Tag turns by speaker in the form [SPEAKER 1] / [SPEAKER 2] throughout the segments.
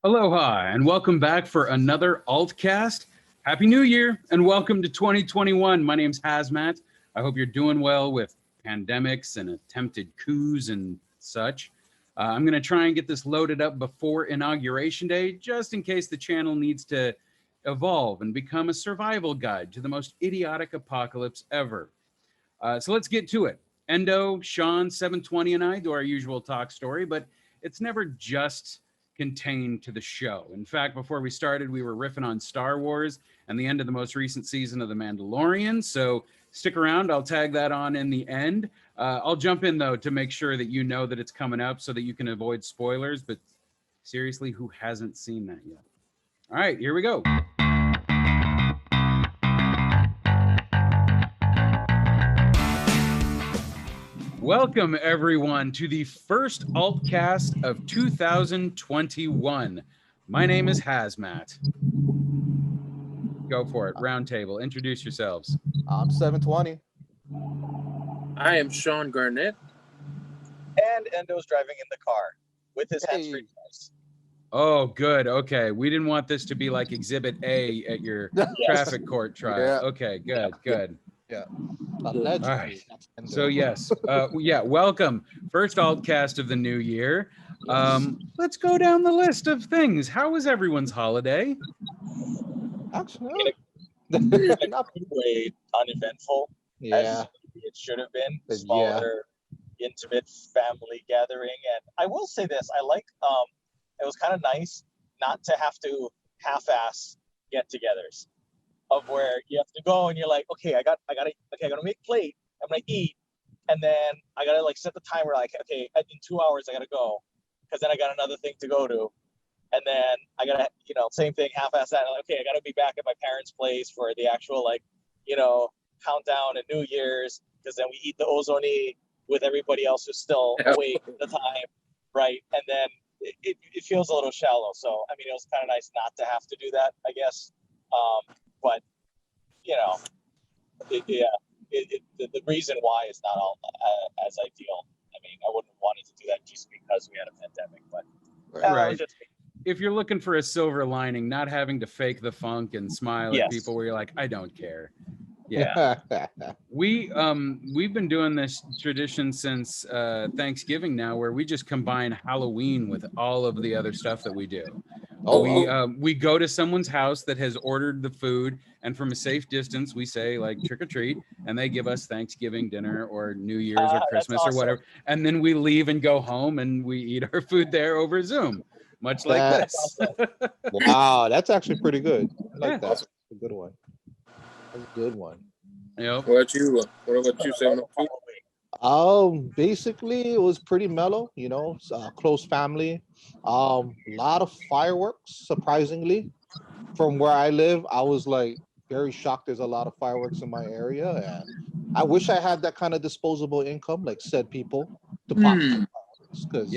[SPEAKER 1] Aloha and welcome back for another ALTcast. Happy New Year and welcome to 2021. My name's Haz-Matt. I hope you're doing well with pandemics and attempted coups and such. I'm going to try and get this loaded up before Inauguration Day, just in case the channel needs to evolve and become a survival guide to the most idiotic apocalypse ever. So let's get to it. Endo, Shawn, 720 and I do our usual talk story, but it's never just contained to the show. In fact, before we started, we were riffing on Star Wars and the end of the most recent season of The Mandalorian. So stick around. I'll tag that on in the end. I'll jump in, though, to make sure that you know that it's coming up so that you can avoid spoilers. But seriously, who hasn't seen that yet? All right, here we go. Welcome, everyone, to the first ALTcast of 2021. My name is Haz-Matt. Go for it. Round table. Introduce yourselves.
[SPEAKER 2] I'm 720.
[SPEAKER 3] I am Shawn Garnett.
[SPEAKER 4] And Endo's driving in the car with his hands-free device.
[SPEAKER 1] Oh, good. Okay. We didn't want this to be like Exhibit A at your traffic court trial.
[SPEAKER 2] Yeah.
[SPEAKER 1] Okay, good, good.
[SPEAKER 2] Yeah.
[SPEAKER 1] All right. So yes, welcome. First ALTcast of the new year. Let's go down the list of things. How was everyone's holiday?
[SPEAKER 2] Actually,
[SPEAKER 4] In a good way, uneventful,
[SPEAKER 2] yeah.
[SPEAKER 4] as it should have been. Smaller, intimate family gathering. And I will say this, I like, it was kind of nice not to have to half-ass get-togethers. Of where you have to go and you're like, okay, I gotta make plate. I'm gonna eat, and then I gotta like set the timer. Like, okay, in 2 hours I gotta go, because then I got another thing to go to, and then I gotta, same thing, half-ass that. Like, okay, I gotta be back at my parents' place for the actual countdown and New Year's, because then we eat the ozoni with everybody else who's still awake at the time, right? And then it feels a little shallow. So I mean, it was kind of nice not to have to do that, I guess. But the reason why is not all as ideal. I mean, I wouldn't have wanted to do that just because we had a pandemic. But
[SPEAKER 1] right. If you're looking for a silver lining, not having to fake the funk and smile at people where you're like, I don't care. Yeah. We've been doing this tradition since Thanksgiving now, where we just combine Halloween with all of the other stuff that we do. We go to someone's house that has ordered the food, and from a safe distance, we say like trick or treat, and they give us Thanksgiving dinner or New Year's or Christmas or whatever, and then we leave and go home and we eat our food there over Zoom, much like this.
[SPEAKER 2] Wow, that's actually pretty good. I like that. That's a good one. That's a good one.
[SPEAKER 1] Yep.
[SPEAKER 3] What about you, 7?
[SPEAKER 2] Basically, it was pretty mellow. Close family. A lot of fireworks. Surprisingly, from where I live, I was like very shocked. There's a lot of fireworks in my area, and I wish I had that kind of disposable income, like said people, to pop some fireworks. Because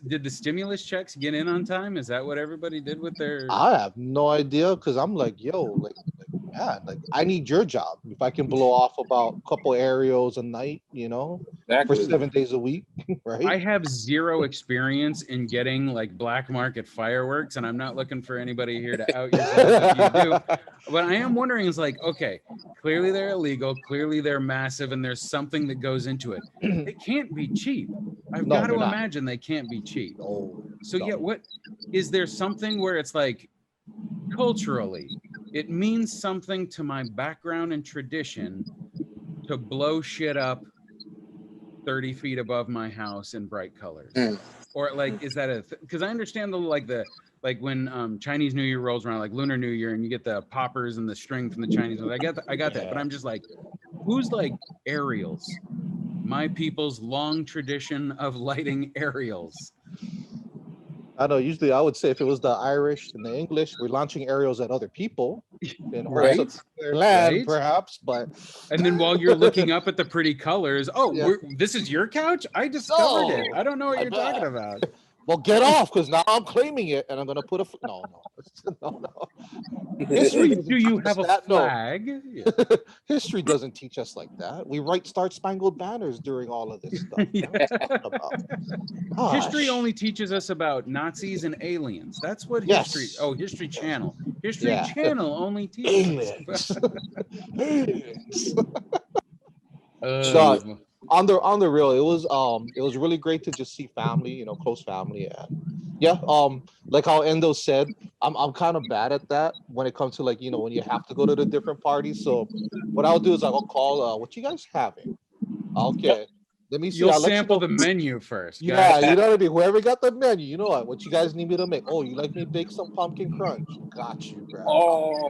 [SPEAKER 1] did the stimulus checks get in on time? Is that what everybody did with their?
[SPEAKER 2] I have no idea, because I'm like, man, like I need your job if I can blow off about a couple aerials a night, for 7 days a week, right?
[SPEAKER 1] I have zero experience in getting like black market fireworks, and I'm not looking for anybody here to out yourself if you do. But I am wondering, is like, okay, clearly they're illegal, clearly they're massive, and there's something that goes into it. It can't be cheap. I've got to imagine they can't be cheap. What is there something where it's like culturally it means something to my background and tradition to blow shit up 30 feet above my house in bright colors? Or like, is that because I understand like when Chinese New Year rolls around, like Lunar New Year, and you get the poppers and the string from the Chinese. I got that, but I'm just like, who's like aerials? My people's long tradition of lighting aerials.
[SPEAKER 2] I know. Usually, I would say if it was the Irish and the English, we're launching aerials at other people in their land, perhaps. But
[SPEAKER 1] and then while you're looking up at the pretty colors, this is your couch. I discovered it. I don't know what you're talking about.
[SPEAKER 2] Well, get off, because now I'm claiming it, and I'm gonna put a no. History doesn't
[SPEAKER 1] Do you
[SPEAKER 2] teach us
[SPEAKER 1] have a
[SPEAKER 2] that, no.
[SPEAKER 1] flag? Yeah.
[SPEAKER 2] History doesn't teach us like that. We write Star Spangled Banners during all of this stuff.
[SPEAKER 1] Yeah.
[SPEAKER 2] What are you talking about?
[SPEAKER 1] History
[SPEAKER 2] Gosh.
[SPEAKER 1] only teaches us about Nazis and aliens. That's what
[SPEAKER 2] Yes.
[SPEAKER 1] history. Oh, History Channel. History
[SPEAKER 2] Yeah.
[SPEAKER 1] Channel only teaches us.
[SPEAKER 2] Aliens.
[SPEAKER 1] Aliens.
[SPEAKER 2] On the real, it was really great to just see family, close family, and yeah, like how Endo said, I'm kind of bad at that when it comes to like when you have to go to the different parties. So what I'll do is I'll call what you guys having. Okay, let me see.
[SPEAKER 1] You'll
[SPEAKER 2] I'll let
[SPEAKER 1] sample
[SPEAKER 2] you know.
[SPEAKER 1] the menu first.
[SPEAKER 2] Yeah,
[SPEAKER 1] Gotcha.
[SPEAKER 2] you know what I mean. Whoever got the menu, you know what you guys need me to make. Oh, you like me to bake some pumpkin crunch? Got you, bro.
[SPEAKER 3] Oh,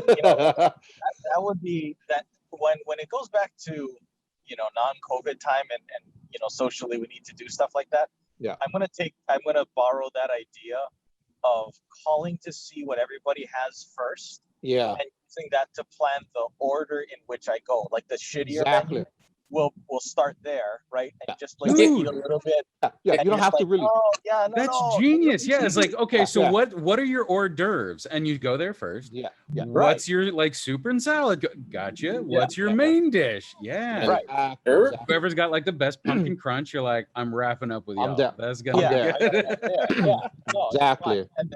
[SPEAKER 4] That would be that when it goes back to non-COVID time and socially we need to do stuff like that.
[SPEAKER 2] Yeah,
[SPEAKER 4] I'm gonna borrow that idea of calling to see what everybody has first.
[SPEAKER 2] Yeah,
[SPEAKER 4] and using that to plan the order in which I go. Like the shittier
[SPEAKER 2] exactly.
[SPEAKER 4] menu, we'll start there, right? And just like
[SPEAKER 1] Dude.
[SPEAKER 4] eat a little bit.
[SPEAKER 2] Yeah,
[SPEAKER 4] and
[SPEAKER 2] you don't
[SPEAKER 4] it's
[SPEAKER 2] have to
[SPEAKER 4] like,
[SPEAKER 2] really.
[SPEAKER 4] Oh, yeah, no,
[SPEAKER 1] That's
[SPEAKER 4] no,
[SPEAKER 1] genius. Yeah, it's like, okay, so
[SPEAKER 2] Yeah.
[SPEAKER 1] what are your hors d'oeuvres? And you go there first.
[SPEAKER 2] Yeah.
[SPEAKER 1] What's your like soup and salad? Gotcha. What's your main dish? Yeah.
[SPEAKER 4] Right.
[SPEAKER 2] Exactly.
[SPEAKER 1] Whoever's got like the best pumpkin crunch, you're like, I'm wrapping up with
[SPEAKER 2] I'm
[SPEAKER 1] y'all.
[SPEAKER 2] down.
[SPEAKER 1] That's gonna
[SPEAKER 4] Yeah,
[SPEAKER 1] be good.
[SPEAKER 4] No, it's
[SPEAKER 2] Exactly.
[SPEAKER 4] fine. And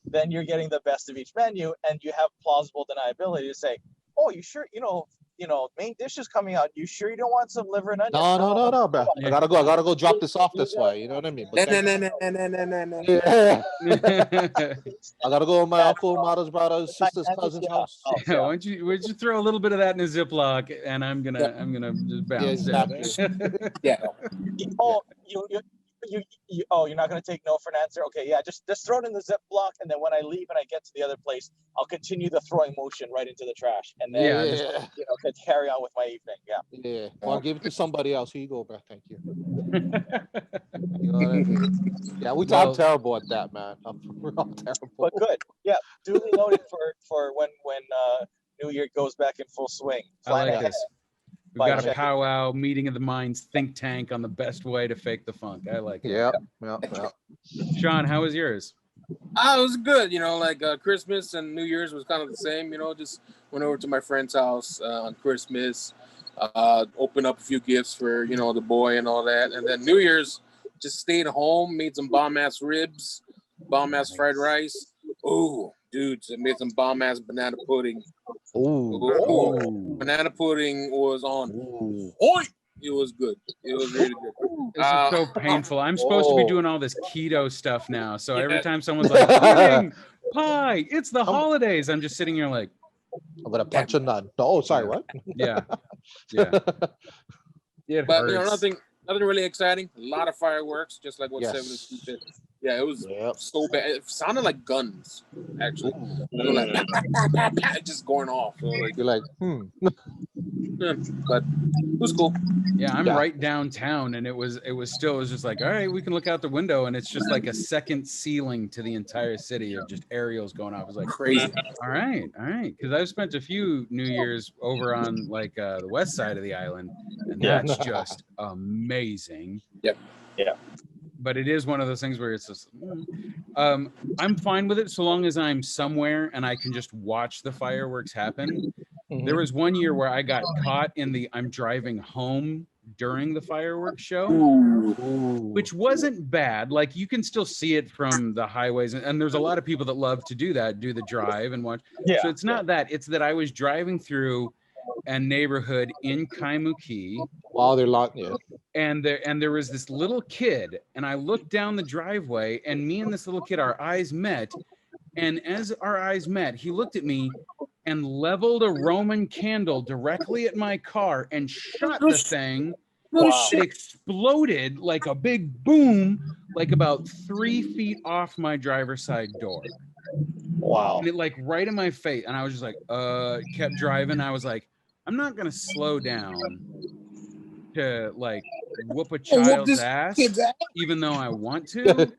[SPEAKER 4] then you're getting the best of each menu, and you have plausible deniability to say, oh, you sure main dish is coming out. You sure you don't want some liver and onions?
[SPEAKER 2] No, bro.
[SPEAKER 1] Yeah.
[SPEAKER 2] I gotta go drop this off this way. You know what I mean? But
[SPEAKER 3] no.
[SPEAKER 2] yeah. I gotta go to my uncle, mother's brother, sister's cousin's house.
[SPEAKER 1] Yeah, why don't you throw a little bit of that in a Ziploc, and I'm gonna just bounce
[SPEAKER 2] exactly.
[SPEAKER 3] Yeah.
[SPEAKER 4] Oh, you're not going to take no for an answer? Okay, yeah, just throw it in the Ziploc, and then when I leave and I get to the other place, I'll continue the throwing motion right into the trash, and then
[SPEAKER 1] Yeah,
[SPEAKER 4] could carry on with my evening. Yeah.
[SPEAKER 2] Yeah. Well, I'll give it to somebody else. Here you go, bro. Thank you. You know what I mean? Yeah, I'm terrible at that, man. I'm terrible.
[SPEAKER 4] But good. Yeah, duly noted for when New Year goes back in full swing.
[SPEAKER 1] I like
[SPEAKER 4] Planning
[SPEAKER 1] this. We've got a powwow, meeting of the minds, think tank on the best way to fake the funk. I like it.
[SPEAKER 2] Yeah.
[SPEAKER 1] Sean, how was yours?
[SPEAKER 3] It was good. Like Christmas and New Year's was kind of the same. Just went over to my friend's house on Christmas, opened up a few gifts for the boy and all that, and then New Year's just stayed home, made some bomb ass ribs, bomb ass fried rice. Oh, dudes, I made some bomb ass banana pudding.
[SPEAKER 2] Ooh.
[SPEAKER 3] Banana pudding was on.
[SPEAKER 2] Ooh.
[SPEAKER 3] It was good. It was really good.
[SPEAKER 1] This is so painful. I'm supposed to be doing all this keto stuff now. So every time someone's like, pudding, pie, it's the holidays, I'm just sitting here like,
[SPEAKER 2] I'm gonna punch a nut. Oh, sorry, what?
[SPEAKER 1] Yeah. It
[SPEAKER 3] But
[SPEAKER 1] hurts.
[SPEAKER 3] nothing really exciting. A lot of fireworks, just like what
[SPEAKER 2] Yes.
[SPEAKER 3] 72 said. Yeah, it was
[SPEAKER 2] Yep.
[SPEAKER 3] so bad. It sounded like guns, actually. They were like, bah, bah, bah, bah, just going off. So like,
[SPEAKER 2] You're like,
[SPEAKER 3] but it was cool.
[SPEAKER 1] Yeah, I'm
[SPEAKER 2] Yeah.
[SPEAKER 1] right downtown, and it was just like, all right, we can look out the window, and it's just like a second ceiling to the entire city of just aerials going off. It was like
[SPEAKER 3] Crazy.
[SPEAKER 1] all right, because I've spent a few New Years over on like the west side of the island, and
[SPEAKER 2] Yeah.
[SPEAKER 1] that's just amazing.
[SPEAKER 3] Yep.
[SPEAKER 4] Yeah.
[SPEAKER 1] But it is one of those things where it's just, I'm fine with it so long as I'm somewhere and I can just watch the fireworks happen. There was one year where I got caught in I'm driving home during the fireworks show, which wasn't bad. Like you can still see it from the highways, and there's a lot of people that love to do the drive and watch.
[SPEAKER 4] Yeah.
[SPEAKER 1] So it's not that, it's that I was driving through a neighborhood in Kaimuki,
[SPEAKER 2] while they're locked, yeah.
[SPEAKER 1] and there was this little kid, and I looked down the driveway, and me and this little kid, our eyes met, and as our eyes met, he looked at me and leveled a Roman candle directly at my car and shot the thing.
[SPEAKER 4] Wow.
[SPEAKER 1] It exploded like a big boom, like about 3 feet off my driver's side door.
[SPEAKER 4] Wow.
[SPEAKER 1] And it like right in my face, and I was just like, kept driving. I was like, I'm not gonna slow down to like whoop a child's ass, even though I want to.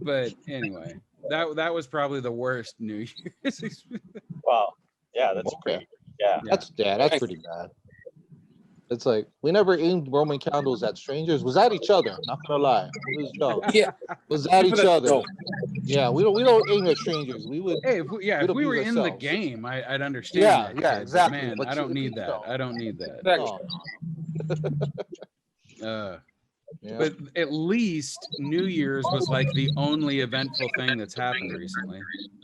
[SPEAKER 1] But anyway, that was probably the worst New Year's.
[SPEAKER 4] Wow. Yeah, that's
[SPEAKER 2] Okay.
[SPEAKER 4] pretty. Yeah.
[SPEAKER 2] That's pretty bad. It's like we never aimed Roman candles at strangers. Was at each other. Not gonna lie. It was no.
[SPEAKER 3] Yeah.
[SPEAKER 2] Was at each other.
[SPEAKER 3] No.
[SPEAKER 2] Yeah, we don't aim at strangers. We would.
[SPEAKER 1] Hey, if we were in the
[SPEAKER 2] ourselves.
[SPEAKER 1] game, I'd understand.
[SPEAKER 2] Yeah,
[SPEAKER 1] that,
[SPEAKER 2] yeah,
[SPEAKER 1] kid, but
[SPEAKER 2] exactly.
[SPEAKER 1] Man,
[SPEAKER 2] But
[SPEAKER 1] I don't
[SPEAKER 2] you-
[SPEAKER 1] need that.
[SPEAKER 2] no.
[SPEAKER 1] I don't need that.
[SPEAKER 3] Exactly.
[SPEAKER 2] Yeah.
[SPEAKER 1] But at least New Year's was like the only eventful thing that's happened recently,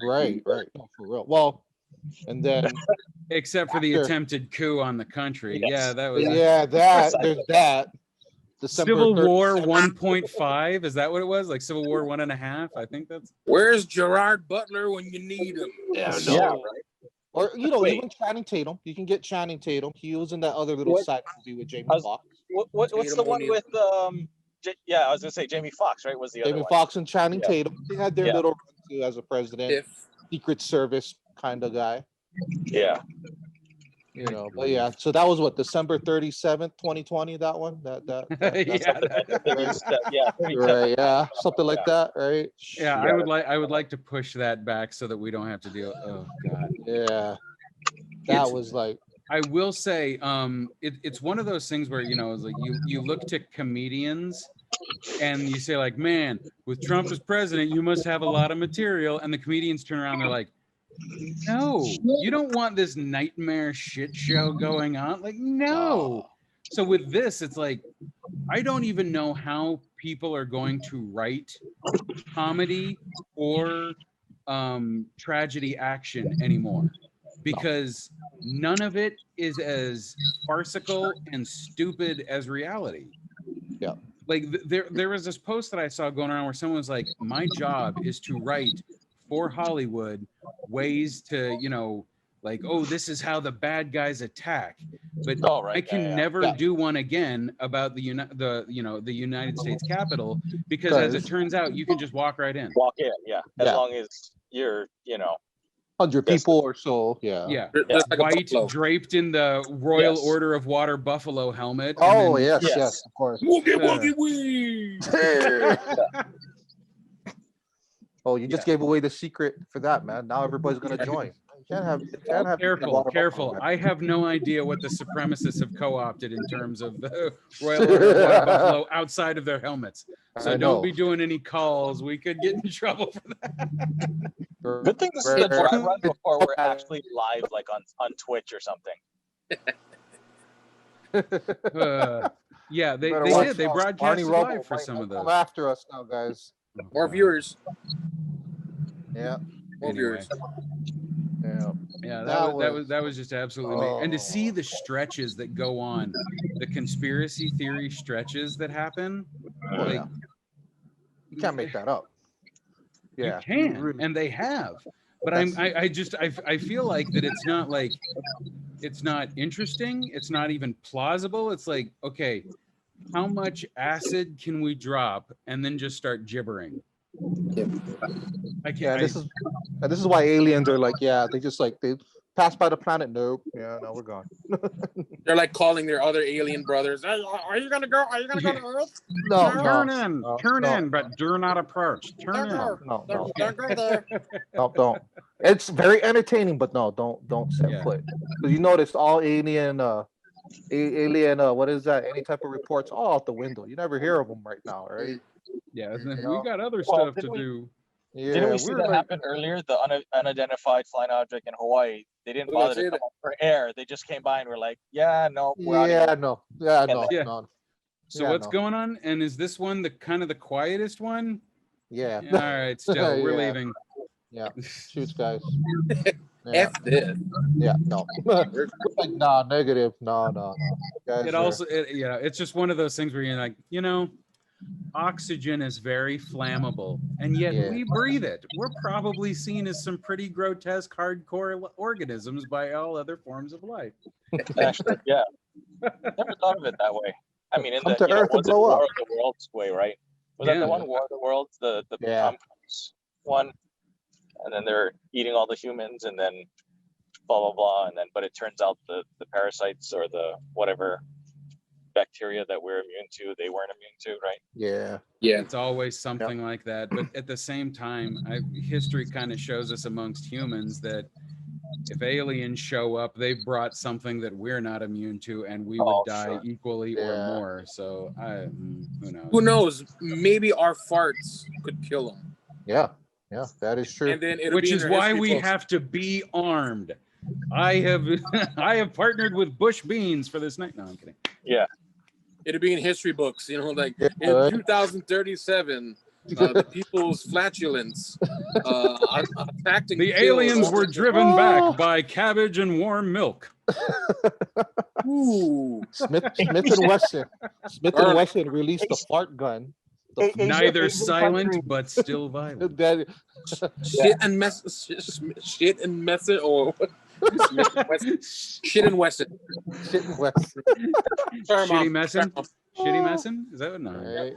[SPEAKER 2] Right. No, for real. Well, and then
[SPEAKER 1] except for the
[SPEAKER 2] After-
[SPEAKER 1] attempted coup on the country.
[SPEAKER 4] Yes.
[SPEAKER 1] Yeah, that was
[SPEAKER 2] there's that. December
[SPEAKER 1] Civil War
[SPEAKER 2] 37th.
[SPEAKER 1] 1.5. Is that what it was? Like Civil War 1.5? I think that's.
[SPEAKER 3] Where's Gerard Butler when you need him?
[SPEAKER 2] Yeah,
[SPEAKER 4] Yeah,
[SPEAKER 2] no.
[SPEAKER 4] right.
[SPEAKER 2] Or
[SPEAKER 4] Wait.
[SPEAKER 2] even Channing Tatum. You can get Channing Tatum. He was in that other little
[SPEAKER 4] What-
[SPEAKER 2] side movie with Jamie
[SPEAKER 4] I was-
[SPEAKER 2] Foxx.
[SPEAKER 4] What's the
[SPEAKER 3] Tatum
[SPEAKER 4] one
[SPEAKER 3] O'Neal.
[SPEAKER 4] with yeah, I was gonna say Jamie Foxx, right? Was the other
[SPEAKER 2] Jamie
[SPEAKER 4] one?
[SPEAKER 2] Foxx and Channing
[SPEAKER 4] Yeah.
[SPEAKER 2] Tatum. They had their
[SPEAKER 4] Yeah.
[SPEAKER 2] little run too as a president,
[SPEAKER 3] If
[SPEAKER 2] Secret Service kind of guy.
[SPEAKER 4] Yeah.
[SPEAKER 2] But yeah, so that was what, December 37th, 2020, that one? That
[SPEAKER 1] Yeah,
[SPEAKER 2] right, yeah, something like that, right?
[SPEAKER 1] yeah. I would like to push that back so that we don't have to deal. Oh God.
[SPEAKER 2] Yeah. That
[SPEAKER 1] It's-
[SPEAKER 2] was like,
[SPEAKER 1] I will say, it's one of those things where it's like you look to comedians and you say like, man, with Trump as president, you must have a lot of material, and the comedians turn around, they're like, no, you don't want this nightmare shit show going on. Like, no. So with this, it's like, I don't even know how people are going to write comedy or tragedy action anymore, because none of it is as farcical and stupid as reality.
[SPEAKER 2] Yeah.
[SPEAKER 1] Like there was this post that I saw going around where someone was like, my job is to write for Hollywood ways to, like, oh, this is how the bad guys attack. But
[SPEAKER 4] Oh, right.
[SPEAKER 1] I can
[SPEAKER 4] yeah.
[SPEAKER 1] never do one again about the United States Capitol, because as it turns out, you can just walk right in.
[SPEAKER 4] Walk in, yeah. As
[SPEAKER 2] Yeah.
[SPEAKER 4] long as you're,
[SPEAKER 2] 100
[SPEAKER 4] Yes.
[SPEAKER 2] people or so. Yeah.
[SPEAKER 1] Yeah.
[SPEAKER 3] Just like a
[SPEAKER 1] White,
[SPEAKER 3] buffalo.
[SPEAKER 1] draped in the Royal
[SPEAKER 4] Yes.
[SPEAKER 1] Order of Water buffalo helmet.
[SPEAKER 2] Oh,
[SPEAKER 1] and then-
[SPEAKER 2] yes, of course.
[SPEAKER 3] Woogie woogie wee.
[SPEAKER 2] Oh, you just gave away the secret for that, man. Now everybody's gonna join. You can't have
[SPEAKER 1] Careful. I have no idea what the supremacists have co-opted in terms of the Royal Order of Water buffalo outside of their helmets. So don't be doing any calls. We could get in trouble for that.
[SPEAKER 4] Good thing this is the dry run before we're actually live, like on Twitch or something.
[SPEAKER 1] Yeah, they
[SPEAKER 2] Better watch
[SPEAKER 1] did. They
[SPEAKER 2] out.
[SPEAKER 1] broadcasted
[SPEAKER 2] Barney Rubble
[SPEAKER 1] live for
[SPEAKER 2] might
[SPEAKER 1] some of
[SPEAKER 2] come
[SPEAKER 1] those.
[SPEAKER 2] after us now, guys.
[SPEAKER 3] More viewers.
[SPEAKER 2] Yeah.
[SPEAKER 3] More
[SPEAKER 1] Anyway.
[SPEAKER 3] viewers.
[SPEAKER 2] Yeah.
[SPEAKER 1] Yeah,
[SPEAKER 2] That
[SPEAKER 1] that was just absolutely amazing. And to see
[SPEAKER 2] Oh.
[SPEAKER 1] the stretches that go on, the conspiracy theory stretches that happen,
[SPEAKER 2] Oh,
[SPEAKER 1] like
[SPEAKER 2] yeah. You can't make that up. Yeah.
[SPEAKER 1] you can,
[SPEAKER 2] really-
[SPEAKER 1] and they have. But I feel like that it's not like, it's not interesting. It's not even plausible. It's like, okay, how much acid can we drop and then just start gibbering? I can't.
[SPEAKER 2] Yeah, this is why aliens are like, they just like they pass by the planet. Nope. Yeah, no, we're gone.
[SPEAKER 3] They're like calling their other alien brothers. Hey, are you gonna go? Are you gonna go to Earth?
[SPEAKER 2] No,
[SPEAKER 1] turn
[SPEAKER 2] no.
[SPEAKER 1] in, but do not approach. Turn in.
[SPEAKER 2] No,
[SPEAKER 3] Don't go there.
[SPEAKER 2] no, don't. It's very entertaining, but no, don't set
[SPEAKER 1] Yeah.
[SPEAKER 2] foot. Because you notice all alien, what is that? Any type of reports, all out the window. You never hear of them right now, right?
[SPEAKER 1] Yeah, we
[SPEAKER 2] know?
[SPEAKER 1] got other
[SPEAKER 4] Well,
[SPEAKER 1] stuff to
[SPEAKER 4] didn't we-
[SPEAKER 1] do.
[SPEAKER 2] Yeah,
[SPEAKER 4] Didn't we see
[SPEAKER 2] we're
[SPEAKER 4] that
[SPEAKER 2] like,
[SPEAKER 4] happen earlier? The unidentified flying object in Hawaii. They didn't
[SPEAKER 3] Well,
[SPEAKER 4] bother
[SPEAKER 3] that's
[SPEAKER 4] to
[SPEAKER 3] it.
[SPEAKER 4] come up for air. They just came by and were like, "Yeah, no, we're out of here."
[SPEAKER 2] yeah, no, yeah,
[SPEAKER 4] And
[SPEAKER 2] no,
[SPEAKER 1] Yeah.
[SPEAKER 2] no,
[SPEAKER 1] So
[SPEAKER 2] Yeah,
[SPEAKER 1] what's
[SPEAKER 2] no.
[SPEAKER 1] going on? And is this one the kind of the quietest one?
[SPEAKER 2] yeah,
[SPEAKER 1] All right, still we're
[SPEAKER 2] Yeah.
[SPEAKER 1] leaving.
[SPEAKER 2] yeah. Shoots, guys. Yeah,
[SPEAKER 3] F this.
[SPEAKER 2] yeah, no. Like, nah, negative. No. Guys
[SPEAKER 1] It
[SPEAKER 2] are-
[SPEAKER 1] also, it's just one of those things where you're like, oxygen is very flammable, and yet
[SPEAKER 2] Yeah.
[SPEAKER 1] we breathe it. We're probably seen as some pretty grotesque, hardcore organisms by all other forms of life.
[SPEAKER 4] Actually, yeah. Never thought of it that way. I mean, in
[SPEAKER 2] Come
[SPEAKER 4] the
[SPEAKER 2] to Earth to
[SPEAKER 4] was it
[SPEAKER 2] blow
[SPEAKER 4] War
[SPEAKER 2] up.
[SPEAKER 4] of the Worlds way, right? Was that
[SPEAKER 1] Yeah.
[SPEAKER 4] the one, War of the Worlds, the
[SPEAKER 2] Yeah.
[SPEAKER 4] Tom Cruise one? And then they're eating all the humans, and then blah blah blah, and then but it turns out the parasites or the whatever bacteria that we're immune to, they weren't immune to, right?
[SPEAKER 2] Yeah,
[SPEAKER 3] Yeah.
[SPEAKER 1] It's always something like that. But at the same time, history kind of shows us amongst humans that if aliens show up, they've brought something that we're not immune to, and we would die equally or more. So who knows?
[SPEAKER 3] Who knows? Maybe our farts could kill them.
[SPEAKER 2] Yeah, that is true.
[SPEAKER 3] And then
[SPEAKER 1] which is why we have to be armed. I have partnered with Bush Beans for this night. No, I'm kidding.
[SPEAKER 4] Yeah.
[SPEAKER 3] It'll be in history books, in 2037, the people's flatulence attacked and
[SPEAKER 1] the
[SPEAKER 3] killed.
[SPEAKER 1] aliens were driven back by cabbage and warm milk.
[SPEAKER 3] Ooh.
[SPEAKER 2] Smith and Wesson. Smith and Wesson released the fart gun.
[SPEAKER 1] Neither silent but still violent.
[SPEAKER 3] Shit and method, or shit and Wesson.
[SPEAKER 2] Shit and Wesson.
[SPEAKER 1] Shitty messin'? Shitty messin'? Is that what? No.
[SPEAKER 2] Right.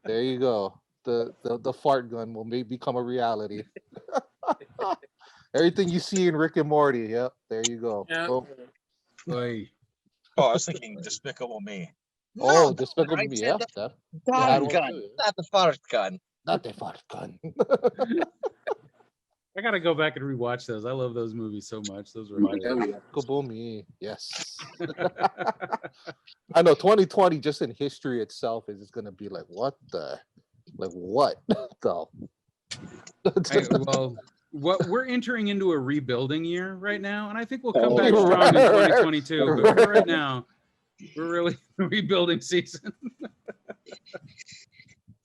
[SPEAKER 2] There you go. The fart gun will become a reality. Everything you see in Rick and Morty. Yep. There you go.
[SPEAKER 3] Yeah.
[SPEAKER 2] Oh,
[SPEAKER 1] Oy.
[SPEAKER 4] I was thinking Despicable Me.
[SPEAKER 2] no, Despicable Me. Yeah.
[SPEAKER 4] Dog gun, not the fart gun.
[SPEAKER 2] Not the fart gun.
[SPEAKER 1] I gotta go back and rewatch those. I love those movies so much. Those were
[SPEAKER 2] Despicable Me. Yes. I know 2020 just in history itself is just gonna be like, what the
[SPEAKER 1] well, what we're entering into a rebuilding year right now, and I think we'll come back strong in 2022. But right now, we're really rebuilding season.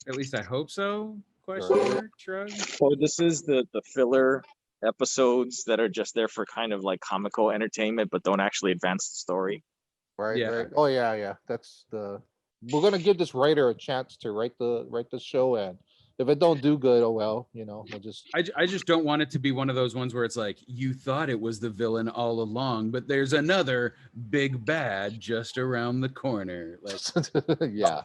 [SPEAKER 1] At least I hope so. Question mark, shrug.
[SPEAKER 4] So this is the filler episodes that are just there for kind of like comical entertainment, but don't actually advance the story.
[SPEAKER 2] Right.
[SPEAKER 1] Yeah.
[SPEAKER 2] Right. Oh yeah. That's we're gonna give this writer a chance to write the show, and if it don't do good, oh well, we'll just.
[SPEAKER 1] I just don't want it to be one of those ones where it's like you thought it was the villain all along, but there's another big bad just around the corner. Like,
[SPEAKER 2] yeah.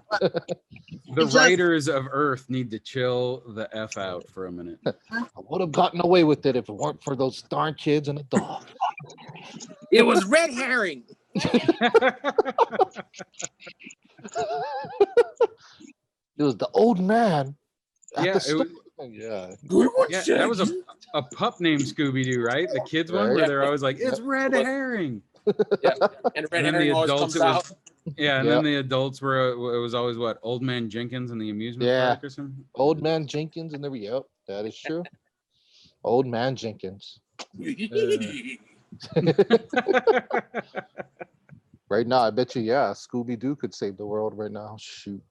[SPEAKER 1] The writers of Earth need to chill the F out for a minute.
[SPEAKER 2] I would have gotten away with it if it weren't for those darn kids and a dog.
[SPEAKER 3] It was red herring.
[SPEAKER 2] It was the old man.
[SPEAKER 1] Yeah, that was a pup named Scooby-Doo, right? The kids one where they're always like, it's red herring.
[SPEAKER 3] Yeah, and red herring always comes out.
[SPEAKER 1] Yeah, and then the adults were it was always what, Old Man Jenkins in the amusement park or something.
[SPEAKER 2] Old Man Jenkins and yep, that is true. Old Man Jenkins. Right now, I bet you, Scooby-Doo could save the world right now. Shoot.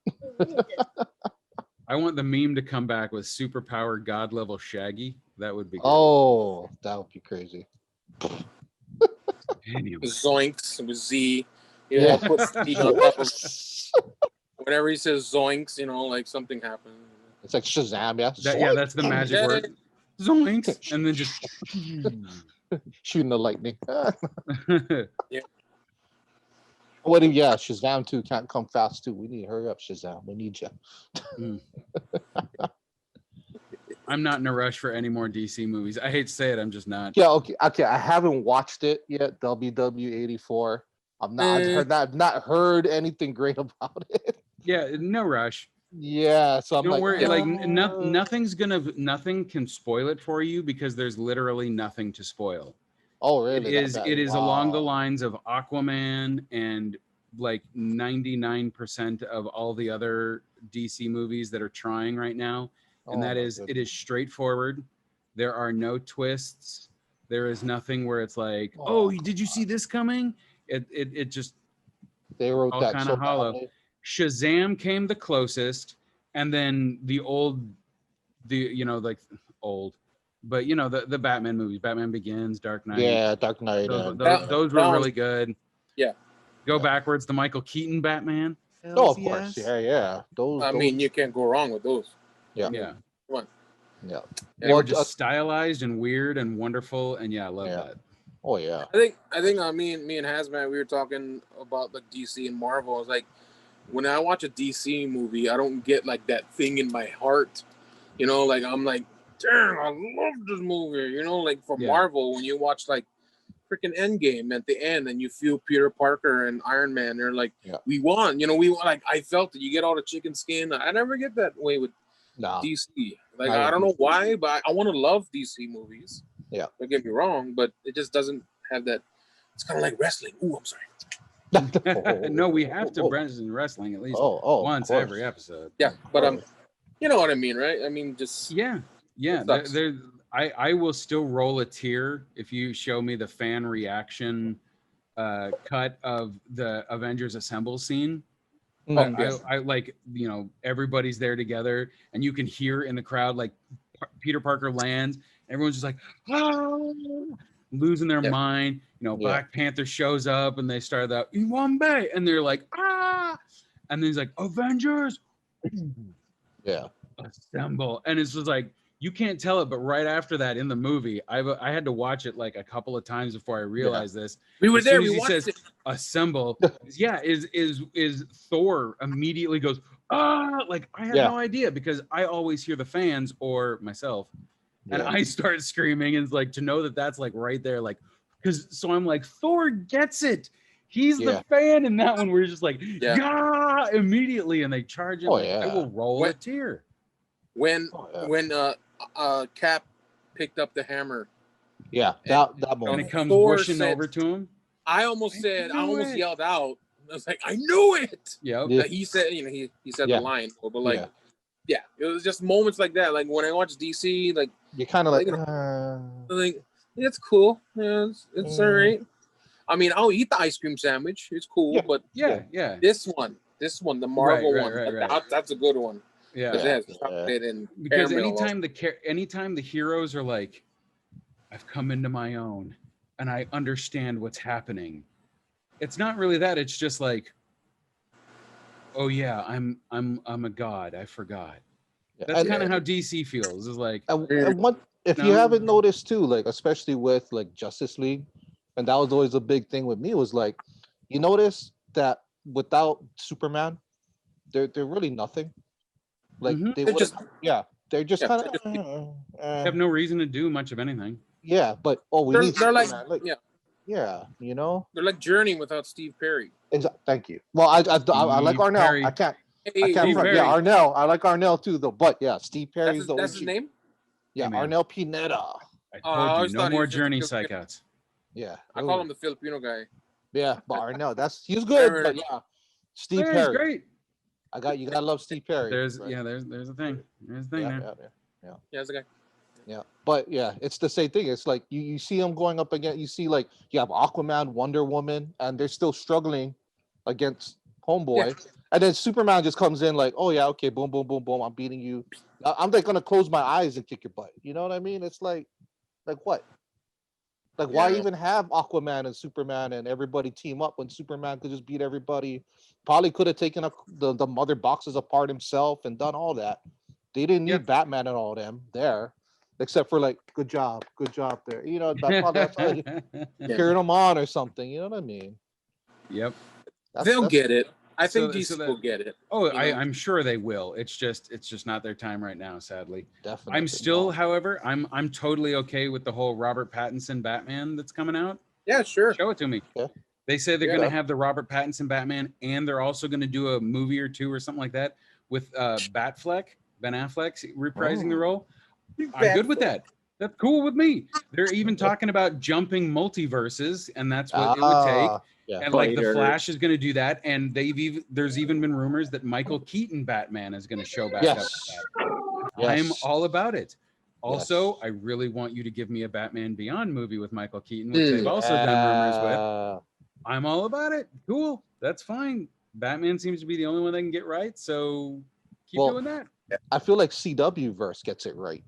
[SPEAKER 1] I want the meme to come back with superpower god level Shaggy. That would be great.
[SPEAKER 2] Oh, that would be crazy.
[SPEAKER 1] Anyway.
[SPEAKER 3] Zoinks with Z.
[SPEAKER 2] Yeah.
[SPEAKER 3] Whenever he says zoinks, like something happened.
[SPEAKER 2] It's like Shazam, yeah.
[SPEAKER 1] That's the magic word. Zoinks. And then just
[SPEAKER 2] shooting the lightning.
[SPEAKER 3] Yeah.
[SPEAKER 2] What if Shazam 2 can't come fast too? We need to hurry up, Shazam. We need you.
[SPEAKER 1] I'm not in a rush for any more DC movies. I hate to say it, I'm just not.
[SPEAKER 2] Yeah, okay. I haven't watched it yet. WW84. I've not heard anything great about it.
[SPEAKER 1] Yeah, no rush.
[SPEAKER 2] Yeah, so
[SPEAKER 1] don't worry. Like nothing can spoil it for you because there's literally nothing to spoil.
[SPEAKER 2] Oh, really?
[SPEAKER 1] It is along the lines of Aquaman and like 99% of all the other DC movies that are trying right now. And it is straightforward. There are no twists. There is nothing where it's like, oh, did you see this coming? It just,
[SPEAKER 2] they wrote
[SPEAKER 1] all
[SPEAKER 2] that
[SPEAKER 1] kind of hollow.
[SPEAKER 2] Badly.
[SPEAKER 1] Shazam came the closest, and then the Batman movies, Batman Begins, Dark Knight.
[SPEAKER 2] Yeah, Dark Knight.
[SPEAKER 1] Those were really good.
[SPEAKER 3] Yeah.
[SPEAKER 1] Go backwards, the Michael Keaton Batman.
[SPEAKER 2] Oh, of course. Yeah. Those.
[SPEAKER 3] mean, you can't go wrong with those.
[SPEAKER 2] Yeah.
[SPEAKER 1] Yeah.
[SPEAKER 3] Come on.
[SPEAKER 2] Yeah.
[SPEAKER 1] They were just stylized and weird and wonderful, and I love that.
[SPEAKER 2] Oh yeah.
[SPEAKER 3] I think me and Haz-Matt, we were talking about like DC and Marvel. I was like, when I watch a DC movie, I don't get like that thing in my heart. Like I'm like, damn, I love this movie. Like for Marvel, when you watch like freaking Endgame at the end and you feel Peter Parker and Iron Man, they're like, we won. We won. Like I felt it. You get all the chicken skin. I never get that way with
[SPEAKER 2] No.
[SPEAKER 3] DC. Like
[SPEAKER 2] I
[SPEAKER 3] I don't
[SPEAKER 2] agree.
[SPEAKER 3] know why, but I want to love DC movies.
[SPEAKER 2] Yeah.
[SPEAKER 3] Don't get me wrong, but it just doesn't have that. It's kind of like wrestling. Ooh, I'm sorry.
[SPEAKER 1] No, we have to mention wrestling at least once every episode.
[SPEAKER 3] Yeah, but you know what I mean, right? I mean, just
[SPEAKER 1] yeah. I will still roll a tear if you show me the fan reaction cut of the Avengers Assemble scene. I like, everybody's there together and you can hear in the crowd like Peter Parker lands, everyone's just like losing their mind. Black Panther shows up and they start that Iwambe and they're like and then he's like Avengers assemble, and it's just like you can't tell it, but right after that in the movie, I had to watch it like a couple of times before I realized this.
[SPEAKER 3] We were there.
[SPEAKER 1] We watched it. Assemble. Is Thor immediately goes like I had no idea because I always hear the fans or myself, and I start screaming, and it's like to know that that's like right there, like so I'm like Thor gets it. He's the fan in that one. We're just like immediately, and they charge him. I will roll a tear.
[SPEAKER 3] When Cap picked up the hammer.
[SPEAKER 2] Yeah, that moment.
[SPEAKER 1] When it comes
[SPEAKER 3] Thor
[SPEAKER 1] whooshing
[SPEAKER 3] said,
[SPEAKER 1] over to him.
[SPEAKER 3] I almost yelled out. I was like, I knew it.
[SPEAKER 1] Yeah.
[SPEAKER 3] He said, he said the line, but like, it was just moments like that. Like when I watch DC, like
[SPEAKER 2] you're kind of like,
[SPEAKER 3] like it's cool. Yeah, it's all right. I mean, I'll eat the ice cream sandwich. It's cool, but this one, the Marvel one, that's a good one.
[SPEAKER 1] Yeah.
[SPEAKER 3] It has chocolate and
[SPEAKER 1] because
[SPEAKER 3] caramel.
[SPEAKER 1] anytime the heroes are like, I've come into my own and I understand what's happening. It's not really that. It's just like, oh yeah, I'm a god. I forgot. That's kind of how DC feels. Is like,
[SPEAKER 2] if you haven't noticed too, like especially with like Justice League, and that was always a big thing with me, was like, you notice that without Superman, they're really nothing. Like they're just kind of
[SPEAKER 1] have no reason to do much of anything.
[SPEAKER 2] Yeah, but we need Superman.
[SPEAKER 3] They're like Journey without Steve Perry.
[SPEAKER 2] Thank you. Well, I like Arnell.
[SPEAKER 1] Perry.
[SPEAKER 2] I can't. Arnell. I like Arnell too, though. But Steve Perry's
[SPEAKER 3] that's his name.
[SPEAKER 2] Yeah, Arnell Pineda.
[SPEAKER 1] I told you, no more Journey psychouts.
[SPEAKER 2] Yeah,
[SPEAKER 3] I call him the Filipino guy.
[SPEAKER 2] Yeah, but Arnell, he's good. But Steve Perry,
[SPEAKER 1] great.
[SPEAKER 2] You gotta love Steve Perry.
[SPEAKER 1] There's a thing. There's a thing there.
[SPEAKER 3] Yeah, there's a guy.
[SPEAKER 2] Yeah, but it's the same thing. It's like you see them going up against. You see like you have Aquaman, Wonder Woman, and they're still struggling against Homeboy. And then Superman just comes in like, oh yeah, okay, boom, boom, boom, boom. I'm beating you. I'm like gonna close my eyes and kick your butt. You know what I mean? It's like what? Like why even have Aquaman and Superman and everybody team up when Superman could just beat everybody? Probably could have taken the mother boxes apart himself and done all that. They didn't need Batman and all them there, except for like, good job there. You know, that's like carrying them on or something. You know what I mean?
[SPEAKER 1] Yep.
[SPEAKER 3] They'll get it. I think DC will get it.
[SPEAKER 1] Oh, I'm sure they will. It's just not their time right now, sadly.
[SPEAKER 2] Definitely.
[SPEAKER 1] I'm still, however, I'm totally okay with the whole Robert Pattinson Batman that's coming out.
[SPEAKER 3] Yeah, sure.
[SPEAKER 1] Show it to me. Yeah. They say they're going to have the Robert Pattinson Batman, and they're also going to do a movie or two or something like that with Ben Affleck reprising the role. I'm good with that. That's cool with me. They're even talking about jumping multiverses, and that's what it would take. Yeah. And like the Flash is going to do that, and there's even been rumors that Michael Keaton Batman is going to show back up. Yes. I'm all about it. Also, I really want you to give me a Batman Beyond movie with Michael Keaton, which they've also done rumors with. I'm all about it. Cool. That's fine. Batman seems to be the only one that can get right, so keep doing that.
[SPEAKER 2] I feel like CW verse gets it right.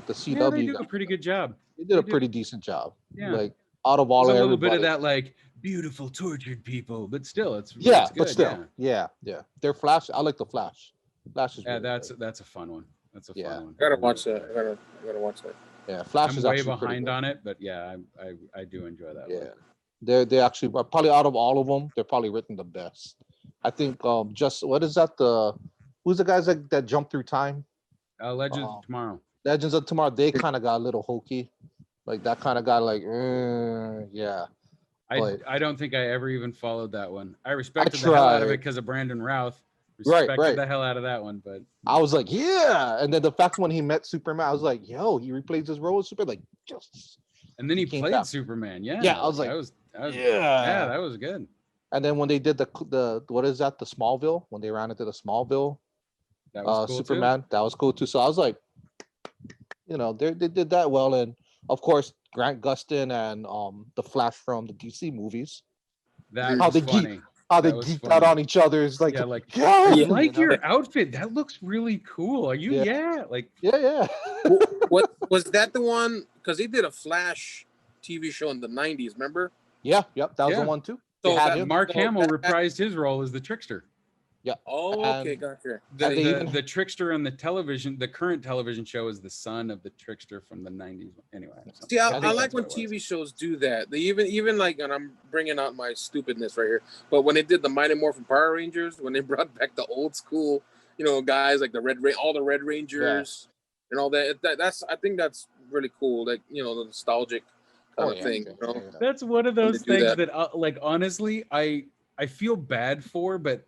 [SPEAKER 2] The CW
[SPEAKER 1] they do a pretty good job.
[SPEAKER 2] They did a pretty decent job.
[SPEAKER 1] Yeah.
[SPEAKER 2] Like out of all
[SPEAKER 1] a little bit of that like beautiful tortured people, but still it's good.
[SPEAKER 2] But still. Yeah. They're Flash. I like the Flash. Flash is
[SPEAKER 1] that's a fun one. That's a fun one.
[SPEAKER 3] I gotta watch that. I gotta watch that.
[SPEAKER 2] Yeah, Flash is
[SPEAKER 1] way behind on it, but I do enjoy that one.
[SPEAKER 2] They actually probably out of all of them, they're probably written the best. I think just what is that, who's the guys that jump through time?
[SPEAKER 1] Legends of Tomorrow.
[SPEAKER 2] Legends of Tomorrow, they kind of got a little hokey. Like that kind of got like,
[SPEAKER 1] I don't think I ever even followed that one. I respected the hell out of it because of Brandon Routh. Respected the hell out of that one, but
[SPEAKER 2] I was like, yeah. And then the fact when he met Superman, I was like, yo, he replays his role as Superman. Like, just.
[SPEAKER 1] And then he played
[SPEAKER 2] down.
[SPEAKER 1] Superman. Yeah.
[SPEAKER 2] Yeah, I was like,
[SPEAKER 1] yeah, that was good.
[SPEAKER 2] And then when they did the what is that? The Smallville, when they ran into the Smallville,
[SPEAKER 1] that was cool
[SPEAKER 2] Superman,
[SPEAKER 1] too.
[SPEAKER 2] that was cool too. So I was like, they did that well. And of course, Grant Gustin and the Flash from the DC movies.
[SPEAKER 1] That was funny.
[SPEAKER 2] How they geeked out on each other. It's like,
[SPEAKER 1] I like your outfit. That looks really cool. Are you? Yeah.
[SPEAKER 3] What was that the one? Because he did a Flash TV show in the 90s, remember?
[SPEAKER 2] Yeah, yep, that was the one too.
[SPEAKER 1] So Mark Hamill reprised his role as the trickster.
[SPEAKER 2] Yeah.
[SPEAKER 3] Oh, okay, gotcha.
[SPEAKER 1] The trickster on the television, the current television show, is the son of the trickster from the 90s. Anyway.
[SPEAKER 3] See, I like when TV shows do that. They even like, and I'm bringing out my stupidness right here, but when they did the Mighty Morphin Power Rangers, when they brought back the old school, guys like all the Red Rangers and all that, I think that's really cool. Like, the nostalgic kind of thing.
[SPEAKER 1] That's one of those things that like, honestly, I feel bad for, but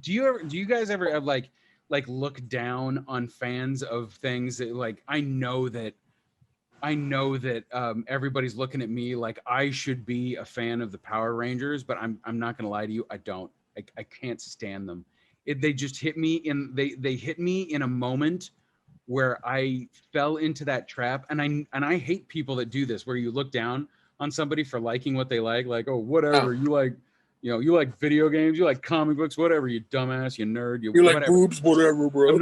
[SPEAKER 1] do you guys ever have like look down on fans of things that, like, I know that everybody's looking at me like I should be a fan of the Power Rangers, but I'm not gonna lie to you, I don't. I can't stand them. They just hit me they hit me in a moment where I fell into that trap, and I hate people that do this, where you look down on somebody for liking what they like, oh, whatever, you like, you like video games, you like comic books, whatever, you dumbass, you nerd, you
[SPEAKER 3] like boobs, whatever, bro.
[SPEAKER 1] I'm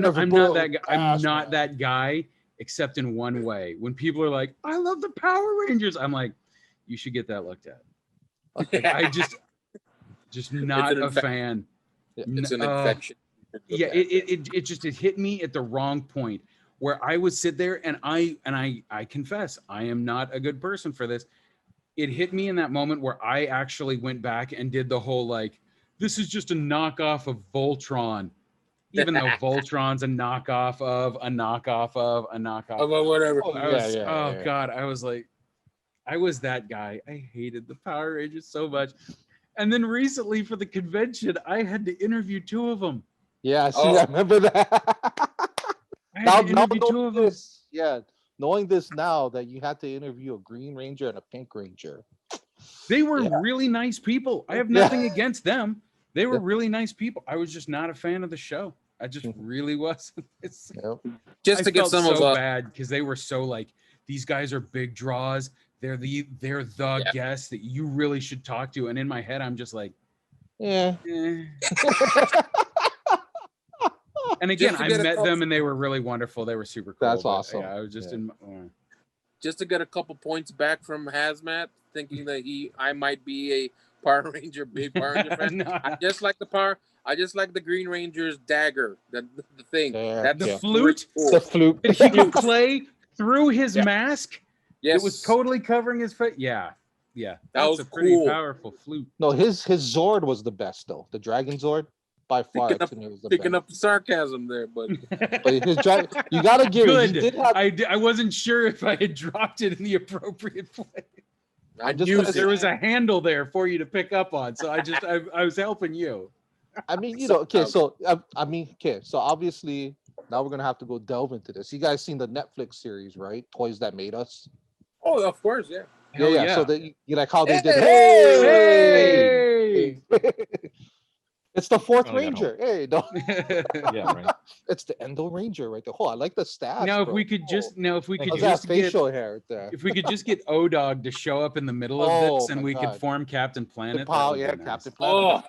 [SPEAKER 1] not that guy. I'm not that guy, except in one way. When people are like, I love the Power Rangers, I'm like, you should get that looked at. Like, I just not a fan.
[SPEAKER 3] It's an infection.
[SPEAKER 1] Yeah, it just hit me at the wrong point, where I would sit there and I confess, I am not a good person for this. It hit me in that moment where I actually went back and did the whole, like, this is just a knockoff of Voltron, even though Voltron's a knockoff of a knockoff of a knockoff.
[SPEAKER 3] Of whatever.
[SPEAKER 1] God, I was like, I was that guy. I hated the Power Rangers so much. And then recently for the convention, I had to interview two of them.
[SPEAKER 2] Yeah, I remember that. Knowing this now, that you had to interview a Green Ranger and a Pink Ranger.
[SPEAKER 1] They were really nice people. I have nothing against them. They were really nice people. I was just not a fan of the show. I just really wasn't.
[SPEAKER 3] Just to get some of
[SPEAKER 1] bad, because they were so like, these guys are big draws. They're the guests that you really should talk to. And in my head, I'm just like, And again, I met them and they were really wonderful. They were super cool.
[SPEAKER 2] That's awesome.
[SPEAKER 1] Yeah, I was just
[SPEAKER 3] just to get a couple points back from Haz-Matt, thinking that I might be a Power Ranger, big Power Ranger fan.
[SPEAKER 1] No.
[SPEAKER 3] I just like the Green Ranger's dagger, the thing.
[SPEAKER 1] The flute.
[SPEAKER 3] Cool.
[SPEAKER 2] The flute.
[SPEAKER 1] That he could play through his mask.
[SPEAKER 3] Yes.
[SPEAKER 1] It was totally covering his face. Yeah.
[SPEAKER 3] That was
[SPEAKER 1] a pretty
[SPEAKER 3] cool.
[SPEAKER 1] powerful flute.
[SPEAKER 2] No, his Zord was the best though. The Dragon Zord, by far,
[SPEAKER 3] picking up the sarcasm there, but
[SPEAKER 2] his you gotta give
[SPEAKER 1] Good.
[SPEAKER 2] it.
[SPEAKER 1] I wasn't sure if I had dropped it in the appropriate place.
[SPEAKER 3] There
[SPEAKER 1] was a handle there for you to pick up on, so I was helping you.
[SPEAKER 2] I mean, so obviously now we're gonna have to go delve into this. You guys seen the Netflix series, right? Toys That Made Us.
[SPEAKER 3] Oh, of course, yeah.
[SPEAKER 2] Yeah. So you like how they did.
[SPEAKER 1] Hey!
[SPEAKER 2] It's the fourth Ranger. Hey, no.
[SPEAKER 5] Yeah, right.
[SPEAKER 2] It's the Endo Ranger right there. Oh, I like the stats.
[SPEAKER 1] Now, if we could just facial
[SPEAKER 2] hair right there.
[SPEAKER 1] If we could just get O-Dog to show up in the middle of this, and we could form Captain Planet.
[SPEAKER 2] Captain Planet.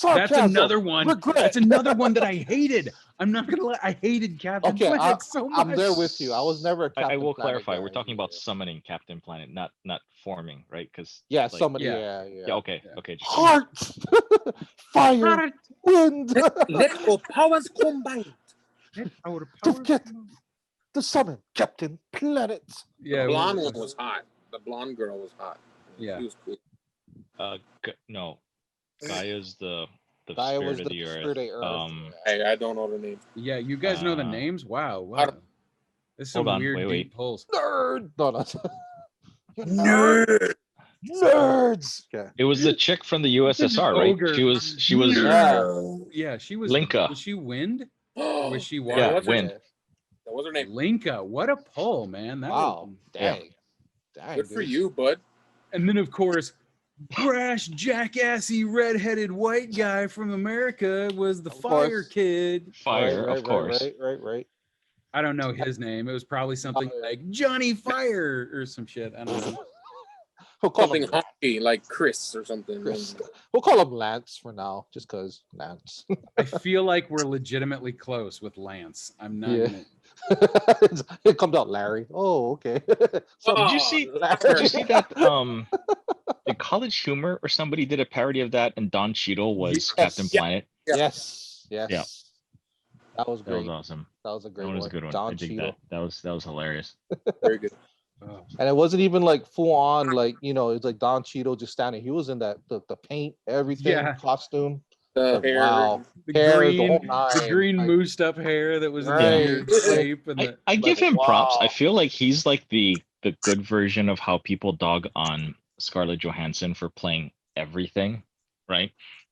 [SPEAKER 1] That's another one. That's another one that I hated. I'm not gonna lie, I hated Captain Planet so much.
[SPEAKER 2] I'm there with you. I was never a Captain
[SPEAKER 5] I will
[SPEAKER 2] Planet
[SPEAKER 5] clarify.
[SPEAKER 2] guy.
[SPEAKER 5] We're talking about summoning Captain Planet, not forming, right? Because
[SPEAKER 2] summoning. Yeah.
[SPEAKER 5] Okay. Just
[SPEAKER 2] Heart, fire, wind.
[SPEAKER 3] Let our powers combine.
[SPEAKER 2] To get the summon Captain Planet.
[SPEAKER 1] Yeah,
[SPEAKER 3] the blonde one was hot. The blonde girl was hot.
[SPEAKER 1] Yeah,
[SPEAKER 3] she was cool.
[SPEAKER 5] No, Gaia's the
[SPEAKER 2] Gaia
[SPEAKER 5] spirit
[SPEAKER 2] was
[SPEAKER 5] of
[SPEAKER 2] the
[SPEAKER 5] the
[SPEAKER 2] spirit
[SPEAKER 5] earth.
[SPEAKER 2] of
[SPEAKER 3] Hey, I don't know the name.
[SPEAKER 1] Yeah, you guys know the names? Wow. This is some weird deep pulls.
[SPEAKER 2] Nerd. No.
[SPEAKER 3] Nerd.
[SPEAKER 2] Nerds. Yeah.
[SPEAKER 5] It was the chick from the USSR, right?
[SPEAKER 1] Ogre.
[SPEAKER 5] She was
[SPEAKER 1] Yeah, she was.
[SPEAKER 5] Linka.
[SPEAKER 1] Was she Wind? Or was she water?
[SPEAKER 5] Yeah,
[SPEAKER 3] what's her
[SPEAKER 5] Wind.
[SPEAKER 3] name? That was her name.
[SPEAKER 1] Linka. What a pull, man. That
[SPEAKER 2] Wow.
[SPEAKER 1] was-
[SPEAKER 2] Dang. Dang.
[SPEAKER 3] Good for
[SPEAKER 2] dude.
[SPEAKER 3] you, bud.
[SPEAKER 1] And then, of course, brash, jackassy, redheaded white guy from America was the
[SPEAKER 2] Of
[SPEAKER 1] Fire
[SPEAKER 2] course.
[SPEAKER 1] Kid.
[SPEAKER 5] Fire, of course.
[SPEAKER 2] Right.
[SPEAKER 1] I don't know his name. It was probably something like Johnny Fire or some shit. I don't know.
[SPEAKER 2] We'll call
[SPEAKER 3] Something
[SPEAKER 2] him
[SPEAKER 3] hockey like Chris or something.
[SPEAKER 2] Chris. We'll call him Lance for now, just because Lance.
[SPEAKER 1] I feel like we're legitimately close with Lance. I'm not.
[SPEAKER 2] Yeah.
[SPEAKER 1] Gonna...
[SPEAKER 2] It comes out Larry. Oh, okay. So,
[SPEAKER 5] Did you see? Did you see that? The College Humor or somebody did a parody of that, and Don Cheadle was
[SPEAKER 2] Yes.
[SPEAKER 5] Captain Planet.
[SPEAKER 2] Yes.
[SPEAKER 5] Yeah.
[SPEAKER 2] That was
[SPEAKER 5] That
[SPEAKER 2] great.
[SPEAKER 5] was awesome.
[SPEAKER 2] That was a great
[SPEAKER 5] That
[SPEAKER 2] one.
[SPEAKER 5] was a good one.
[SPEAKER 2] Don
[SPEAKER 5] I dig
[SPEAKER 2] Cheadle.
[SPEAKER 5] that. That was hilarious.
[SPEAKER 3] Very good.
[SPEAKER 1] Oh.
[SPEAKER 2] And it wasn't even like full on, like, it's like Don Cheadle just standing. He was in that the paint, everything,
[SPEAKER 1] Yeah.
[SPEAKER 2] costume.
[SPEAKER 3] The
[SPEAKER 2] Like,
[SPEAKER 3] hair.
[SPEAKER 2] wow.
[SPEAKER 1] The
[SPEAKER 2] Hair, the
[SPEAKER 1] green,
[SPEAKER 2] whole
[SPEAKER 1] the
[SPEAKER 2] nine,
[SPEAKER 1] green
[SPEAKER 2] like-
[SPEAKER 1] moosed up hair that was in the
[SPEAKER 2] Right.
[SPEAKER 1] weird shape, and the,
[SPEAKER 5] I give him props. I
[SPEAKER 4] wow.
[SPEAKER 5] feel like he's like the good version of how people dog on Scarlett Johansson for playing everything, right?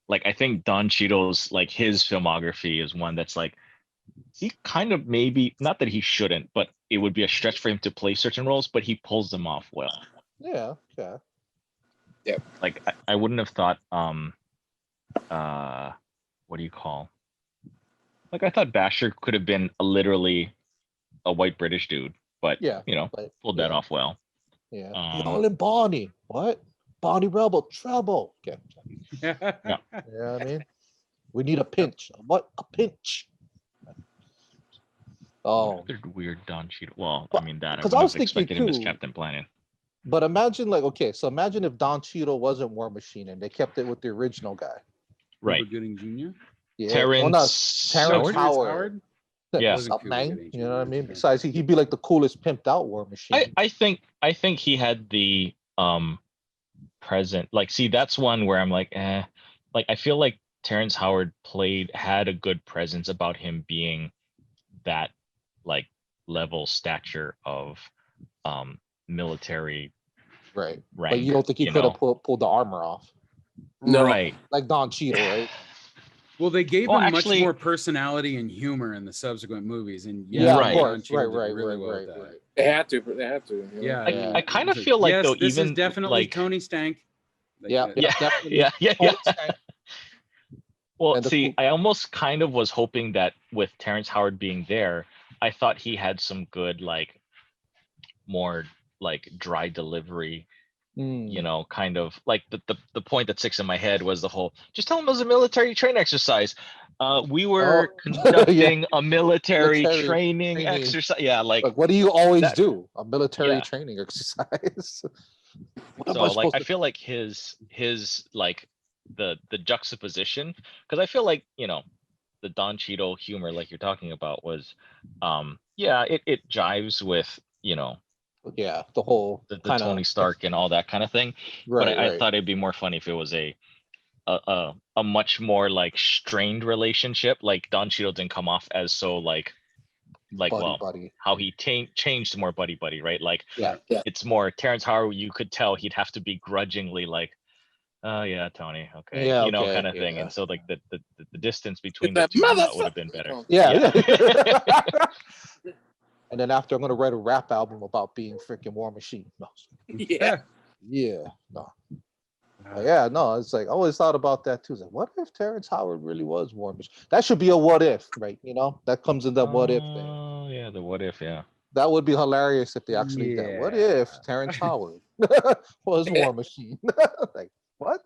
[SPEAKER 5] Like I think Don Cheadle's like his filmography is one that's like he kind of maybe not that he shouldn't, but it would be a stretch for him to play certain roles, but he pulls them off well.
[SPEAKER 2] Yeah.
[SPEAKER 5] Like I wouldn't have thought what do you call? Like I thought Basher could have been literally a white British dude, but
[SPEAKER 2] Yeah. But,
[SPEAKER 5] pulled that off well.
[SPEAKER 2] Yeah.
[SPEAKER 5] Um,
[SPEAKER 2] Y'all in Bonnie. What? Bonnie Rebel Trouble. Okay.
[SPEAKER 1] yeah.
[SPEAKER 2] Yeah, I mean, we need a pinch. What? A pinch. Oh,
[SPEAKER 5] What other weird Don Cheadle. Well, I
[SPEAKER 2] But-
[SPEAKER 5] mean that I
[SPEAKER 2] 'cause
[SPEAKER 5] would
[SPEAKER 2] I
[SPEAKER 5] have
[SPEAKER 2] was thinking
[SPEAKER 5] expected him as
[SPEAKER 2] too-
[SPEAKER 5] Captain Planet.
[SPEAKER 2] but imagine so imagine if Don Cheadle wasn't War Machine and they kept it with the original guy.
[SPEAKER 5] Right.
[SPEAKER 1] Cuba Gooding Jr.
[SPEAKER 2] Yeah.
[SPEAKER 5] Terrence,
[SPEAKER 2] Well, no, Terrence
[SPEAKER 5] Howard?
[SPEAKER 2] Howard.
[SPEAKER 5] Yeah.
[SPEAKER 2] What's up,
[SPEAKER 1] Cuba
[SPEAKER 2] man?
[SPEAKER 1] Gooding
[SPEAKER 2] You know what I
[SPEAKER 1] Jr.
[SPEAKER 2] mean?
[SPEAKER 1] Yeah.
[SPEAKER 2] Besides, he'd be like the coolest pimped out War Machine.
[SPEAKER 5] I think he had the present. Like, see, that's one where I'm like, like I feel like Terrence Howard had a good presence about him being that like level stature of military
[SPEAKER 2] Right.
[SPEAKER 5] rank.
[SPEAKER 2] But you don't think he
[SPEAKER 5] you
[SPEAKER 2] could have
[SPEAKER 5] know?
[SPEAKER 2] pulled the armor off
[SPEAKER 3] No.
[SPEAKER 5] Right.
[SPEAKER 2] like Don Cheadle, right?
[SPEAKER 1] Well, they gave
[SPEAKER 5] Well,
[SPEAKER 1] him
[SPEAKER 5] actually-
[SPEAKER 1] much more personality and humor in the subsequent movies, and
[SPEAKER 2] Yeah,
[SPEAKER 5] Right.
[SPEAKER 2] of
[SPEAKER 1] Don
[SPEAKER 2] course.
[SPEAKER 1] Cheadle
[SPEAKER 2] Right,
[SPEAKER 1] did really well with that.
[SPEAKER 2] right.
[SPEAKER 3] They had to. They had to. You know?
[SPEAKER 1] Yeah,
[SPEAKER 2] Yeah.
[SPEAKER 5] I kind of
[SPEAKER 1] It's
[SPEAKER 5] feel like
[SPEAKER 1] yes,
[SPEAKER 5] though,
[SPEAKER 1] this
[SPEAKER 5] even
[SPEAKER 1] is definitely
[SPEAKER 5] like
[SPEAKER 1] Tony Stank. Like,
[SPEAKER 2] Yeah.
[SPEAKER 5] yeah,
[SPEAKER 2] definitely.
[SPEAKER 5] yeah. Well,
[SPEAKER 2] And the
[SPEAKER 5] see,
[SPEAKER 2] cool-
[SPEAKER 5] I almost kind of was hoping that with Terrence Howard being there, I thought he had some good, like, more like dry delivery,
[SPEAKER 2] Mm.
[SPEAKER 5] kind of like the point that sticks in my head was the whole just tell him it was a military train exercise. We were
[SPEAKER 2] Oh.
[SPEAKER 5] conducting a military
[SPEAKER 2] Military
[SPEAKER 5] training
[SPEAKER 2] training.
[SPEAKER 5] exercise. Yeah, like
[SPEAKER 2] Like, what do you always
[SPEAKER 5] that-
[SPEAKER 2] do? A military
[SPEAKER 5] Yeah.
[SPEAKER 2] training exercise. What am
[SPEAKER 5] so
[SPEAKER 2] I
[SPEAKER 5] like
[SPEAKER 2] supposed
[SPEAKER 5] I
[SPEAKER 2] to-
[SPEAKER 5] feel like his like the juxtaposition, because I feel like the Don Cheadle humor like you're talking about was it jives with
[SPEAKER 2] Yeah, the whole
[SPEAKER 5] the
[SPEAKER 2] kinda-
[SPEAKER 5] Tony Stark and all that kind of thing.
[SPEAKER 2] Right,
[SPEAKER 5] But I
[SPEAKER 2] right.
[SPEAKER 5] thought it'd be more funny if it was a much more like strained relationship. Like Don Cheadle didn't come off as so like
[SPEAKER 2] buddy.
[SPEAKER 5] how he changed to more buddy, right? Like
[SPEAKER 2] Yeah.
[SPEAKER 5] it's more Terrence Howard. You could tell he'd have to be grudgingly like, oh yeah, Tony, okay,
[SPEAKER 2] Yeah, okay,
[SPEAKER 5] kind of thing.
[SPEAKER 2] yeah.
[SPEAKER 5] And so like the distance between
[SPEAKER 3] That
[SPEAKER 5] the two would
[SPEAKER 3] motherfucker.
[SPEAKER 5] have been better.
[SPEAKER 3] Oh.
[SPEAKER 2] Yeah. And then after, I'm gonna write a rap album about being freaking War Machine. No.
[SPEAKER 3] Yeah.
[SPEAKER 2] Yeah. No. Yeah, no, it's like I always thought about that too. It's like, what if Terrence Howard really was War Machine? That should be a what if, right? That comes in that what if thing.
[SPEAKER 5] Oh yeah, the what if, yeah.
[SPEAKER 2] That would be hilarious if they actually did. What if Terrence Howard was War Machine? Like, what?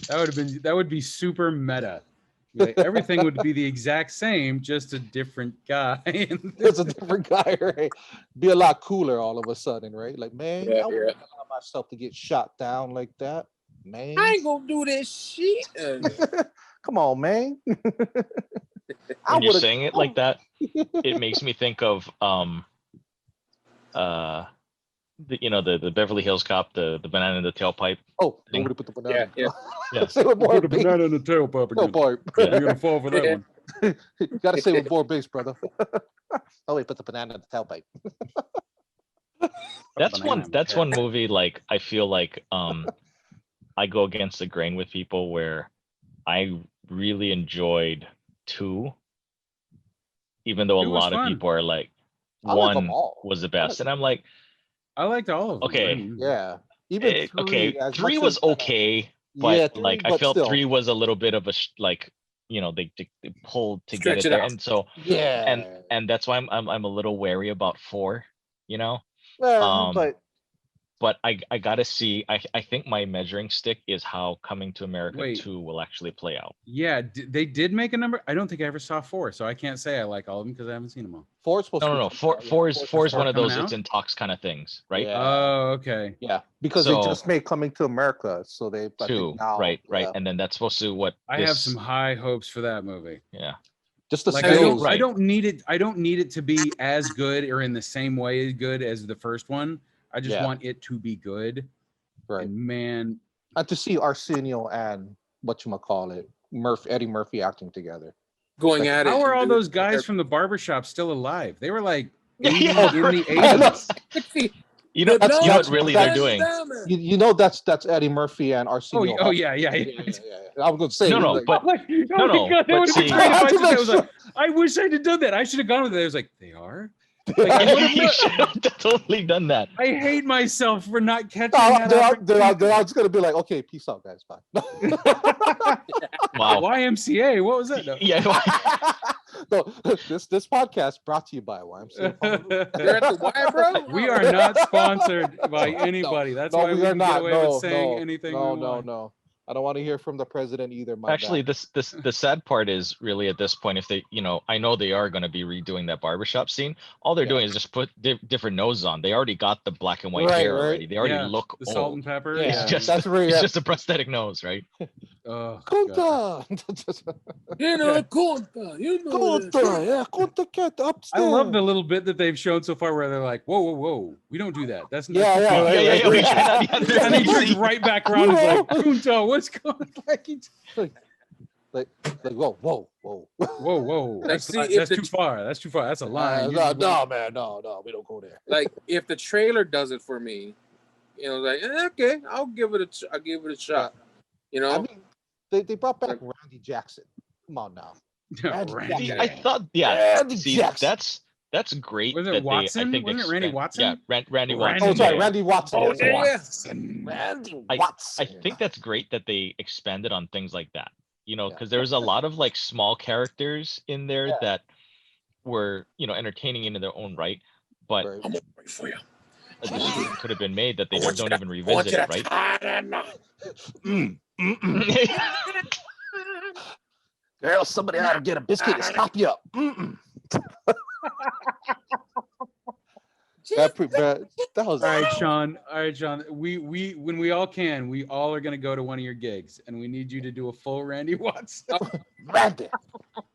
[SPEAKER 1] That would be super meta. Like, everything would be the exact same, just a different guy.
[SPEAKER 2] It's a different guy, right? Be a lot cooler all of a sudden, right? Like, man,
[SPEAKER 3] Yeah,
[SPEAKER 2] I wouldn't
[SPEAKER 3] yeah.
[SPEAKER 2] allow myself to get shot down like that, man.
[SPEAKER 3] I ain't gonna do this shit.
[SPEAKER 2] Come on, man.
[SPEAKER 5] When you're saying it like that, it makes me think of the Beverly Hills Cop, the banana in the tailpipe.
[SPEAKER 2] Oh,
[SPEAKER 5] thing.
[SPEAKER 2] nobody put the banana.
[SPEAKER 3] Yeah,
[SPEAKER 5] Yeah.
[SPEAKER 2] Say with more
[SPEAKER 1] Put a
[SPEAKER 2] bass.
[SPEAKER 1] banana in the tailpipe again.
[SPEAKER 2] Tailpipe.
[SPEAKER 5] Yeah.
[SPEAKER 1] You're gonna fall for that
[SPEAKER 3] Yeah.
[SPEAKER 1] one.
[SPEAKER 2] You gotta say with more bass, brother. Oh wait, put the banana in the tailpipe.
[SPEAKER 5] That's
[SPEAKER 1] banana
[SPEAKER 5] one.
[SPEAKER 1] in my
[SPEAKER 5] That's
[SPEAKER 1] head.
[SPEAKER 5] one movie. Like I feel like I go against the grain with people where I really enjoyed 2, even though a
[SPEAKER 1] 2 was
[SPEAKER 5] lot of
[SPEAKER 1] fun.
[SPEAKER 5] people are like
[SPEAKER 2] I like them
[SPEAKER 5] 1
[SPEAKER 2] all.
[SPEAKER 5] was the best, and I'm like,
[SPEAKER 1] I liked all of them.
[SPEAKER 5] okay,
[SPEAKER 2] Yeah. Even
[SPEAKER 5] eh,
[SPEAKER 2] 3.
[SPEAKER 5] okay,
[SPEAKER 2] As
[SPEAKER 5] 3
[SPEAKER 2] much
[SPEAKER 5] was
[SPEAKER 2] as, you know,
[SPEAKER 5] okay,
[SPEAKER 2] yeah,
[SPEAKER 5] but like
[SPEAKER 2] 3,
[SPEAKER 5] I
[SPEAKER 2] but
[SPEAKER 5] felt
[SPEAKER 2] still.
[SPEAKER 5] 3 was a little bit of a like, they pulled to get
[SPEAKER 3] Stretch
[SPEAKER 5] it
[SPEAKER 3] it
[SPEAKER 5] there,
[SPEAKER 3] out.
[SPEAKER 5] and so
[SPEAKER 2] Yeah.
[SPEAKER 5] and that's why I'm a little wary about 4, you know.
[SPEAKER 2] Well,
[SPEAKER 5] But I gotta see. I think my measuring stick is how Coming to America
[SPEAKER 1] Wait.
[SPEAKER 5] 2 will actually play out.
[SPEAKER 1] Yeah, they did make a number. I don't think I ever saw 4, so I can't say I like all of them because I haven't seen them all.
[SPEAKER 2] 4 is supposed to be
[SPEAKER 5] No.
[SPEAKER 2] coming out, yeah.
[SPEAKER 5] Four is
[SPEAKER 2] Four's
[SPEAKER 5] one of
[SPEAKER 1] coming
[SPEAKER 5] those.
[SPEAKER 1] out?
[SPEAKER 5] It's in talks kind of things, right?
[SPEAKER 2] Yeah.
[SPEAKER 1] Oh, okay.
[SPEAKER 2] Yeah, because they
[SPEAKER 5] So-
[SPEAKER 2] just made Coming to America, so they I
[SPEAKER 5] 2,
[SPEAKER 2] think now,
[SPEAKER 5] right,
[SPEAKER 2] yeah.
[SPEAKER 5] and then that's supposed to what
[SPEAKER 1] I have some high hopes for that movie.
[SPEAKER 5] Yeah.
[SPEAKER 2] Just the
[SPEAKER 1] Like
[SPEAKER 2] skills.
[SPEAKER 1] I don't need it. I don't need it to be as good or in the same way good as the first one. I just
[SPEAKER 2] Yeah.
[SPEAKER 1] want it to be good.
[SPEAKER 2] Right.
[SPEAKER 1] And man,
[SPEAKER 2] And to see Arsenio and whatchamacallit, Eddie Murphy acting together.
[SPEAKER 3] Going at it.
[SPEAKER 1] how are
[SPEAKER 3] and
[SPEAKER 1] all
[SPEAKER 3] do-
[SPEAKER 1] those guys from the barbershop still alive? They were like 80
[SPEAKER 5] Yeah,
[SPEAKER 1] in the
[SPEAKER 2] I know.
[SPEAKER 1] 80s.
[SPEAKER 5] You know,
[SPEAKER 2] That's-
[SPEAKER 5] you know what
[SPEAKER 2] that's-
[SPEAKER 5] really
[SPEAKER 2] that's-
[SPEAKER 5] they're doing?
[SPEAKER 2] You know that's Eddie Murphy and
[SPEAKER 1] Oh,
[SPEAKER 2] Arsenio.
[SPEAKER 1] yeah.
[SPEAKER 2] I was gonna say
[SPEAKER 5] No,
[SPEAKER 2] like,
[SPEAKER 5] but
[SPEAKER 1] Oh my
[SPEAKER 5] no,
[SPEAKER 1] God, that
[SPEAKER 5] but
[SPEAKER 1] would have been
[SPEAKER 5] see-
[SPEAKER 1] great if
[SPEAKER 2] I
[SPEAKER 1] I
[SPEAKER 2] had to
[SPEAKER 1] just I
[SPEAKER 2] make
[SPEAKER 1] was like, I wish I'd have done that. I should have gone with it. I was like, they are? Like, what
[SPEAKER 5] you
[SPEAKER 1] if-
[SPEAKER 5] should have totally done that.
[SPEAKER 1] I hate myself for not catching
[SPEAKER 2] no,
[SPEAKER 1] that.
[SPEAKER 2] they're all just gonna be like, okay, peace out, guys, bye.
[SPEAKER 5] Wow.
[SPEAKER 1] YMCA. What was that? No.
[SPEAKER 5] Yeah.
[SPEAKER 2] No, this podcast brought to you by YMCA.
[SPEAKER 3] You're at the Y, bro.
[SPEAKER 1] We are not sponsored by anybody. That's why we
[SPEAKER 2] are
[SPEAKER 1] can
[SPEAKER 2] not.
[SPEAKER 1] get away with saying anything we want.
[SPEAKER 2] No. I don't want to hear from the president either.
[SPEAKER 5] Actually, the sad part is really at this point, if they, I know they are going to be redoing that barbershop scene. All they're doing is just put different noses on. They already got the black and white
[SPEAKER 2] Right,
[SPEAKER 5] hair
[SPEAKER 2] right.
[SPEAKER 5] already. They already
[SPEAKER 1] Yeah,
[SPEAKER 5] look
[SPEAKER 1] the salt
[SPEAKER 5] old.
[SPEAKER 1] and pepper.
[SPEAKER 2] Yeah,
[SPEAKER 5] It's just
[SPEAKER 2] that's really
[SPEAKER 5] it's just a prosthetic nose, right?
[SPEAKER 1] Oh, God.
[SPEAKER 2] Conta.
[SPEAKER 3] Conta.
[SPEAKER 2] Conta. Yeah, Conta cat
[SPEAKER 1] I
[SPEAKER 2] upstairs.
[SPEAKER 1] love the little bit that they've shown so far where they're like, whoa, we don't do that. That's not.
[SPEAKER 2] Yeah,
[SPEAKER 1] that's
[SPEAKER 2] yeah,
[SPEAKER 1] not-
[SPEAKER 2] right,
[SPEAKER 5] Yeah.
[SPEAKER 2] right.
[SPEAKER 5] We cannot be under
[SPEAKER 1] And he turns
[SPEAKER 5] NBC.
[SPEAKER 1] right back around and is like, Kunta, what's going on?
[SPEAKER 2] like whoa.
[SPEAKER 1] Whoa. That's,
[SPEAKER 3] see,
[SPEAKER 1] not-
[SPEAKER 3] if
[SPEAKER 1] that's
[SPEAKER 3] the-
[SPEAKER 1] too far. That's too far. That's a line. You
[SPEAKER 2] no,
[SPEAKER 1] just went-
[SPEAKER 2] man, no, we don't go there.
[SPEAKER 3] Like if the trailer does it for me, like okay, I'll give it a shot.
[SPEAKER 2] I mean, they brought back Randy Jackson. Come on now.
[SPEAKER 1] Randy.
[SPEAKER 5] See, I thought, yeah.
[SPEAKER 2] Randy
[SPEAKER 5] See,
[SPEAKER 2] Jackson.
[SPEAKER 5] that's great.
[SPEAKER 1] Was it
[SPEAKER 5] that
[SPEAKER 1] Watson?
[SPEAKER 5] They, I think
[SPEAKER 1] Wasn't it Randy Watson?
[SPEAKER 5] Yeah, Randy
[SPEAKER 1] Randy
[SPEAKER 5] Watson.
[SPEAKER 2] Oh, sorry,
[SPEAKER 5] yeah.
[SPEAKER 2] Randy Watson.
[SPEAKER 3] Oh,
[SPEAKER 2] Yes,
[SPEAKER 3] yeah.
[SPEAKER 2] Watson. Randy Watson.
[SPEAKER 5] I think that's great that they expanded on things like that.
[SPEAKER 2] Yeah.
[SPEAKER 5] Because there's a lot of like small characters in there that were, entertaining in their own right, but
[SPEAKER 2] Right.
[SPEAKER 3] I'm gonna wait for you.
[SPEAKER 5] a decision could have been made that they
[SPEAKER 3] I want
[SPEAKER 5] don't
[SPEAKER 3] you
[SPEAKER 5] even
[SPEAKER 3] to-
[SPEAKER 5] revisit it, right?
[SPEAKER 2] Girl, somebody ought to get a biscuit to stop you up. That was
[SPEAKER 1] All right, Sean. We when we all can, we all are gonna go to one of your gigs, and we need you to do a full Randy Watson.
[SPEAKER 2] Randy.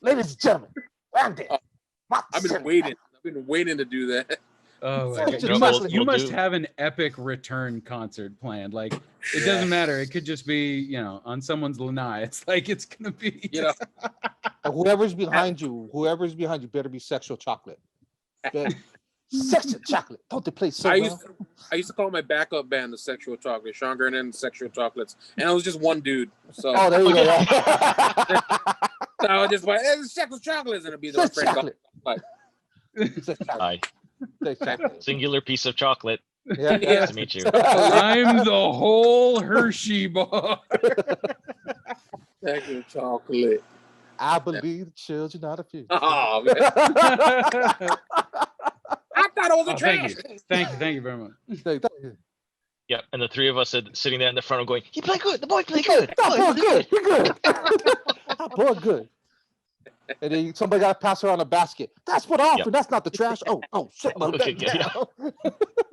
[SPEAKER 2] Ladies and gentlemen, Randy.
[SPEAKER 3] I've been waiting. I've been waiting to do that.
[SPEAKER 1] Oh,
[SPEAKER 2] So
[SPEAKER 1] my
[SPEAKER 2] just
[SPEAKER 1] God. You
[SPEAKER 2] we'll-
[SPEAKER 1] must you
[SPEAKER 5] we'll
[SPEAKER 1] must
[SPEAKER 5] do-
[SPEAKER 1] have an epic return concert planned. Like it doesn't matter. It could just be on someone's lanai. It's like it's gonna be.
[SPEAKER 2] Whoever's behind you better be sexual chocolate. Sexual chocolate. Don't they play so
[SPEAKER 3] I
[SPEAKER 2] well?
[SPEAKER 3] used to call my backup band the Sexual Chocolate, Shawn Garnett and Sexual Chocolates, and it was just one dude. So,
[SPEAKER 2] Oh, there you go.
[SPEAKER 3] so I was just like, hey, it's Sexual Chocolates, and it'd be the
[SPEAKER 2] Sex
[SPEAKER 3] friend.
[SPEAKER 2] chocolate.
[SPEAKER 3] Like,
[SPEAKER 2] Sex chocolate.
[SPEAKER 5] Hi,
[SPEAKER 2] Sex chocolate.
[SPEAKER 5] singular piece of chocolate.
[SPEAKER 2] Yeah.
[SPEAKER 3] Yeah.
[SPEAKER 5] Nice to meet you.
[SPEAKER 1] I'm the whole Hershey bar.
[SPEAKER 3] Sexual Chocolate.
[SPEAKER 2] I believe the children are the future.
[SPEAKER 3] Oh man, I thought it was a
[SPEAKER 1] Oh,
[SPEAKER 3] trash.
[SPEAKER 1] thank you very much.
[SPEAKER 5] Yep, and the three of us are sitting there in the front going, "He played good. The boy played good.
[SPEAKER 2] That boy good. He good. That boy good. And then somebody got to pass around a basket. That's what off,
[SPEAKER 5] Yep.
[SPEAKER 2] and that's not the trash. Oh, shit. Well,
[SPEAKER 5] Okay, yeah.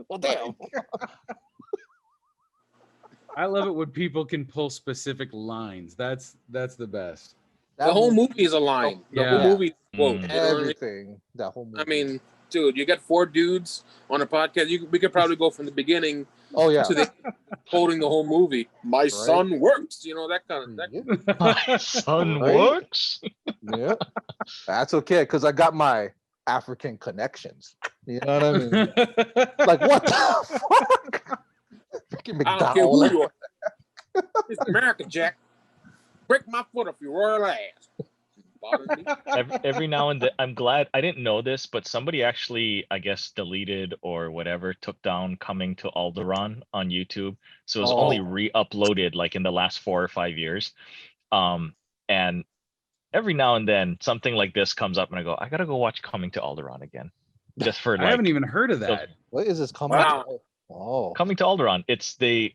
[SPEAKER 2] well, damn.
[SPEAKER 1] I love it when people can pull specific lines. That's the best.
[SPEAKER 3] The whole movie is a line. The
[SPEAKER 1] Yeah.
[SPEAKER 3] whole movie. Whoa.
[SPEAKER 5] Mm.
[SPEAKER 3] You know what I mean?
[SPEAKER 2] Everything. That whole movie.
[SPEAKER 3] I mean, dude, you got 4 dudes on a podcast. We could probably go from the beginning
[SPEAKER 2] oh yeah.
[SPEAKER 3] to the quoting the whole movie. My son works. That kind of. That,
[SPEAKER 2] Yeah.
[SPEAKER 5] My son
[SPEAKER 2] Right?
[SPEAKER 5] works.
[SPEAKER 2] Yeah. That's okay, because I got my African connections. You know what I mean? Like what the fuck? Freaking
[SPEAKER 3] I don't care who
[SPEAKER 2] McDowell.
[SPEAKER 3] you are. It's America, Jack. Break my foot off your royal ass. Bother me.
[SPEAKER 5] Every now and then, I'm glad I didn't know this, but somebody actually, I guess, deleted or whatever, took down Coming to Alderaan on YouTube. So it was only re-uploaded like in the last 4 or 5 years. And every now and then something like this comes up and I go, I gotta go watch Coming to Alderaan again. Just for
[SPEAKER 1] I
[SPEAKER 5] like
[SPEAKER 1] haven't even heard of that.
[SPEAKER 2] What is this coming?
[SPEAKER 3] Wow.
[SPEAKER 2] Oh.
[SPEAKER 5] Coming to Alderaan. It's they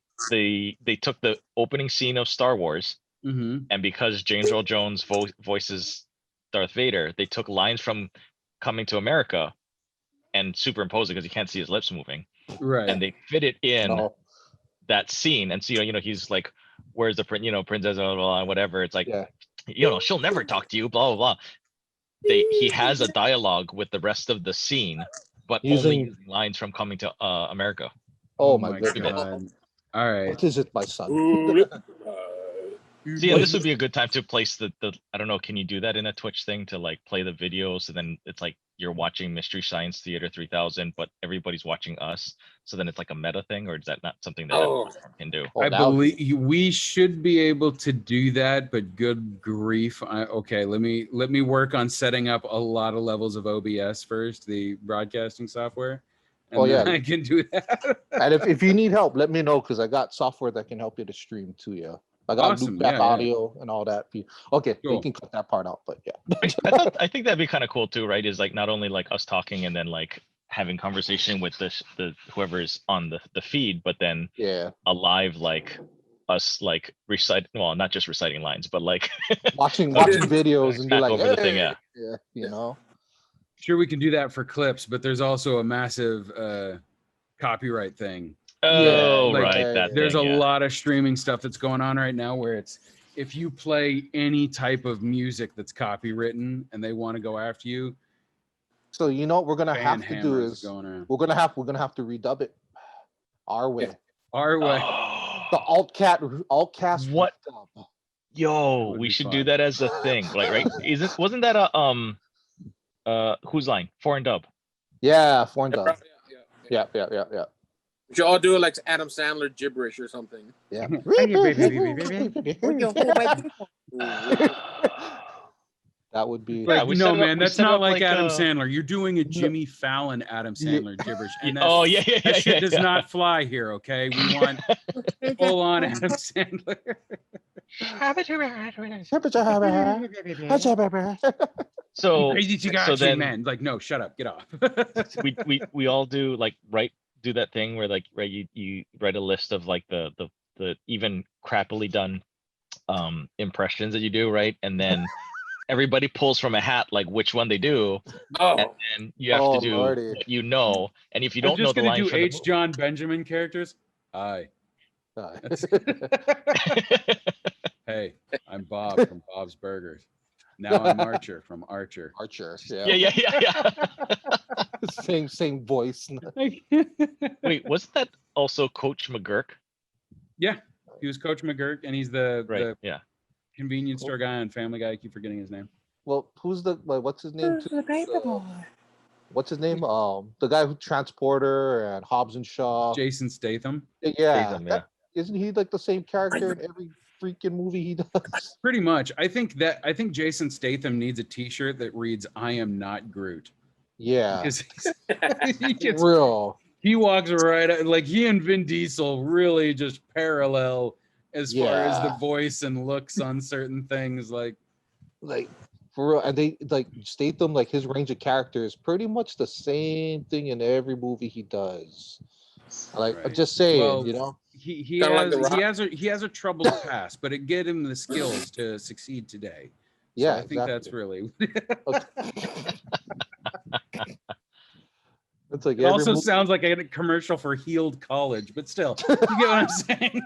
[SPEAKER 5] took the opening scene of Star Wars,
[SPEAKER 1] Mm-hmm.
[SPEAKER 5] and because James Earl Jones voices Darth Vader, they took lines from Coming to America and superimposed it because you can't see his lips moving,
[SPEAKER 1] Right.
[SPEAKER 5] and they fit it in
[SPEAKER 2] Oh.
[SPEAKER 5] that scene. And so he's like, "Where's the princess?" Blah, blah, blah, whatever. It's like,
[SPEAKER 2] Yeah.
[SPEAKER 5] she'll never talk to you. Blah blah blah. He has a dialogue with the rest of the scene, but only using lines from Coming to America.
[SPEAKER 2] Oh my goodness.
[SPEAKER 1] God. All right.
[SPEAKER 2] What is it, my son?
[SPEAKER 5] See, and this would be a good time to place the I don't know, can you do that in a Twitch thing to like play the videos, and then it's like you're watching Mystery Science Theater 3000, but everybody's watching us, so then it's like a meta thing, or is that not something that that can do?
[SPEAKER 1] I believe we should be able to do that, but good grief. Okay, let me work on setting up a lot of levels of OBS first, the broadcasting software. And then I can do that.
[SPEAKER 2] And if you need help, let me know, because I got software that can help you to stream too. Yeah, I got loop back audio and all that. Okay, cool. You can cut that part out, but yeah.
[SPEAKER 5] I think that'd be kind of cool too, right? Is like not only like us talking and then like having conversation with the whoever's on the feed, but then a live like us like recite, well, not just reciting lines, but like
[SPEAKER 2] watching videos and be like,
[SPEAKER 5] over the thing,
[SPEAKER 2] yeah, you know.
[SPEAKER 1] Sure, we can do that for clips, but there's also a massive copyright thing.
[SPEAKER 5] Oh, right.
[SPEAKER 1] There's a lot of streaming stuff that's going on right now where it's, if you play any type of music that's copywritten and they want to go after you.
[SPEAKER 2] So you know what we're gonna have to do is we're gonna have to redub it our way.
[SPEAKER 1] Our way.
[SPEAKER 2] The ALTcast.
[SPEAKER 5] What? Yo, we should do that as a thing. Like, right? Wasn't that a whose line? Foreign dub.
[SPEAKER 2] Yeah, foreign dub. Yeah.
[SPEAKER 3] We should all do it like Adam Sandler gibberish or something.
[SPEAKER 2] Yeah. That would be
[SPEAKER 1] like, no, man, that's not like Adam Sandler. You're doing a Jimmy Fallon Adam Sandler gibberish. And that shit does not fly here, okay? We want full on Adam Sandler. So then, man, like, no, shut up, get off.
[SPEAKER 5] we all do like do that thing where like you write a list of like the even crappily done impressions that you do, right? And then everybody pulls from a hat like which one they do, and then you have to do what you know. And if you don't know the line,
[SPEAKER 1] I'm just gonna do H. John Benjamin characters. Hi. Hey, I'm Bob from Bob's Burgers. Now I'm Archer from Archer.
[SPEAKER 5] Yeah.
[SPEAKER 2] Same voice.
[SPEAKER 5] Wait, wasn't that also Coach McGurk?
[SPEAKER 1] Yeah, he was Coach McGurk, and he's the convenience store guy on Family Guy. I keep forgetting his name.
[SPEAKER 2] Well, what's his name? What's his name? The guy who Transporter and Hobbs and Shaw.
[SPEAKER 1] Jason Statham.
[SPEAKER 2] Yeah. Isn't he like the same character in every freaking movie he does?
[SPEAKER 1] Pretty much. I think Jason Statham needs a T-shirt that reads "I am not Groot."
[SPEAKER 2] Yeah.
[SPEAKER 1] He gets
[SPEAKER 2] real.
[SPEAKER 1] He walks right like he and Vin Diesel really just parallel as far as the voice and looks on certain things. Like
[SPEAKER 2] for real. And they like Statham, like his range of characters, pretty much the same thing in every movie he does. Like I'm just saying, you know.
[SPEAKER 1] He has a troubled past, but it gave him the skills to succeed today. So I think that's really.
[SPEAKER 2] It's like
[SPEAKER 1] it also sounds like a commercial for Healed College, but still, you get what I'm saying.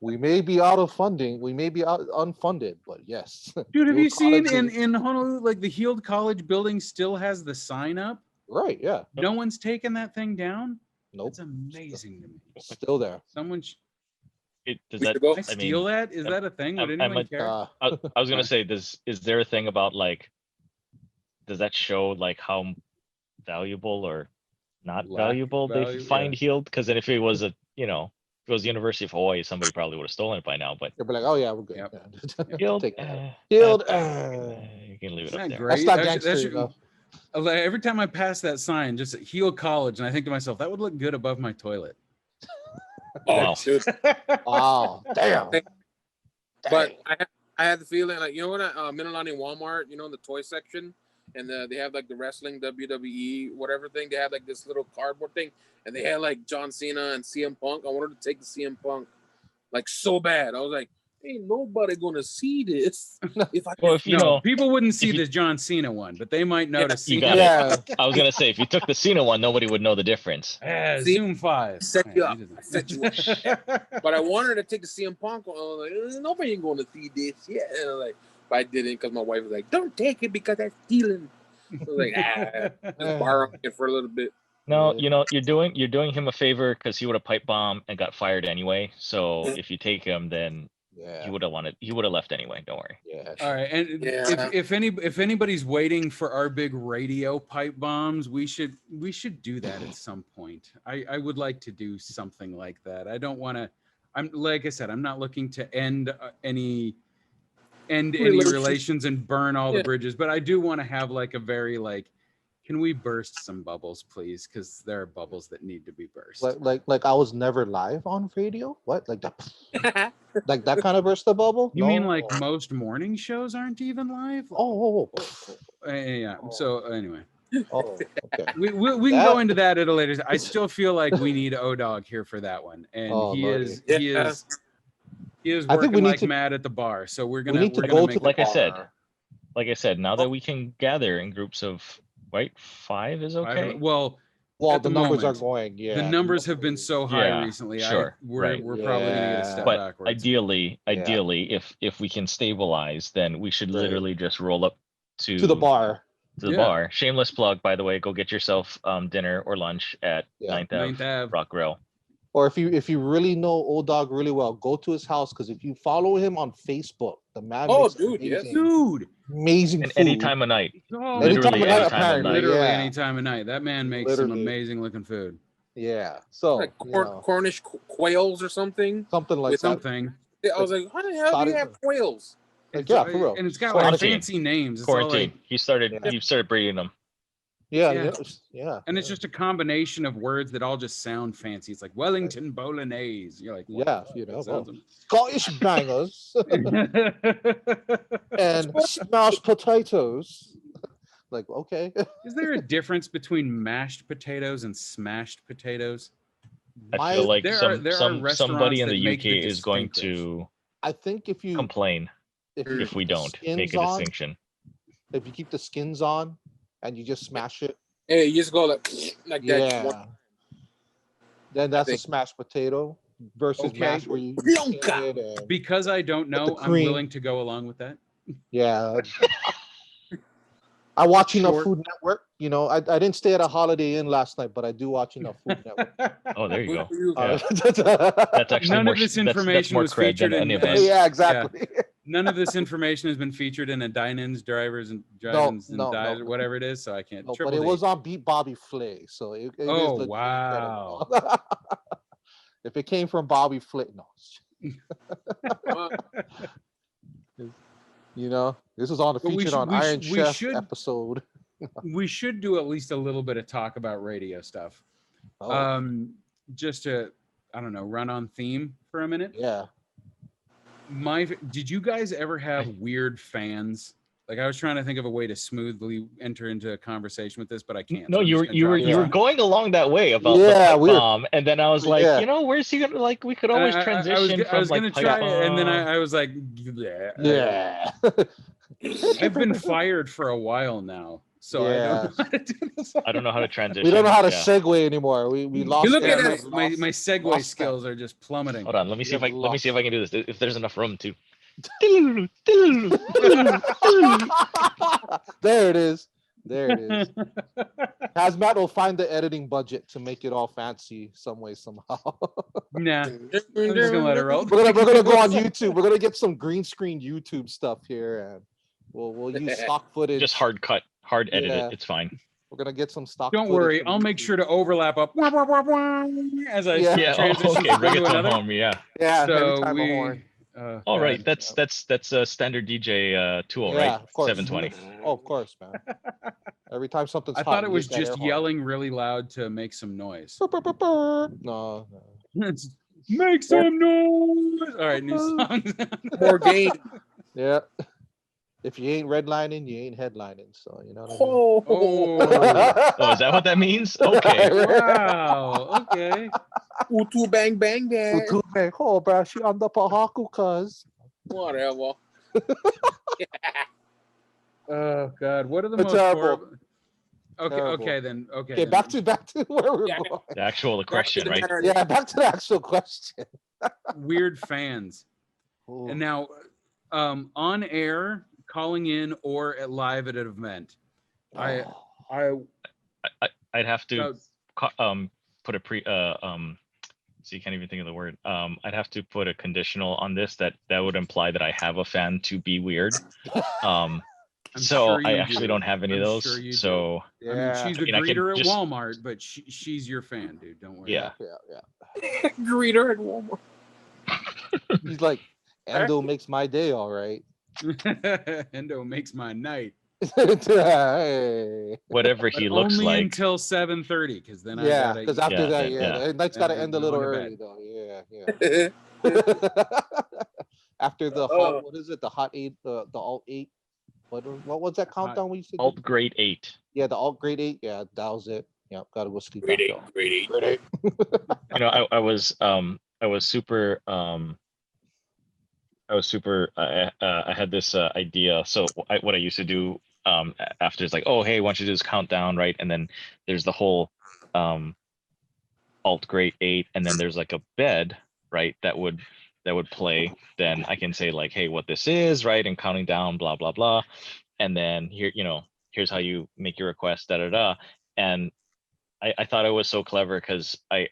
[SPEAKER 2] We may be out of funding, we may be unfunded, but yes.
[SPEAKER 1] Dude, have you seen in Honolulu, like the Healed College building still has the sign up?
[SPEAKER 2] Right. Yeah.
[SPEAKER 1] No one's taken that thing down.
[SPEAKER 2] Nope.
[SPEAKER 1] It's amazing to me.
[SPEAKER 2] Still there.
[SPEAKER 1] Someone.
[SPEAKER 5] Does that
[SPEAKER 1] steal that? Is that a thing? Would anyone care?
[SPEAKER 5] I was gonna say, is there a thing about like, does that show like how valuable or not
[SPEAKER 1] Lack
[SPEAKER 5] valuable they
[SPEAKER 1] value,
[SPEAKER 5] find
[SPEAKER 1] yeah.
[SPEAKER 5] healed. Because then if it was if it was University of Hawaii, somebody probably would have stolen it by now. But
[SPEAKER 2] They'll be like, oh yeah, we're good.
[SPEAKER 1] Yep.
[SPEAKER 2] Yeah.
[SPEAKER 5] healed,
[SPEAKER 2] Take that.
[SPEAKER 5] healed,
[SPEAKER 2] Healed.
[SPEAKER 5] you can leave it
[SPEAKER 1] Isn't
[SPEAKER 5] up
[SPEAKER 1] that
[SPEAKER 5] there.
[SPEAKER 1] great?
[SPEAKER 2] That's not
[SPEAKER 1] That
[SPEAKER 2] gangster
[SPEAKER 1] should-
[SPEAKER 2] enough.
[SPEAKER 1] like, every time I pass that sign, just Heal College, and I think to myself, that would look good above my toilet.
[SPEAKER 3] Oh,
[SPEAKER 5] Wow.
[SPEAKER 3] dude.
[SPEAKER 2] Oh, damn.
[SPEAKER 3] But I had the feeling like, you know what, Mililani Walmart, the toy section, and they have like the wrestling WWE whatever thing. They had like this little cardboard thing, and they had like John Cena and CM Punk. I wanted to take the CM Punk like so bad. I was like, ain't nobody gonna see this if I.
[SPEAKER 5] Well, if you
[SPEAKER 1] No,
[SPEAKER 5] know,
[SPEAKER 1] people wouldn't see
[SPEAKER 5] you-
[SPEAKER 1] the John Cena one, but they might notice.
[SPEAKER 5] you
[SPEAKER 1] Cena.
[SPEAKER 5] got
[SPEAKER 2] Yeah.
[SPEAKER 5] it. I was gonna say if you took the Cena one, nobody would know the difference.
[SPEAKER 1] Yeah,
[SPEAKER 3] See?
[SPEAKER 1] Zoom 5.
[SPEAKER 3] Set you up.
[SPEAKER 1] he didn't.
[SPEAKER 3] I set you But I wanted to take the CM Punk one. I was like, nobody ain't gonna see this. Yeah, and I was like, but I didn't because my wife was like, don't take it because that's stealing. I was like, just borrow it for a little bit.
[SPEAKER 5] No,
[SPEAKER 2] Yeah.
[SPEAKER 5] you're doing him a favor because he would have pipe bombed and got fired anyway. So if you take him, then he
[SPEAKER 2] Yeah.
[SPEAKER 5] would have left anyway. Don't worry.
[SPEAKER 2] Yeah.
[SPEAKER 1] All right, and
[SPEAKER 3] Yeah.
[SPEAKER 1] if anybody's waiting for our big radio pipe bombs, we should do that at some point. I would like to do something like that. I don't want to. I'm like I said, I'm not looking to end any relations and burn all the
[SPEAKER 3] Yeah.
[SPEAKER 1] bridges, but I do want to have like a very can we burst some bubbles, please? Because there are bubbles that need to be burst.
[SPEAKER 2] Like I was never live on radio. What? Like that? Like that kind of burst the bubble?
[SPEAKER 1] You
[SPEAKER 2] No?
[SPEAKER 1] mean like most morning shows aren't even live?
[SPEAKER 2] Oh.
[SPEAKER 1] Yeah. So anyway.
[SPEAKER 2] Oh. Okay.
[SPEAKER 1] We can go
[SPEAKER 2] That-
[SPEAKER 1] into that at a later. I still feel like we need O-Dog here for that one, and
[SPEAKER 2] Oh,
[SPEAKER 1] he
[SPEAKER 2] Lordy.
[SPEAKER 1] is
[SPEAKER 2] I think
[SPEAKER 1] working
[SPEAKER 2] we need
[SPEAKER 1] like
[SPEAKER 2] to-
[SPEAKER 1] mad at the bar. So we're
[SPEAKER 2] We
[SPEAKER 1] gonna
[SPEAKER 2] need to
[SPEAKER 1] we're
[SPEAKER 2] go
[SPEAKER 1] gonna
[SPEAKER 2] to
[SPEAKER 1] make
[SPEAKER 2] the
[SPEAKER 5] Like I said,
[SPEAKER 2] bar.
[SPEAKER 5] now that we can gather in groups of 5 is okay.
[SPEAKER 1] Well,
[SPEAKER 2] Well,
[SPEAKER 1] at
[SPEAKER 2] the
[SPEAKER 1] the
[SPEAKER 2] numbers
[SPEAKER 1] moment,
[SPEAKER 2] are going. Yeah.
[SPEAKER 1] the numbers have been so high
[SPEAKER 5] Yeah,
[SPEAKER 1] recently.
[SPEAKER 5] sure,
[SPEAKER 1] We're
[SPEAKER 5] right.
[SPEAKER 1] probably gonna get a
[SPEAKER 2] Yeah.
[SPEAKER 1] step
[SPEAKER 5] But
[SPEAKER 1] backwards.
[SPEAKER 5] ideally, if we can stabilize, then we should
[SPEAKER 2] Right.
[SPEAKER 5] literally just roll up to
[SPEAKER 2] To the bar.
[SPEAKER 5] To the
[SPEAKER 1] Yeah.
[SPEAKER 5] bar. Shameless plug, by the way. Go get yourself dinner or lunch at
[SPEAKER 2] Yeah.
[SPEAKER 5] 9th
[SPEAKER 1] Ninth
[SPEAKER 5] Ave
[SPEAKER 1] Ave.
[SPEAKER 5] Rock Grill.
[SPEAKER 2] Or if you really know Old Dog really well, go to his house because if you follow him on Facebook, the man
[SPEAKER 3] Oh,
[SPEAKER 2] makes
[SPEAKER 3] dude, yes.
[SPEAKER 2] amazing
[SPEAKER 5] And
[SPEAKER 2] food.
[SPEAKER 5] any time of night.
[SPEAKER 1] Oh,
[SPEAKER 5] Literally
[SPEAKER 2] of night,
[SPEAKER 5] any time of
[SPEAKER 2] apparently.
[SPEAKER 5] night.
[SPEAKER 1] literally
[SPEAKER 2] yeah.
[SPEAKER 1] any time of night. That man makes some
[SPEAKER 2] Literally.
[SPEAKER 1] amazing looking food.
[SPEAKER 2] Yeah. So
[SPEAKER 3] Like
[SPEAKER 2] you know,
[SPEAKER 3] Cornish quails or something.
[SPEAKER 2] something like
[SPEAKER 3] with
[SPEAKER 2] that.
[SPEAKER 1] Something.
[SPEAKER 3] I was like, how the hell do you have quails?
[SPEAKER 2] Like, yeah, for real.
[SPEAKER 1] And it's got like
[SPEAKER 5] Quarantine.
[SPEAKER 1] fancy names. It's all
[SPEAKER 5] Quarantine.
[SPEAKER 1] like,
[SPEAKER 5] He started breeding them.
[SPEAKER 2] Yeah.
[SPEAKER 1] Yeah.
[SPEAKER 2] Yeah.
[SPEAKER 1] and it's just a combination of words that all just sound fancy. It's like Wellington Bolognese. You're like, what
[SPEAKER 2] Yeah,
[SPEAKER 1] the fuck?
[SPEAKER 2] you know,
[SPEAKER 1] That
[SPEAKER 2] well, Scottish bangers
[SPEAKER 1] sounds-
[SPEAKER 2] and smashed potatoes. Like, okay.
[SPEAKER 1] Is there a difference between mashed potatoes and smashed potatoes?
[SPEAKER 5] I feel like
[SPEAKER 1] there are
[SPEAKER 5] somebody
[SPEAKER 1] restaurants
[SPEAKER 5] in
[SPEAKER 1] that
[SPEAKER 5] the
[SPEAKER 1] make
[SPEAKER 5] UK
[SPEAKER 1] the
[SPEAKER 5] is going
[SPEAKER 1] distinctives.
[SPEAKER 5] to
[SPEAKER 2] I think if you
[SPEAKER 5] complain
[SPEAKER 2] if
[SPEAKER 5] if we
[SPEAKER 2] keep the
[SPEAKER 5] don't make
[SPEAKER 2] skins
[SPEAKER 5] a
[SPEAKER 2] on,
[SPEAKER 5] distinction.
[SPEAKER 2] if you keep the skins on and you just smash it,
[SPEAKER 3] Hey, you just go like that.
[SPEAKER 2] yeah. Then that's a
[SPEAKER 3] think-
[SPEAKER 2] smashed potato versus
[SPEAKER 1] Okay.
[SPEAKER 2] mash where you
[SPEAKER 3] Plonka.
[SPEAKER 2] skin it and,
[SPEAKER 1] Because I don't
[SPEAKER 2] the
[SPEAKER 1] know, I'm
[SPEAKER 2] cream.
[SPEAKER 1] willing to go along with that.
[SPEAKER 2] yeah. I watch enough
[SPEAKER 1] Short.
[SPEAKER 2] Food Network. You know, I didn't stay at a Holiday Inn last night, but I do watch enough Food Network.
[SPEAKER 5] Oh, there you go.
[SPEAKER 2] Uh,
[SPEAKER 5] That's actually
[SPEAKER 1] None
[SPEAKER 5] more,
[SPEAKER 1] of this
[SPEAKER 5] that's
[SPEAKER 1] information
[SPEAKER 5] more
[SPEAKER 1] was
[SPEAKER 5] cred
[SPEAKER 1] featured
[SPEAKER 5] than
[SPEAKER 1] in
[SPEAKER 5] any of
[SPEAKER 1] the-
[SPEAKER 5] us.
[SPEAKER 2] yeah, exactly.
[SPEAKER 1] None of this information has been featured in a dine-ins, drivers, and drive-ins and
[SPEAKER 2] no,
[SPEAKER 1] dives,
[SPEAKER 2] no.
[SPEAKER 1] or whatever it is. So I can't.
[SPEAKER 2] No, but
[SPEAKER 1] Triple
[SPEAKER 2] it
[SPEAKER 1] D.
[SPEAKER 2] was on Beat Bobby Flay, so it is
[SPEAKER 1] Oh,
[SPEAKER 2] legit
[SPEAKER 1] wow.
[SPEAKER 2] credible. If it came from Bobby Flay, no. You know, this was on the
[SPEAKER 1] But we
[SPEAKER 2] featured
[SPEAKER 1] should-
[SPEAKER 2] on
[SPEAKER 1] we
[SPEAKER 2] Iron
[SPEAKER 1] should- we
[SPEAKER 2] Chef
[SPEAKER 1] should-
[SPEAKER 2] episode.
[SPEAKER 1] We should do at least a little bit of talk about radio stuff.
[SPEAKER 2] Oh,
[SPEAKER 1] Just to, I don't know, run on theme for a minute.
[SPEAKER 2] yeah.
[SPEAKER 1] Did you guys ever have weird fans? Like, I was trying to think of a way to smoothly enter into a conversation with this, but I can't.
[SPEAKER 5] No,
[SPEAKER 1] so I'm
[SPEAKER 5] you
[SPEAKER 1] just
[SPEAKER 5] were
[SPEAKER 1] gonna
[SPEAKER 5] you were
[SPEAKER 1] drop
[SPEAKER 5] you
[SPEAKER 1] it
[SPEAKER 5] were
[SPEAKER 1] on.
[SPEAKER 5] going along that way about
[SPEAKER 2] Yeah,
[SPEAKER 5] the pipe
[SPEAKER 2] we were-
[SPEAKER 5] bomb, and then I was like,
[SPEAKER 2] Yeah.
[SPEAKER 5] you know, where's he gonna like? We could
[SPEAKER 1] And
[SPEAKER 5] always
[SPEAKER 1] I
[SPEAKER 5] transition
[SPEAKER 1] was
[SPEAKER 5] from
[SPEAKER 1] gonna
[SPEAKER 5] like pipe
[SPEAKER 1] try it, and then
[SPEAKER 5] bomb.
[SPEAKER 1] I was like, bleh.
[SPEAKER 2] Yeah.
[SPEAKER 1] I've been fired for a while now, so I don't know how to do this.
[SPEAKER 5] I don't know how to transition.
[SPEAKER 2] We don't know how to
[SPEAKER 5] Yeah.
[SPEAKER 2] segue anymore. We lost.
[SPEAKER 3] look at
[SPEAKER 2] that.
[SPEAKER 3] it.
[SPEAKER 1] my segue
[SPEAKER 2] lost that.
[SPEAKER 1] skills are just plummeting.
[SPEAKER 5] Hold on, let me see if I can do this. If there's enough room to.
[SPEAKER 2] There it is. There it is. Haz-Matt will find the editing budget to make it all fancy some way somehow.
[SPEAKER 1] Nah, I'm just gonna let it roll.
[SPEAKER 2] we're gonna go on YouTube. We're gonna get some green screen YouTube stuff here, and we'll use stock footage.
[SPEAKER 5] Just hard cut, hard edit
[SPEAKER 2] Yeah.
[SPEAKER 5] it. It's fine.
[SPEAKER 2] We're gonna get some stock.
[SPEAKER 1] Don't
[SPEAKER 2] footage
[SPEAKER 1] worry,
[SPEAKER 2] from
[SPEAKER 1] I'll make
[SPEAKER 2] YouTube.
[SPEAKER 1] sure to overlap up as I
[SPEAKER 2] Yeah.
[SPEAKER 5] Yeah.
[SPEAKER 1] transition
[SPEAKER 5] Okay.
[SPEAKER 1] from
[SPEAKER 5] Bring
[SPEAKER 1] one
[SPEAKER 5] it
[SPEAKER 1] to
[SPEAKER 5] to
[SPEAKER 1] another.
[SPEAKER 5] home. Yeah.
[SPEAKER 2] Yeah. Every
[SPEAKER 1] So
[SPEAKER 2] time a
[SPEAKER 1] we.
[SPEAKER 2] horn.
[SPEAKER 5] All right.
[SPEAKER 1] God.
[SPEAKER 5] That's a standard DJ tool,
[SPEAKER 2] Yeah,
[SPEAKER 5] right?
[SPEAKER 2] of course.
[SPEAKER 5] 720.
[SPEAKER 2] Oh, of course, man. Every time something's
[SPEAKER 1] I
[SPEAKER 2] hot,
[SPEAKER 1] thought it
[SPEAKER 2] you
[SPEAKER 1] was
[SPEAKER 2] get that air
[SPEAKER 1] just
[SPEAKER 2] horn.
[SPEAKER 1] yelling really loud to make some noise.
[SPEAKER 2] No.
[SPEAKER 1] It's, make some noise. All right, new songs.
[SPEAKER 3] More game.
[SPEAKER 2] Yeah. If you ain't redlining, you ain't headlining. So you know what
[SPEAKER 1] Oh,
[SPEAKER 5] Oh, is that what that means? Okay.
[SPEAKER 1] wow. Okay.
[SPEAKER 3] Utu bang bang
[SPEAKER 2] I mean?
[SPEAKER 3] bang.
[SPEAKER 2] Utume, oh, bro, she on the pahaku, cuz.
[SPEAKER 3] Whatever.
[SPEAKER 1] Oh God, what are the
[SPEAKER 2] It's
[SPEAKER 1] most
[SPEAKER 2] terrible.
[SPEAKER 1] horrible? Okay,
[SPEAKER 2] Terrible.
[SPEAKER 1] okay then. Okay.
[SPEAKER 2] Okay,
[SPEAKER 1] then.
[SPEAKER 2] back to where we're
[SPEAKER 3] Yeah.
[SPEAKER 2] going.
[SPEAKER 5] The actual
[SPEAKER 3] Back to
[SPEAKER 5] question,
[SPEAKER 3] the
[SPEAKER 5] right?
[SPEAKER 3] narrative.
[SPEAKER 2] Yeah, back to the actual question.
[SPEAKER 1] Weird fans.
[SPEAKER 2] Ooh.
[SPEAKER 1] And now, on air, calling in or live at an event. I
[SPEAKER 5] I'd have to
[SPEAKER 1] uh,
[SPEAKER 5] put a so you can't even think of the word. I'd have to put a conditional on this that would imply that I have a fan to be weird.
[SPEAKER 1] I'm
[SPEAKER 5] So
[SPEAKER 1] sure
[SPEAKER 5] I
[SPEAKER 1] you
[SPEAKER 5] actually
[SPEAKER 1] do.
[SPEAKER 5] don't have any
[SPEAKER 1] I'm
[SPEAKER 5] of those.
[SPEAKER 1] sure you do.
[SPEAKER 5] So
[SPEAKER 1] I mean,
[SPEAKER 2] Yeah.
[SPEAKER 1] she's the
[SPEAKER 5] I can
[SPEAKER 1] greeter at
[SPEAKER 5] just-
[SPEAKER 1] Walmart, but she's your fan, dude. Don't worry.
[SPEAKER 5] Yeah.
[SPEAKER 3] Greeter at Walmart.
[SPEAKER 2] He's like, Endo makes my day, all right.
[SPEAKER 1] Endo makes my night.
[SPEAKER 2] Hey.
[SPEAKER 5] whatever
[SPEAKER 1] But
[SPEAKER 5] he looks
[SPEAKER 1] only
[SPEAKER 5] like.
[SPEAKER 1] until 7:30, because then I
[SPEAKER 2] Yeah,
[SPEAKER 1] gotta.
[SPEAKER 2] because after
[SPEAKER 5] Yeah,
[SPEAKER 2] that,
[SPEAKER 5] yeah.
[SPEAKER 2] the night's
[SPEAKER 1] Then
[SPEAKER 2] got to
[SPEAKER 1] I'm
[SPEAKER 2] end a little
[SPEAKER 1] going to
[SPEAKER 2] early,
[SPEAKER 1] bed.
[SPEAKER 2] though. Yeah. After the hot, what is it? The hot 8, the alt 8. What was that countdown we used to do?
[SPEAKER 5] Alt grade 8.
[SPEAKER 2] Yeah, the alt grade 8. Yeah, that was it. Yeah, gotta go sleep.
[SPEAKER 3] Grade
[SPEAKER 2] after.
[SPEAKER 3] 8. Grade 8.
[SPEAKER 2] Grade 8.
[SPEAKER 5] You know, I was super I had this idea. So what I used to do after is like, oh hey, why don't you do this countdown, right? And then there's the whole alt grade 8, and then there's like a bed, right, that would play. Then I can say like, hey, what this is, right, and counting down, blah blah blah, and then here, here's how you make your request, da da da. And I thought it was so clever because I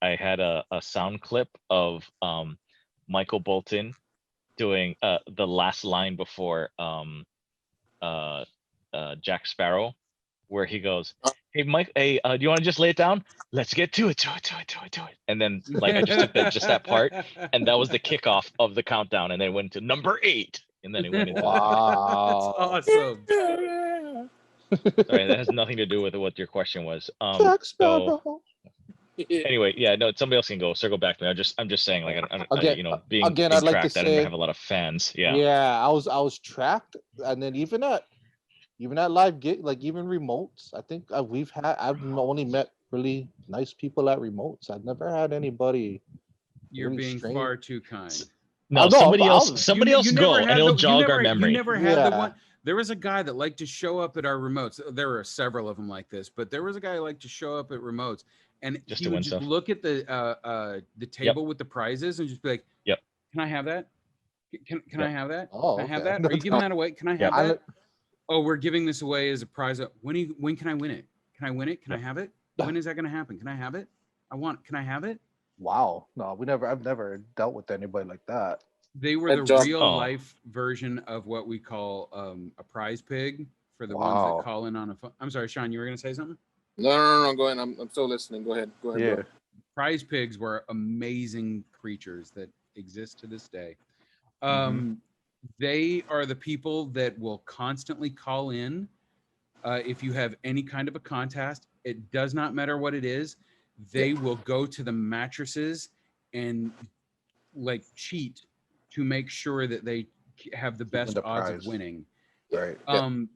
[SPEAKER 5] had a sound clip of Michael Bolton doing the last line before Jack Sparrow, where he goes, "Hey Mike, hey, do you want to just lay it down? Let's get to it. And then like I just took that part, and that was the kickoff of the countdown, and then it went to number 8, and then it went into.
[SPEAKER 2] Wow.
[SPEAKER 1] That's awesome.
[SPEAKER 5] Sorry, that has nothing to do with what your question was.
[SPEAKER 2] Jack
[SPEAKER 5] So
[SPEAKER 2] Sparrow.
[SPEAKER 5] anyway, yeah, no, somebody else can go. Circle back to me. I'm just saying, like, being
[SPEAKER 2] I'd like to
[SPEAKER 5] tracked, I don't
[SPEAKER 2] say-
[SPEAKER 5] have a lot of fans. Yeah.
[SPEAKER 2] Yeah, I was tracked, and then even at live gig, like even remotes. I think I've only met really nice people at remotes. I've never had anybody.
[SPEAKER 1] You're
[SPEAKER 2] Really
[SPEAKER 1] being
[SPEAKER 2] strange.
[SPEAKER 1] far too kind.
[SPEAKER 5] No,
[SPEAKER 2] know,
[SPEAKER 5] somebody
[SPEAKER 2] but
[SPEAKER 5] else.
[SPEAKER 2] I'll-
[SPEAKER 5] Somebody
[SPEAKER 1] You
[SPEAKER 5] else
[SPEAKER 1] never
[SPEAKER 5] go,
[SPEAKER 1] had
[SPEAKER 5] and it'll
[SPEAKER 1] the- you
[SPEAKER 5] jog
[SPEAKER 1] never-
[SPEAKER 5] our memory.
[SPEAKER 1] You never had the
[SPEAKER 2] Yeah.
[SPEAKER 1] one. There was a guy that liked to show up at our remotes. There were several of them like this, but there was a guy who liked to show up at remotes, and
[SPEAKER 5] Just
[SPEAKER 1] he
[SPEAKER 5] to
[SPEAKER 1] would
[SPEAKER 5] win
[SPEAKER 1] just
[SPEAKER 5] stuff.
[SPEAKER 1] look at the table with the prizes and just be like,
[SPEAKER 5] Yep.
[SPEAKER 1] Can I have that? Can I
[SPEAKER 5] Yep.
[SPEAKER 1] have that?
[SPEAKER 2] Oh,
[SPEAKER 1] Can I have
[SPEAKER 2] okay.
[SPEAKER 1] that? Are you giving that away? Can I have
[SPEAKER 5] Yep.
[SPEAKER 1] that? Oh, we're giving this away as a prize. When can I win it? Can I win it? Can I have it? When is that going to happen? Can I have it? Can I have it?
[SPEAKER 2] Wow. No, I've never dealt with anybody like that.
[SPEAKER 1] They were
[SPEAKER 3] That
[SPEAKER 1] the
[SPEAKER 3] job-
[SPEAKER 1] real
[SPEAKER 5] Oh.
[SPEAKER 1] life version of what we call a prize pig for the ones
[SPEAKER 2] Wow.
[SPEAKER 1] that call in on a phone. I'm sorry, Sean, you were going to say something?
[SPEAKER 3] No. Go ahead. I'm still listening. Go ahead.
[SPEAKER 2] Yeah.
[SPEAKER 3] Bro.
[SPEAKER 1] Prize pigs were amazing creatures that exist to this day. They are the people that will constantly call in if you have any kind of a contest. It does not matter what it is. They will go to the mattresses and like cheat to make sure that they have the best
[SPEAKER 2] the
[SPEAKER 1] odds
[SPEAKER 2] prize.
[SPEAKER 1] of winning.
[SPEAKER 2] Right.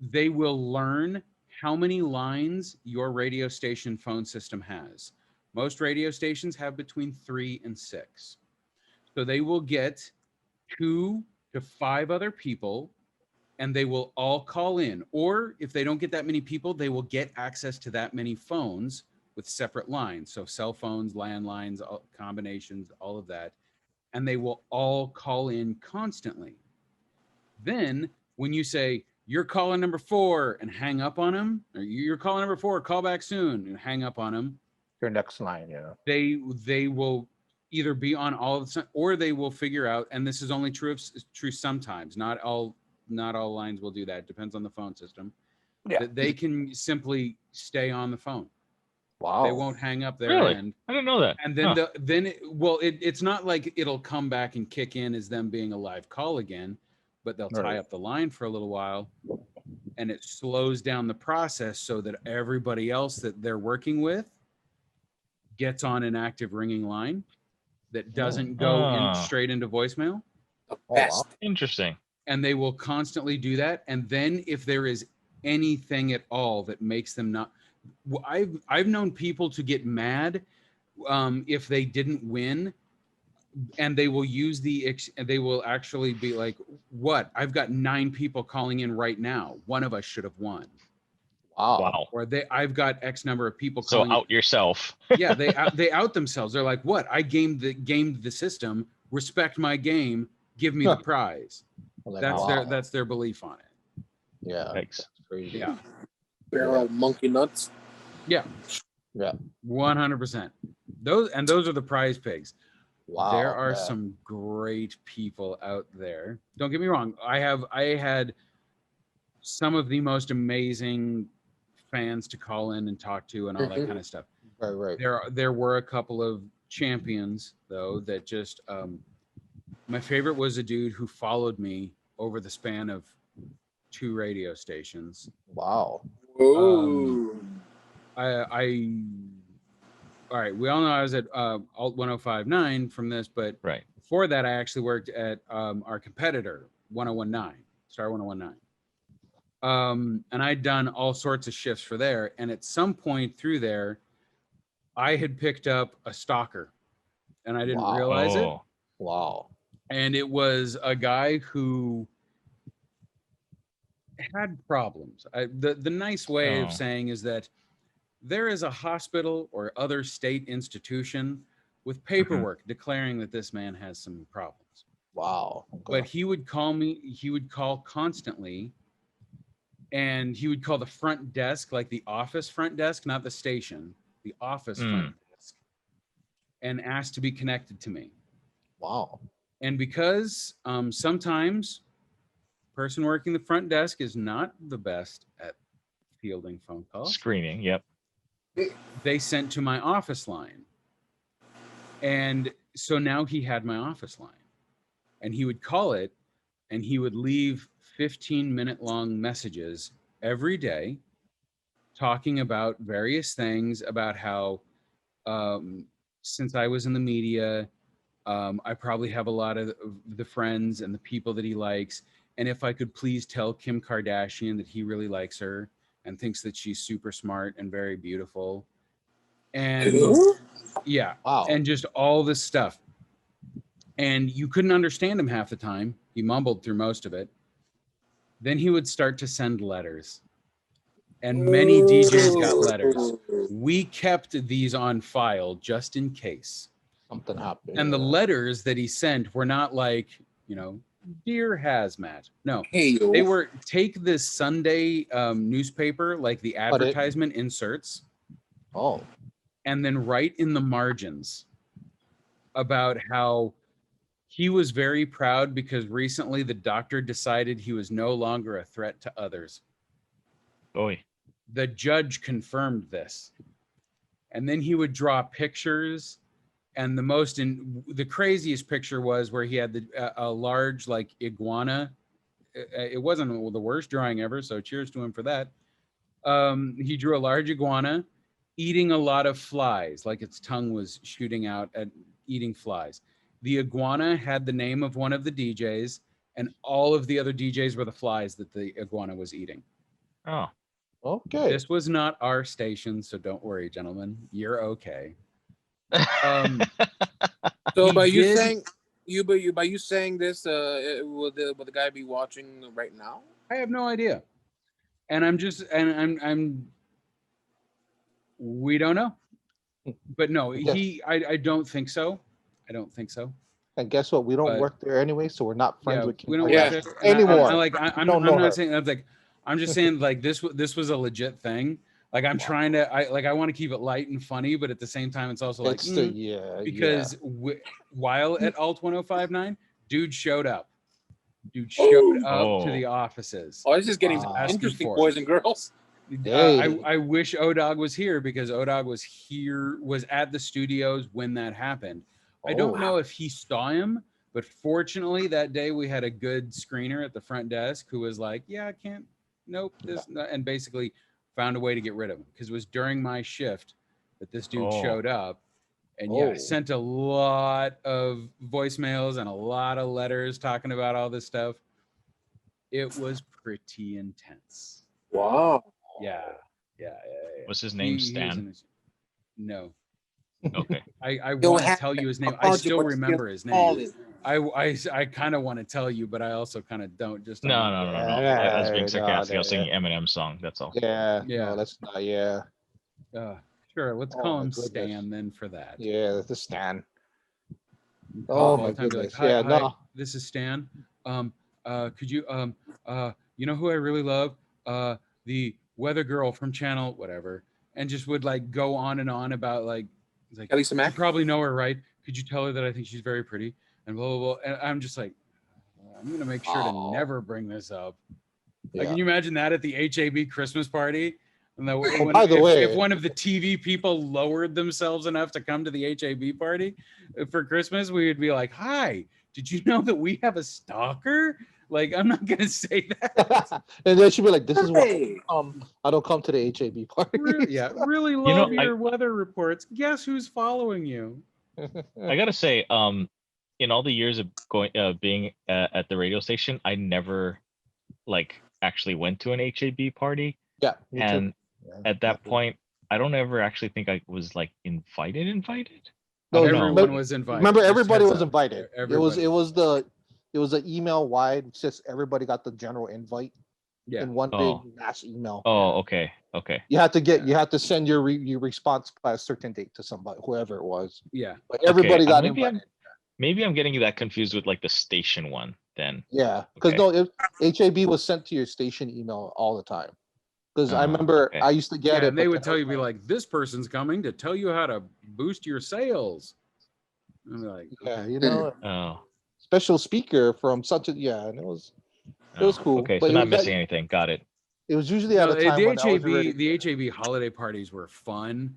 [SPEAKER 1] They will learn how many lines your radio station phone system has. Most radio stations have between 3 and 6. So they will get 2 to 5 other people, and they will all call in. Or if they don't get that many people, they will get access to that many phones with separate lines. So cell phones, landlines, combinations, all of that. And they will all call in constantly. Then when you say, you're calling number 4 and hang up on them, or you're calling number 4, call back soon and hang up on them,
[SPEAKER 2] Your next line, yeah.
[SPEAKER 1] they will either be on all of the, or they will figure out, and this is only true sometimes. Not all lines will do that. Depends on the phone system.
[SPEAKER 2] Yeah.
[SPEAKER 1] that they can simply stay on the phone.
[SPEAKER 2] Wow.
[SPEAKER 1] They won't hang up their
[SPEAKER 5] Really?
[SPEAKER 1] end.
[SPEAKER 5] I didn't know that.
[SPEAKER 1] And then
[SPEAKER 5] Huh.
[SPEAKER 1] it's not like it'll come back and kick in as them being a live call again, but they'll tie
[SPEAKER 2] Right.
[SPEAKER 1] up the line for a little while, and it slows down the process so that everybody else that they're working with gets on an active ringing line that doesn't go in straight into voicemail.
[SPEAKER 3] The
[SPEAKER 2] Oh,
[SPEAKER 3] best.
[SPEAKER 2] wow.
[SPEAKER 5] Interesting.
[SPEAKER 1] And they will constantly do that. And then if there is anything at all that makes them not, I've known people to get mad if they didn't win, and they will use they will actually be like, what? I've got 9 people calling in right now. One of us should have won.
[SPEAKER 2] Wow.
[SPEAKER 5] Wow.
[SPEAKER 1] Or I've got X number of people
[SPEAKER 5] So
[SPEAKER 1] calling.
[SPEAKER 5] out yourself.
[SPEAKER 1] Yeah, they out themselves. They're like, what? I gamed the system. Respect my game. Give me the prize.
[SPEAKER 2] Like,
[SPEAKER 1] That's their belief on it.
[SPEAKER 2] Yeah.
[SPEAKER 5] Thanks.
[SPEAKER 2] That's crazy.
[SPEAKER 1] Yeah.
[SPEAKER 3] They're all monkey nuts.
[SPEAKER 1] Yeah.
[SPEAKER 2] Yeah.
[SPEAKER 1] 100%. Those are the prize pigs.
[SPEAKER 2] Wow.
[SPEAKER 1] There are
[SPEAKER 2] man.
[SPEAKER 1] some great people out there. Don't get me wrong. I had some of the most amazing fans to call in and talk to and all that kind of stuff.
[SPEAKER 2] Right.
[SPEAKER 1] There were a couple of champions though that just my favorite was a dude who followed me over the span of 2 radio stations.
[SPEAKER 2] Wow.
[SPEAKER 3] Whoa.
[SPEAKER 1] All right, we all know I was at Alt 1059 from this, but
[SPEAKER 5] Right.
[SPEAKER 1] before that, I actually worked at our competitor, 1019, Star 1019. And I'd done all sorts of shifts for there. And at some point through there, I had picked up a stalker and I didn't realize it.
[SPEAKER 5] Oh.
[SPEAKER 2] Wow.
[SPEAKER 1] And it was a guy who had problems. The nice way of saying is that there is a hospital or other state institution with paperwork declaring that this man has some problems.
[SPEAKER 2] Wow. Okay.
[SPEAKER 1] But he would call me, he would call constantly, and he would call the front desk, like the office front desk, not the station, the office front desk, and ask to be connected to me.
[SPEAKER 2] Wow.
[SPEAKER 1] And because sometimes person working the front desk is not the best at fielding phone calls.
[SPEAKER 5] Screening. Yep.
[SPEAKER 1] They sent to my office line. And so now he had my office line. And he would call it and he would leave 15-minute long messages every day talking about various things about how since I was in the media, I probably have a lot of the friends and the people that he likes. And if I could please tell Kim Kardashian that he really likes her and thinks that she's super smart and very beautiful. And yeah,
[SPEAKER 2] wow.
[SPEAKER 1] And just all this stuff. And you couldn't understand him half the time. He mumbled through most of it. Then he would start to send letters. And many DJs got letters. We kept these on file just in case.
[SPEAKER 2] Something happened.
[SPEAKER 1] And the letters that he sent were not like, dear Haz-Matt. No, they were take this Sunday newspaper, like the advertisement inserts.
[SPEAKER 2] Oh.
[SPEAKER 1] And then write in the margins about how he was very proud because recently the doctor decided he was no longer a threat to others.
[SPEAKER 5] Boy.
[SPEAKER 1] The judge confirmed this. And then he would draw pictures. And the craziest picture was where he had a large like iguana. It wasn't the worst drawing ever, so cheers to him for that. He drew a large iguana eating a lot of flies, like its tongue was shooting out at eating flies. The iguana had the name of one of the DJs, and all of the other DJs were the flies that the iguana was eating.
[SPEAKER 5] Oh.
[SPEAKER 2] Okay.
[SPEAKER 1] This was not our station, so don't worry, gentlemen. You're okay.
[SPEAKER 3] So by you saying this, will the guy be watching right now?
[SPEAKER 1] I have no idea, and we don't know, but no, I don't think so. I don't think so.
[SPEAKER 2] And guess what? We don't work there anyway, so we're not friends with Kim
[SPEAKER 1] we don't
[SPEAKER 2] Kardashian
[SPEAKER 1] work
[SPEAKER 2] anymore.
[SPEAKER 1] I'm not saying that's like. I'm just saying like this was a legit thing. Like I'm trying to, I want to keep it light and funny, but at the same time, it's also like, because while at Alt 1059, dude showed up. Dude showed up to the
[SPEAKER 5] Oh.
[SPEAKER 1] offices.
[SPEAKER 3] Oh, this is getting
[SPEAKER 1] Asking
[SPEAKER 3] interesting,
[SPEAKER 1] for
[SPEAKER 3] boys
[SPEAKER 1] it.
[SPEAKER 3] and girls.
[SPEAKER 1] I wish ODog was here because ODog was at the studios when that happened. I don't know if he saw him, but fortunately that day we had a good screener at the front desk who was like, yeah, I can't, nope, and basically found a way to get rid of him because it was during my shift that this dude showed up. And yeah, I sent a lot of voicemails and a lot of letters talking about all this stuff. It was pretty intense.
[SPEAKER 3] Wow.
[SPEAKER 1] Yeah.
[SPEAKER 5] Was his name Stan?
[SPEAKER 1] No.
[SPEAKER 5] Okay.
[SPEAKER 1] I want to tell you his name. I still remember his name. I kind of want to tell you, but I also kind of don't. Just
[SPEAKER 5] No. I was being sarcastic. I was singing Eminem's song. That's all.
[SPEAKER 2] Yeah.
[SPEAKER 1] Yeah.
[SPEAKER 2] No, that's not. Yeah.
[SPEAKER 1] Sure. Let's call him Stan then for that.
[SPEAKER 2] Yeah, that's a Stan.
[SPEAKER 1] Oh
[SPEAKER 2] my goodness.
[SPEAKER 1] Hi,
[SPEAKER 2] Yeah.
[SPEAKER 1] hi,
[SPEAKER 2] No.
[SPEAKER 1] this is Stan. Could you you know who I really love? The weather girl from channel whatever, and just would like go on and on about like
[SPEAKER 3] Elisa Mack?
[SPEAKER 1] You probably know her, right? Could you tell her that I think she's very pretty and blah blah blah. And I'm just like, I'm gonna make sure to never bring this up. Like, can you imagine that at the HAB Christmas party? And
[SPEAKER 2] by the way,
[SPEAKER 1] if one of the TV people lowered themselves enough to come to the HAB party for Christmas, we would be like, "Hi, did you know that we have a stalker?" Like, I'm not gonna say that.
[SPEAKER 2] And then she'd be like, "This is why I don't come to the HAB party."
[SPEAKER 1] Really love your weather reports. Guess who's following you?
[SPEAKER 5] I gotta say, in all the years of being at the radio station, I never like actually went to an HAB party.
[SPEAKER 2] Yeah,
[SPEAKER 5] and at that point, I don't ever actually think I was like invited.
[SPEAKER 2] No,
[SPEAKER 1] everyone was invited.
[SPEAKER 2] Remember, everybody was invited.
[SPEAKER 1] Everybody.
[SPEAKER 2] It was an email wide. It's just everybody got the general invite in one big mass email.
[SPEAKER 5] Oh, okay.
[SPEAKER 2] You had to send your response by a certain date to somebody, whoever it was.
[SPEAKER 1] Yeah,
[SPEAKER 2] but everybody got invited.
[SPEAKER 5] Maybe I'm getting that confused with like the station one then.
[SPEAKER 2] Yeah, because HAB was sent to your station email all the time. Because I remember I used to get it.
[SPEAKER 1] And they would tell you, be like, this person's coming to tell you how to boost your sales. And like,
[SPEAKER 2] special speaker from such a, and it was cool.
[SPEAKER 5] Okay, so not missing anything. Got it.
[SPEAKER 2] It was usually at a time when
[SPEAKER 1] the HAB holiday parties were fun.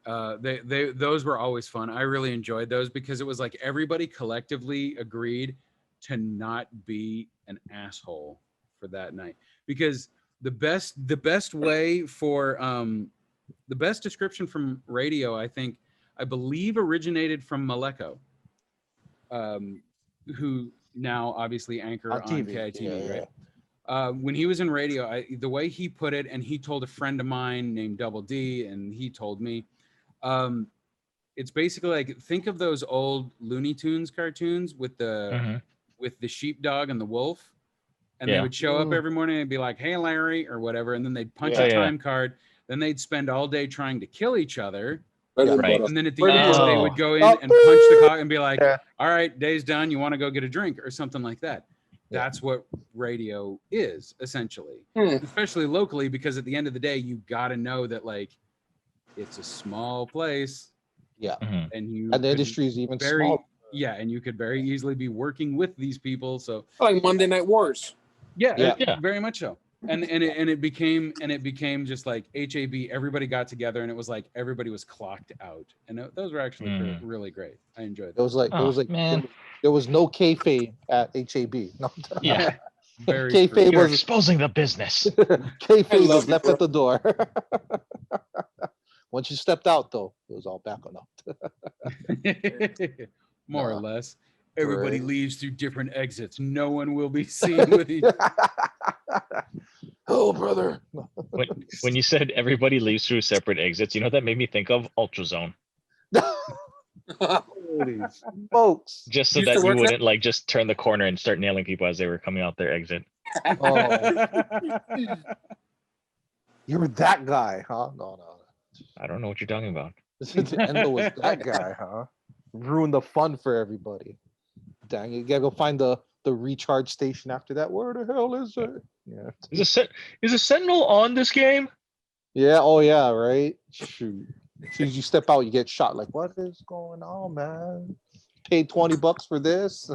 [SPEAKER 1] Those were always fun. I really enjoyed those because it was like everybody collectively agreed to not be an asshole for that night. Because the best way for the best description from radio, I believe originated from Maleko, who now obviously anchor on KITV, right? When he was in radio, the way he put it, and he told a friend of mine named Double D, and he told me, it's basically like, think of those old Looney Tunes cartoons with the sheepdog and the wolf. And they would show up every morning and be like, "Hey, Larry," or whatever. And then they'd punch a time card. Then they'd spend all day trying to kill each other.
[SPEAKER 5] Right.
[SPEAKER 1] And then at the end, they would go in and punch the clock and be like, "All right, day's done. You want to go get a drink," or something like that. That's what radio is, essentially, especially locally, because at the end of the day, you got to know that, like, it's a small place.
[SPEAKER 2] Yeah.
[SPEAKER 1] And
[SPEAKER 2] the industry is even small.
[SPEAKER 1] Yeah, and you could very easily be working with these people. So
[SPEAKER 3] like Monday Night Wars.
[SPEAKER 1] Yeah, very much so. And it became just like HAB. Everybody got together, and it was like everybody was clocked out, and those were actually really great. I enjoyed that.
[SPEAKER 2] It was like man, there was no kayfabe at HAB. No.
[SPEAKER 5] Yeah,
[SPEAKER 2] very kayfabe
[SPEAKER 5] was exposing the business.
[SPEAKER 2] Kayfabe was left at the door. Once you stepped out, though, it was all back on up.
[SPEAKER 1] More or less. Everybody leaves through different exits. No one will be seen with each other.
[SPEAKER 2] Oh, brother.
[SPEAKER 5] When you said everybody leaves through separate exits, you know what that made me think of? Ultrazone.
[SPEAKER 2] Folks.
[SPEAKER 5] Just so that you wouldn't like just turn the corner and start nailing people as they were coming out their exit.
[SPEAKER 2] You were that guy, huh? No.
[SPEAKER 5] I don't know what you're talking about.
[SPEAKER 2] Endo was that guy, huh? Ruined the fun for everybody. Dang, you gotta go find the recharge station after that. Where the hell is it? Yeah.
[SPEAKER 5] Is a Sentinel on this game?
[SPEAKER 2] Yeah. Oh yeah. Right. Shoot. As soon as you step out, you get shot. Like, what is going on, man? paid $20 for this.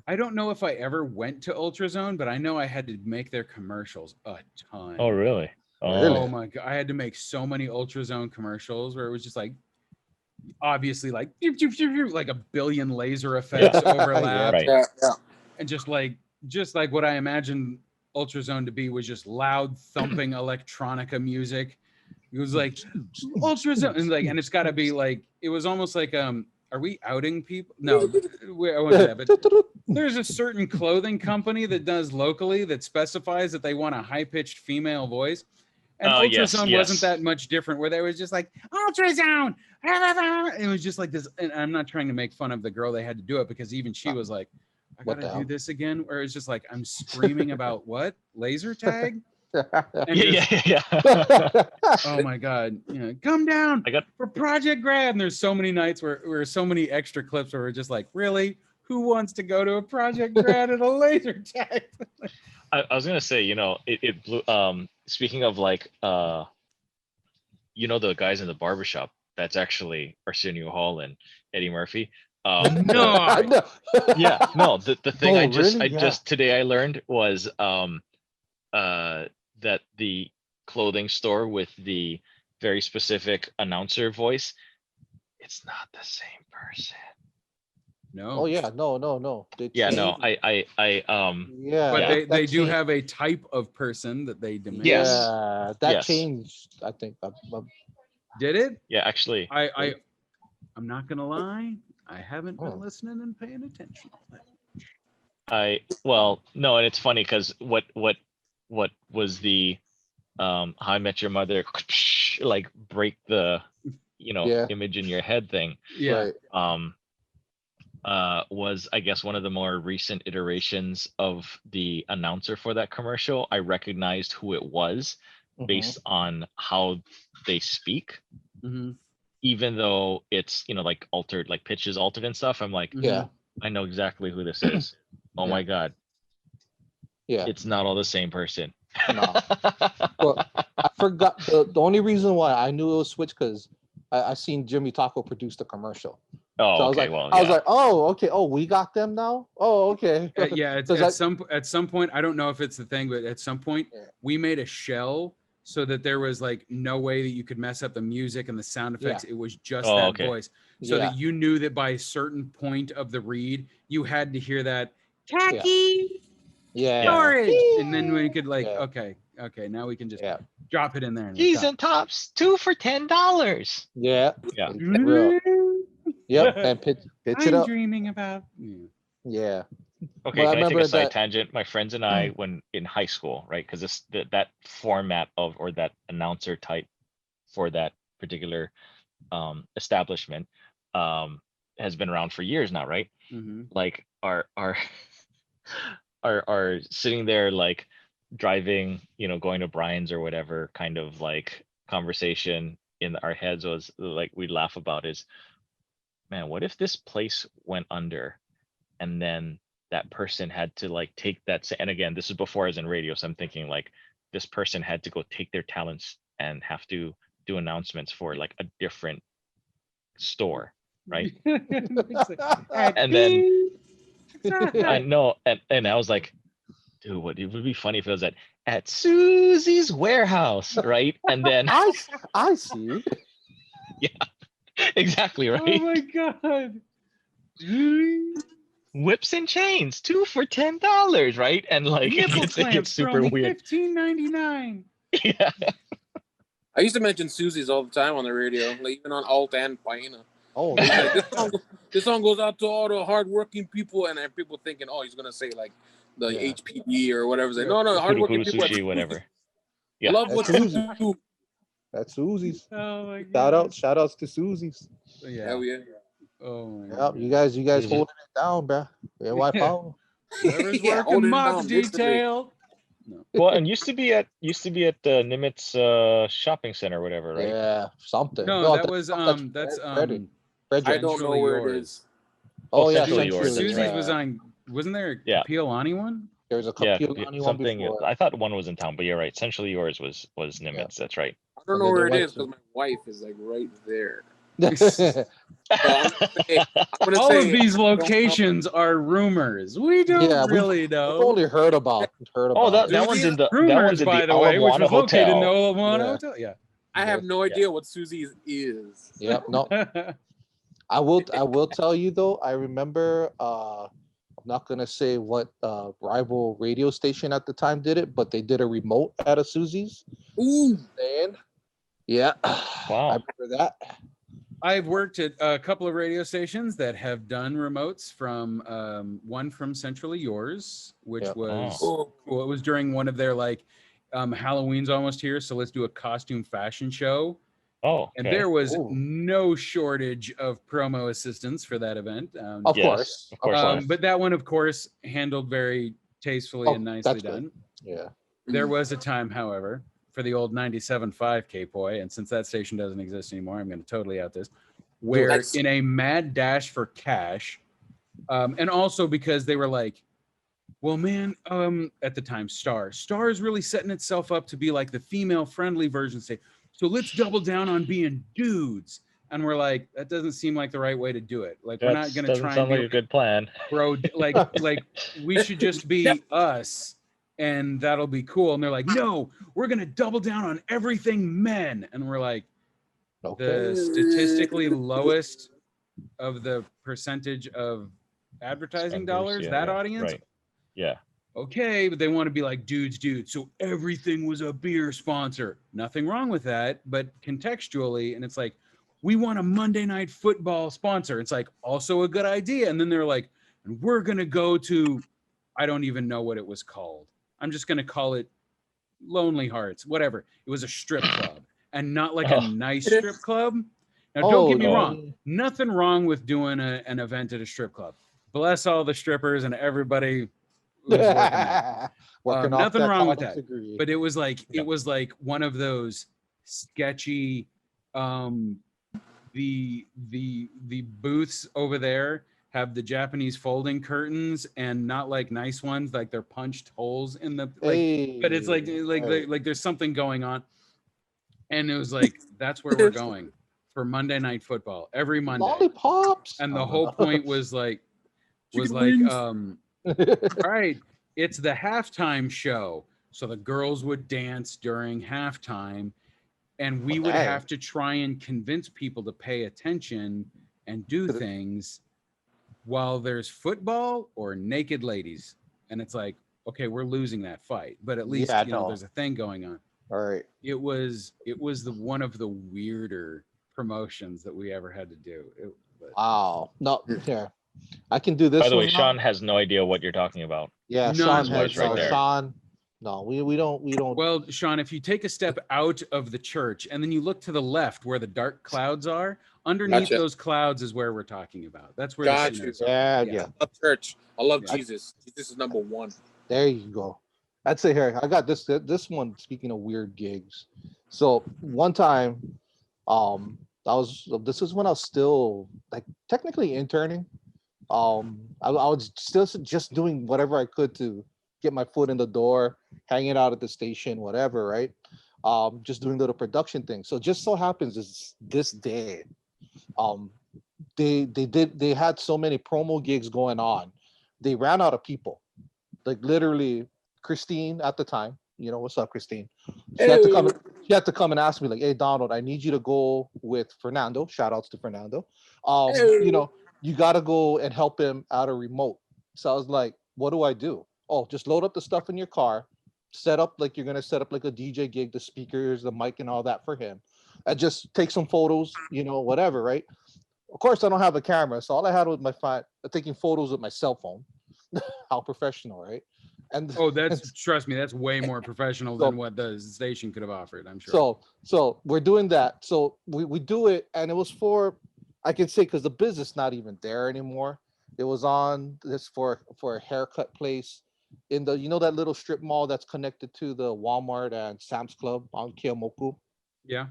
[SPEAKER 1] I don't know if I ever went to Ultrazone, but I know I had to make their commercials a ton.
[SPEAKER 5] Oh, really?
[SPEAKER 2] Really?
[SPEAKER 1] Oh my god, I had to make so many Ultrazone commercials where it was just like, obviously like a billion laser effects overlapped,
[SPEAKER 5] Right.
[SPEAKER 3] Yeah.
[SPEAKER 1] and just like what I imagined Ultrazone to be was just loud thumping electronica music. It was like Ultrazone, and it's got to be like, it was almost like are we outing people? No, I won't do that. But there's a certain clothing company that does locally that specifies that they want a high-pitched female voice. And Ultrazone wasn't that much different, where they was just like, Ultrazone. It was just like this. And I'm not trying to make fun of the girl they had to do it, because even she was like, I
[SPEAKER 2] What
[SPEAKER 1] gotta
[SPEAKER 2] the
[SPEAKER 1] do
[SPEAKER 2] hell?
[SPEAKER 1] this again. Where it's just like, I'm screaming about what? Laser tag?
[SPEAKER 5] Yeah.
[SPEAKER 1] Oh my god, come down for Project Grad. And there's so many nights where so many extra clips where we're just like, really, who wants to go to a Project Grad at a laser tag?
[SPEAKER 5] I was gonna say, it blew. Speaking of like, the guys in the barbershop, that's actually Arsenio Hall and Eddie Murphy.
[SPEAKER 1] No.
[SPEAKER 5] Yeah, no. The thing
[SPEAKER 2] Oh, really?
[SPEAKER 5] just today I learned was that the clothing store with the very specific announcer voice, it's not the same person.
[SPEAKER 1] No.
[SPEAKER 2] Oh yeah, no.
[SPEAKER 5] Yeah, no.
[SPEAKER 2] Yeah,
[SPEAKER 1] But they do
[SPEAKER 2] changed.
[SPEAKER 1] have a type of person that they demand.
[SPEAKER 5] Yes.
[SPEAKER 2] Yeah, that
[SPEAKER 5] Yes.
[SPEAKER 2] changed. I think.
[SPEAKER 1] Did it?
[SPEAKER 5] Yeah, actually.
[SPEAKER 1] I'm not gonna lie, I haven't been listening and paying attention.
[SPEAKER 5] No, and it's funny because what was the How I Met Your Mother like break the image in your head thing?
[SPEAKER 1] Yeah.
[SPEAKER 2] Right.
[SPEAKER 5] Was I guess one of the more recent iterations of the announcer for that commercial. I recognized who it was based on how they speak.
[SPEAKER 1] Mm-hmm.
[SPEAKER 5] Even though it's like altered, like pitches altered and stuff. I'm like,
[SPEAKER 2] Yeah.
[SPEAKER 5] I know exactly who this is. Oh my god.
[SPEAKER 2] Yeah.
[SPEAKER 5] It's not all the same person.
[SPEAKER 2] No. Well, I forgot the only reason why I knew it was Switch, because I seen Jimmy Taco produce the commercial.
[SPEAKER 5] Oh,
[SPEAKER 2] So I was
[SPEAKER 5] okay.
[SPEAKER 2] like, I was like, oh, okay. Oh, we got them now. Oh, okay.
[SPEAKER 1] Yeah. At some point, I don't know if it's the thing, but at some point, we made a shell so that there was like no way that you could mess up the music and the sound effects. It was just that voice, so that you knew that by a certain point of the read, you had to hear that tacky storage, and then we could like, okay, now we can just drop it in there.
[SPEAKER 5] Jeans and tops, 2 for $10.
[SPEAKER 2] Yeah.
[SPEAKER 1] Real.
[SPEAKER 2] Yep. And pitch it up.
[SPEAKER 1] I'm dreaming about.
[SPEAKER 2] Yeah.
[SPEAKER 5] Okay,
[SPEAKER 2] Well,
[SPEAKER 5] can I take a side
[SPEAKER 2] that-
[SPEAKER 5] tangent? My friends and I, when in high school, right? Because that format or that announcer type for that particular establishment has been around for years now, right?
[SPEAKER 1] Mm-hmm.
[SPEAKER 5] Like our sitting there like driving, going to Brian's or whatever kind of like conversation in our heads was like we'd laugh about is, man, what if this place went under and then that person had to like take that, and again, this is before I was in radio, so I'm thinking like this person had to go take their talents and have to do announcements for like a different store, right? And then I know, and I was like, dude, what it would be funny if it was at Susie's warehouse, right? And then
[SPEAKER 2] I see.
[SPEAKER 5] Yeah, exactly, right.
[SPEAKER 1] Oh my god.
[SPEAKER 5] Whips and chains, 2 for $10, right? And like it's super weird.
[SPEAKER 1] $15.99.
[SPEAKER 5] Yeah.
[SPEAKER 3] I used to mention Susie's all the time on the radio, like even on Alt and Paina.
[SPEAKER 2] Oh,
[SPEAKER 3] Like, this song goes out to all the hardworking people, and then people thinking, oh, he's gonna say like the HPD or whatever. Like, no, hardworking people.
[SPEAKER 5] Sushi, whatever. Yeah.
[SPEAKER 3] Love what you do.
[SPEAKER 2] That's Susie's.
[SPEAKER 1] Oh my god.
[SPEAKER 2] Shout outs to Susie's.
[SPEAKER 1] Yeah.
[SPEAKER 3] Hell yeah.
[SPEAKER 1] Oh my
[SPEAKER 2] Yep,
[SPEAKER 1] god.
[SPEAKER 2] you guys holding it down, bro. NY Power.
[SPEAKER 1] Whoever's
[SPEAKER 3] Yeah,
[SPEAKER 1] working
[SPEAKER 3] holding it
[SPEAKER 1] mob
[SPEAKER 3] down, literally.
[SPEAKER 1] detail.
[SPEAKER 5] Well, and used to be at Nimitz shopping center or whatever, right?
[SPEAKER 2] Yeah, something.
[SPEAKER 1] No, that was that's
[SPEAKER 2] Frederick.
[SPEAKER 3] I don't know where it
[SPEAKER 1] yours.
[SPEAKER 3] is.
[SPEAKER 2] Oh yeah,
[SPEAKER 5] Centrally
[SPEAKER 2] Centrally.
[SPEAKER 5] yours,
[SPEAKER 1] Susie's
[SPEAKER 5] right.
[SPEAKER 1] was on. Wasn't there a Pilani one?
[SPEAKER 2] There's a
[SPEAKER 5] Yeah,
[SPEAKER 2] Kapilani one
[SPEAKER 5] something.
[SPEAKER 2] before.
[SPEAKER 5] I thought one was in town, but you're right. Essentially yours was Nimitz. That's right.
[SPEAKER 3] I don't
[SPEAKER 2] And
[SPEAKER 3] know
[SPEAKER 2] then
[SPEAKER 3] where
[SPEAKER 2] they
[SPEAKER 3] it
[SPEAKER 2] went
[SPEAKER 3] is because my wife is like right there. I'm gonna
[SPEAKER 1] All
[SPEAKER 3] say
[SPEAKER 1] of these
[SPEAKER 3] I don't know.
[SPEAKER 1] locations are rumors. We don't
[SPEAKER 2] Yeah,
[SPEAKER 1] really
[SPEAKER 2] we've
[SPEAKER 1] know.
[SPEAKER 2] only heard about
[SPEAKER 5] Oh,
[SPEAKER 2] it.
[SPEAKER 5] that one's in the
[SPEAKER 1] Rumors, by the
[SPEAKER 5] Ala
[SPEAKER 1] way, which
[SPEAKER 5] Moana
[SPEAKER 1] was located in the
[SPEAKER 5] Hotel.
[SPEAKER 1] Ola Moana
[SPEAKER 2] Yeah.
[SPEAKER 1] Hotel. Yeah.
[SPEAKER 3] I have no idea what Susie's is.
[SPEAKER 2] Yep. No, I will tell you though. I remember. I'm not gonna say what rival radio station at the time did it, but they did a remote at a Susie's.
[SPEAKER 3] Ooh.
[SPEAKER 2] And yeah,
[SPEAKER 5] Wow.
[SPEAKER 2] I remember that.
[SPEAKER 1] I've worked at a couple of radio stations that have done remotes from one from Centrally Yours, which
[SPEAKER 2] Yep.
[SPEAKER 1] was
[SPEAKER 3] Oh.
[SPEAKER 1] well, it was during one of their like Halloween's almost here, so let's do a costume fashion show.
[SPEAKER 5] Oh,
[SPEAKER 1] And
[SPEAKER 5] okay.
[SPEAKER 1] there was
[SPEAKER 2] Ooh.
[SPEAKER 1] no shortage of promo assistance for that event.
[SPEAKER 2] Of
[SPEAKER 5] Yes,
[SPEAKER 2] course.
[SPEAKER 5] of course.
[SPEAKER 1] But that one, of course, handled very tastefully and nicely
[SPEAKER 2] that's
[SPEAKER 1] done.
[SPEAKER 2] good. Yeah.
[SPEAKER 1] There was a time, however, for the old 97.5 K-Poi, and since that station doesn't exist anymore, I'm going to totally out this, where
[SPEAKER 3] Nice.
[SPEAKER 1] in a mad dash for cash, and also because they were like, well, man, at the time, Star is really setting itself up to be like the female-friendly version, say, so let's double down on being dudes. And we're like, that doesn't seem like the right way to do it. Like, we're not going to try and
[SPEAKER 5] sound
[SPEAKER 1] be
[SPEAKER 5] like a good plan.
[SPEAKER 1] bro, like we should just be us and that'll be cool. And they're like, no, we're gonna double down on everything men. And we're like,
[SPEAKER 2] Okay.
[SPEAKER 1] the statistically lowest of the percentage of advertising
[SPEAKER 5] Spenders,
[SPEAKER 1] dollars,
[SPEAKER 5] yeah,
[SPEAKER 1] that
[SPEAKER 5] yeah,
[SPEAKER 1] audience.
[SPEAKER 5] right. Yeah.
[SPEAKER 1] Okay, but they want to be like dudes. So everything was a beer sponsor. Nothing wrong with that, but contextually, and it's like, we want a Monday Night Football sponsor. It's like also a good idea. And then they're like, and we're gonna go to, I don't even know what it was called. I'm just gonna call it Lonely Hearts, whatever. It was a strip club, and not like a nice strip club. Now, don't get me wrong. Nothing wrong with doing an event at a strip club. Bless all the strippers and everybody who's working there.
[SPEAKER 2] Working off
[SPEAKER 1] Nothing
[SPEAKER 2] that
[SPEAKER 1] wrong with
[SPEAKER 2] college
[SPEAKER 1] that.
[SPEAKER 2] degree.
[SPEAKER 1] But it was like one of those sketchy the booths over there have the Japanese folding curtains and not like nice ones, like they're punched holes in the like, but it's like there's something going on. And it was like, that's where we're going for Monday Night Football every Monday.
[SPEAKER 2] Lollipops.
[SPEAKER 1] And the whole point was like, all right, it's the halftime show. So the girls would dance during halftime, and we would have to try and convince people to pay attention and do things while there's football or naked ladies. And it's like, okay, we're losing that fight, but at least there's a thing going on.
[SPEAKER 2] All right.
[SPEAKER 1] It was the one of the weirder promotions that we ever had to do.
[SPEAKER 2] Wow. No, yeah. I can do this.
[SPEAKER 5] By the way, Sean has no idea what you're talking about.
[SPEAKER 2] Yeah,
[SPEAKER 1] None
[SPEAKER 2] Sean has
[SPEAKER 1] whatsoever.
[SPEAKER 2] Sean. No, we don't.
[SPEAKER 1] Well, Sean, if you take a step out of the church and then you look to the left where the dark clouds are, underneath those clouds is where we're talking about. That's where the sinners are.
[SPEAKER 2] Yeah.
[SPEAKER 3] I love church. I love Jesus. Jesus is number one.
[SPEAKER 2] There you go. I'd say here, I got this one, speaking of weird gigs. So one time, this is when I was still like technically interning. I was still just doing whatever I could to get my foot in the door, hanging out at the station, whatever, right? Just doing little production things. So just so happens is this day, they had so many promo gigs going on, they ran out of people. Like literally, Christine at the time, what's up, Christine? She had to come and ask me like, hey Donald, I need you to go with Fernando. Shout outs to Fernando. You got to go and help him out a remote. So I was like, what do I do? Oh, just load up the stuff in your car, set up like you're going to set up like a DJ gig, the speakers, the mic and all that for him. And just take some photos, whatever, right? Of course, I don't have a camera. So all I had was my phone, taking photos with my cell phone. How professional, right? And
[SPEAKER 1] trust me, that's way more professional than what the station could have offered, I'm sure.
[SPEAKER 2] So we're doing that. So we do it, and it was for, I can say, because the business not even there anymore. It was on this for a haircut place in the that little strip mall that's connected to the Walmart and Sam's Club on Keomoku.
[SPEAKER 1] Yeah.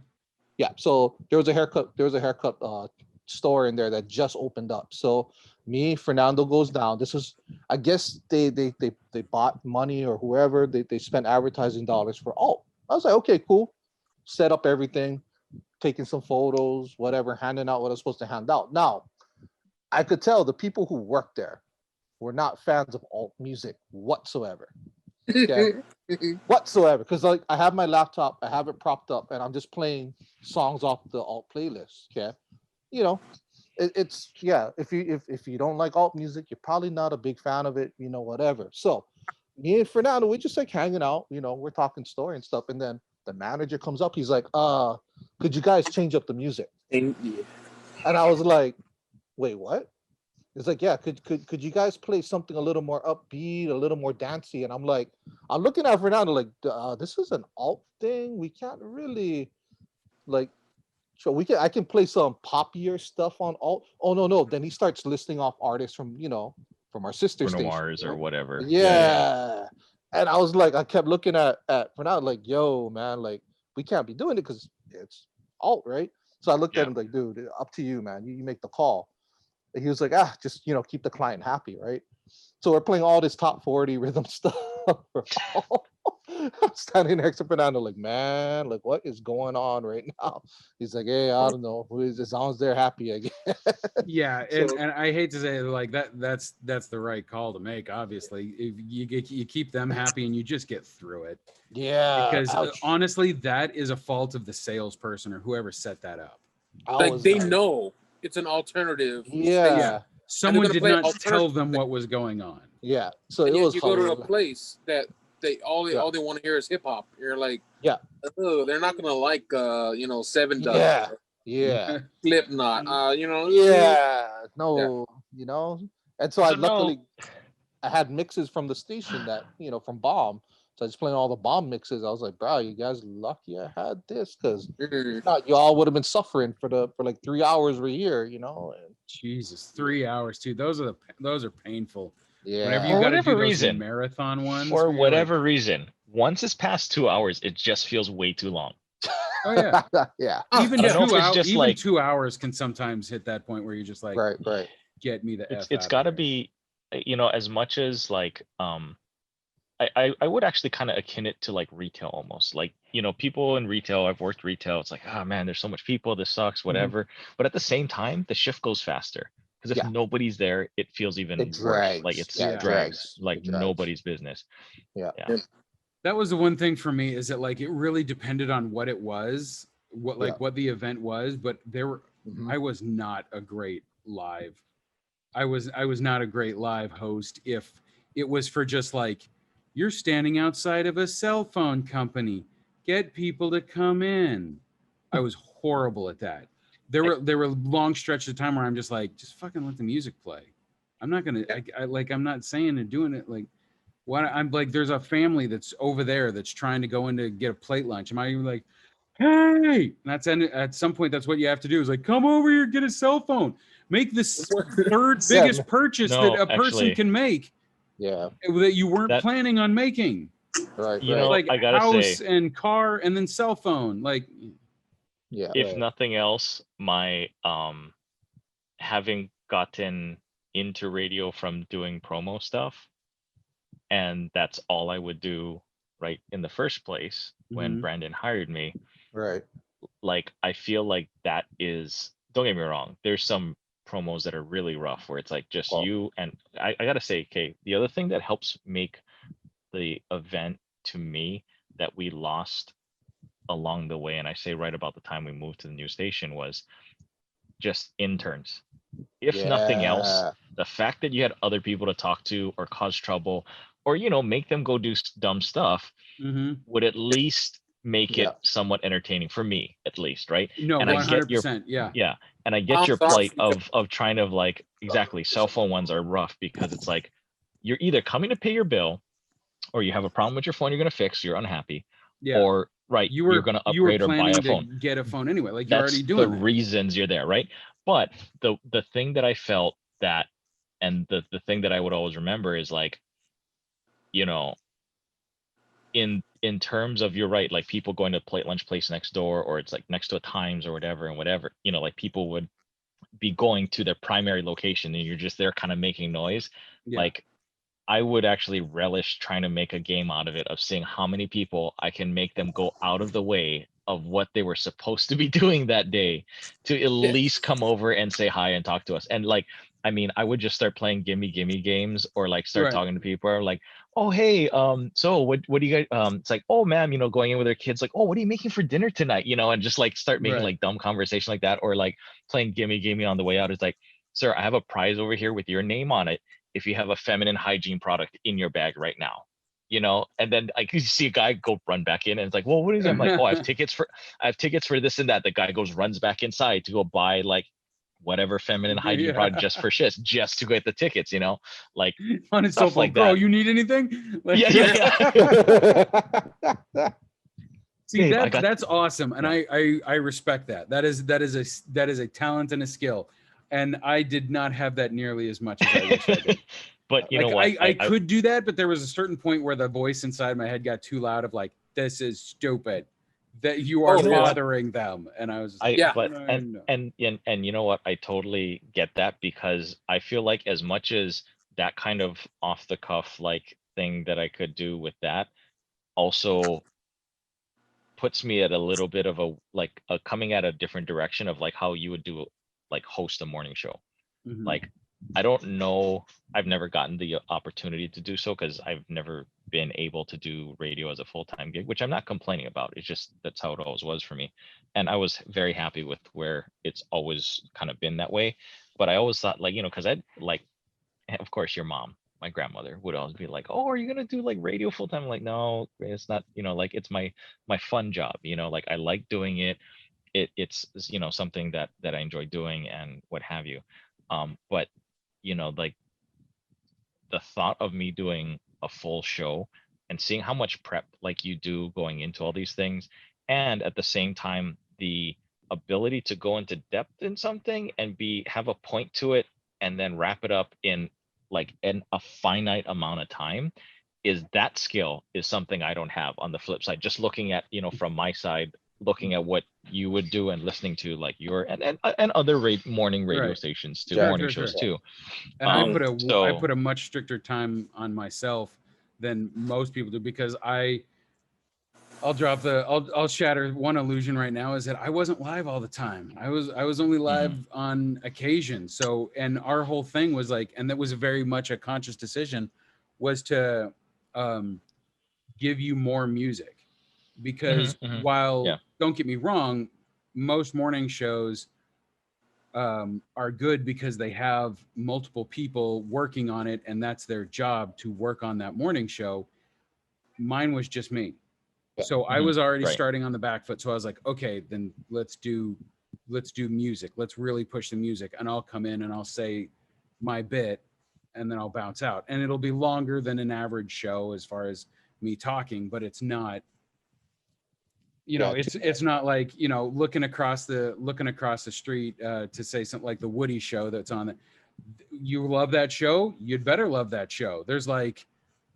[SPEAKER 2] So there was a haircut store in there that just opened up. So me, Fernando goes down. This is, I guess they bought money or whoever, they spent advertising dollars for. Oh, I was like, okay, cool. Set up everything. taking some photos, whatever, handing out what I was supposed to hand out. Now, I could tell the people who worked there were not fans of alt music whatsoever. Okay? Whatsoever. Because like I have my laptop, I have it propped up, and I'm just playing songs off the alt playlist. Okay. You know, it's yeah, if you don't like alt music, you're probably not a big fan of it, you know, whatever. So me and Fernando, we're just like hanging out, you know, we're talking story and stuff. And then the manager comes up, he's like, could you guys change up the music? And I was like, wait, what? It's like, yeah, could you guys play something a little more upbeat, a little more dancey? And I'm like, I'm looking at Fernando like, this is an alt thing. We can't really like, so I can play some poppier stuff on alt. Oh no. Then he starts listing off artists from, you know, from our sister station.
[SPEAKER 5] Mars or whatever.
[SPEAKER 2] Yeah. And I was like, I kept looking at Fernando like, yo, man, like we can't be doing it because it's alt, right? So I looked at him like, dude, up to you, man. You make the call. And he was like, just, you know, keep the client happy, right? So we're playing all this top 40 rhythm stuff. I'm standing next to Fernando like, man, like what is going on right now? He's like, hey, I don't know. As long as they're happy, I guess.
[SPEAKER 1] Yeah, and I hate to say it, like that's the right call to make. Obviously, if you keep them happy and you just get through it.
[SPEAKER 2] Yeah,
[SPEAKER 1] because honestly, that is a fault of the salesperson or whoever set that up.
[SPEAKER 3] Like they know it's an alternative.
[SPEAKER 2] Yeah.
[SPEAKER 1] Someone did not tell them what was going on.
[SPEAKER 2] Yeah, so
[SPEAKER 3] and
[SPEAKER 2] it was.
[SPEAKER 3] You go to a place that they all they want to hear is hip hop. You're like, oh, they're not gonna like you know, Seven Dust.
[SPEAKER 2] Yeah.
[SPEAKER 3] Slipknot. You know.
[SPEAKER 2] No. You know, and so luckily I had mixes from the station that, you know, from Bomb. So I was playing all the Bomb mixes. I was like, bro, you guys lucky I had this, because not y'all would have been suffering for like 3 hours a year, you know. And
[SPEAKER 1] Jesus, 3 hours too. Those are painful.
[SPEAKER 2] Yeah.
[SPEAKER 1] Whenever you got to do those marathon ones.
[SPEAKER 5] For whatever reason, once it's past 2 hours, it just feels way too long.
[SPEAKER 1] Oh yeah.
[SPEAKER 2] Yeah.
[SPEAKER 1] Even 2 hours. Even like 2 hours can sometimes hit that point where you're just like,
[SPEAKER 2] right.
[SPEAKER 1] Get me the F.
[SPEAKER 5] It's got to be, you know, as much as like I would actually kind of akin it to like retail almost. Like, you know, people in retail, I've worked retail. It's like, oh man, there's so much people. This sucks, whatever. But at the same time, the shift goes faster. Because if nobody's there, it feels even worse. Like it drags. Like nobody's business.
[SPEAKER 2] Yeah.
[SPEAKER 1] That was the one thing for me, is that like it really depended on what it was, what the event was. But there were, I was not a great live. I was not a great live host if it was for just like, you're standing outside of a cell phone company, get people to come in. I was horrible at that. There were long stretches of time where I'm just like, just fucking let the music play. I'm not gonna, I'm not saying and doing it like, what I'm like, there's a family that's over there that's trying to go in to get a plate lunch. Am I even like, hey? And that's at some point, that's what you have to do, is like, come over here, get a cell phone, make this third biggest purchase that a person can make.
[SPEAKER 2] Yeah,
[SPEAKER 1] that you weren't planning on making.
[SPEAKER 2] Right.
[SPEAKER 5] You know,
[SPEAKER 1] like
[SPEAKER 5] I gotta
[SPEAKER 1] house
[SPEAKER 5] say,
[SPEAKER 1] and car and then cell phone. Like,
[SPEAKER 5] if nothing else, my having gotten into radio from doing promo stuff, and that's all I would do right in the first place when Brandon hired me.
[SPEAKER 2] Right.
[SPEAKER 5] Like, I feel like that is, don't get me wrong, there's some promos that are really rough where it's like just you and I gotta say, okay, the other thing that helps make the event to me that we lost along the way, and I say right about the time we moved to the new station, was just interns. If nothing else, the fact that you had other people to talk to or cause trouble or, you know, make them go do dumb stuff would at least make it somewhat entertaining for me, at least, right?
[SPEAKER 1] No,
[SPEAKER 5] and
[SPEAKER 1] 100%.
[SPEAKER 5] Yeah. And I get your plight of trying to like, exactly, cell phone ones are rough because it's like, you're either coming to pay your bill or you have a problem with your phone you're going to fix, you're unhappy, or you're going to upgrade or buy a phone.
[SPEAKER 1] Get a phone anyway, like you're already doing
[SPEAKER 5] the reasons you're there, right? But the thing that I felt that, and the thing that I would always remember is like, you know, in terms of, you're right, like people going to plate lunch place next door, or it's like next to a Times or whatever, you know, like people would be going to their primary location and you're just there kind of making noise. Like, I would actually relish trying to make a game out of it, of seeing how many people I can make them go out of the way of what they were supposed to be doing that day to at least come over and say hi and talk to us. And like, I mean, I would just start playing gimme games or like start
[SPEAKER 1] Right.
[SPEAKER 5] talking to people or like, oh hey, so what do you guys it's like, oh ma'am, you know, going in with their kids, like, oh, what are you making for dinner tonight? You know, and just like start making
[SPEAKER 1] Right.
[SPEAKER 5] like dumb conversation like that, or like playing gimme on the way out. It's like, sir, I have a prize over here with your name on it if you have a feminine hygiene product in your bag right now. You know, and then like you see a guy go run back in and it's like, well, what is it? I'm like, oh, I have tickets for this and that. The guy goes, runs back inside to go buy like whatever feminine hygiene product just for shits, just to get the tickets, you know, like
[SPEAKER 1] On his
[SPEAKER 5] stuff
[SPEAKER 1] cell phone,
[SPEAKER 5] like
[SPEAKER 1] girl,
[SPEAKER 5] that.
[SPEAKER 1] you need anything? Like,
[SPEAKER 5] Yeah.
[SPEAKER 1] See,
[SPEAKER 5] Babe,
[SPEAKER 1] that's awesome, and I respect that. That is a talent and a skill, and I did not have that nearly as much as I wish I did.
[SPEAKER 5] But you know what?
[SPEAKER 1] I could do that, but there was a certain point where the voice inside my head got too loud of like, this is stupid, that you are bothering them. And I was
[SPEAKER 5] and you know what? I totally get that, because I feel like as much as that kind of off the cuff like thing that I could do with that also puts me at a little bit of a coming at a different direction of like how you would do like host a morning show.
[SPEAKER 1] Mhm.
[SPEAKER 5] Like, I don't know, I've never gotten the opportunity to do so because I've never been able to do radio as a full-time gig, which I'm not complaining about. It's just that's how it always was for me. And I was very happy with where it's always kind of been that way. But I always thought, like, you know, because I'd like, of course, your mom, my grandmother would always be like, oh, are you gonna do like radio full-time? I'm like, no, it's not, you know, like it's my fun job, you know, like I like doing it. It's you know, something that I enjoy doing and what have you. But you know, like the thought of me doing a full show and seeing how much prep like you do going into all these things, and at the same time the ability to go into depth in something and have a point to it and then wrap it up in like a finite amount of time, is that skill is something I don't have. On the flip side, just looking at, you know, from my side, looking at what you would do and listening to like your and other morning radio stations too, morning shows too.
[SPEAKER 1] And I put a much stricter time on myself than most people do, because I'll shatter one illusion right now, is that I wasn't live all the time. I was only live on occasion. So, and our whole thing was like, and that was very much a conscious decision, was to give you more music, because while don't get me wrong, most morning shows are good because they have multiple people working on it, and that's their job to work on that morning show. Mine was just me. So I was already starting on the back foot. So I was like, okay, then let's do music. Let's really push the music, and I'll come in and I'll say my bit, and then I'll bounce out. And it'll be longer than an average show as far as me talking, but it's not, you know, it's not like, you know, looking across the street to say something like the Woody show that's on it. You love that show, you'd better love that show. There's like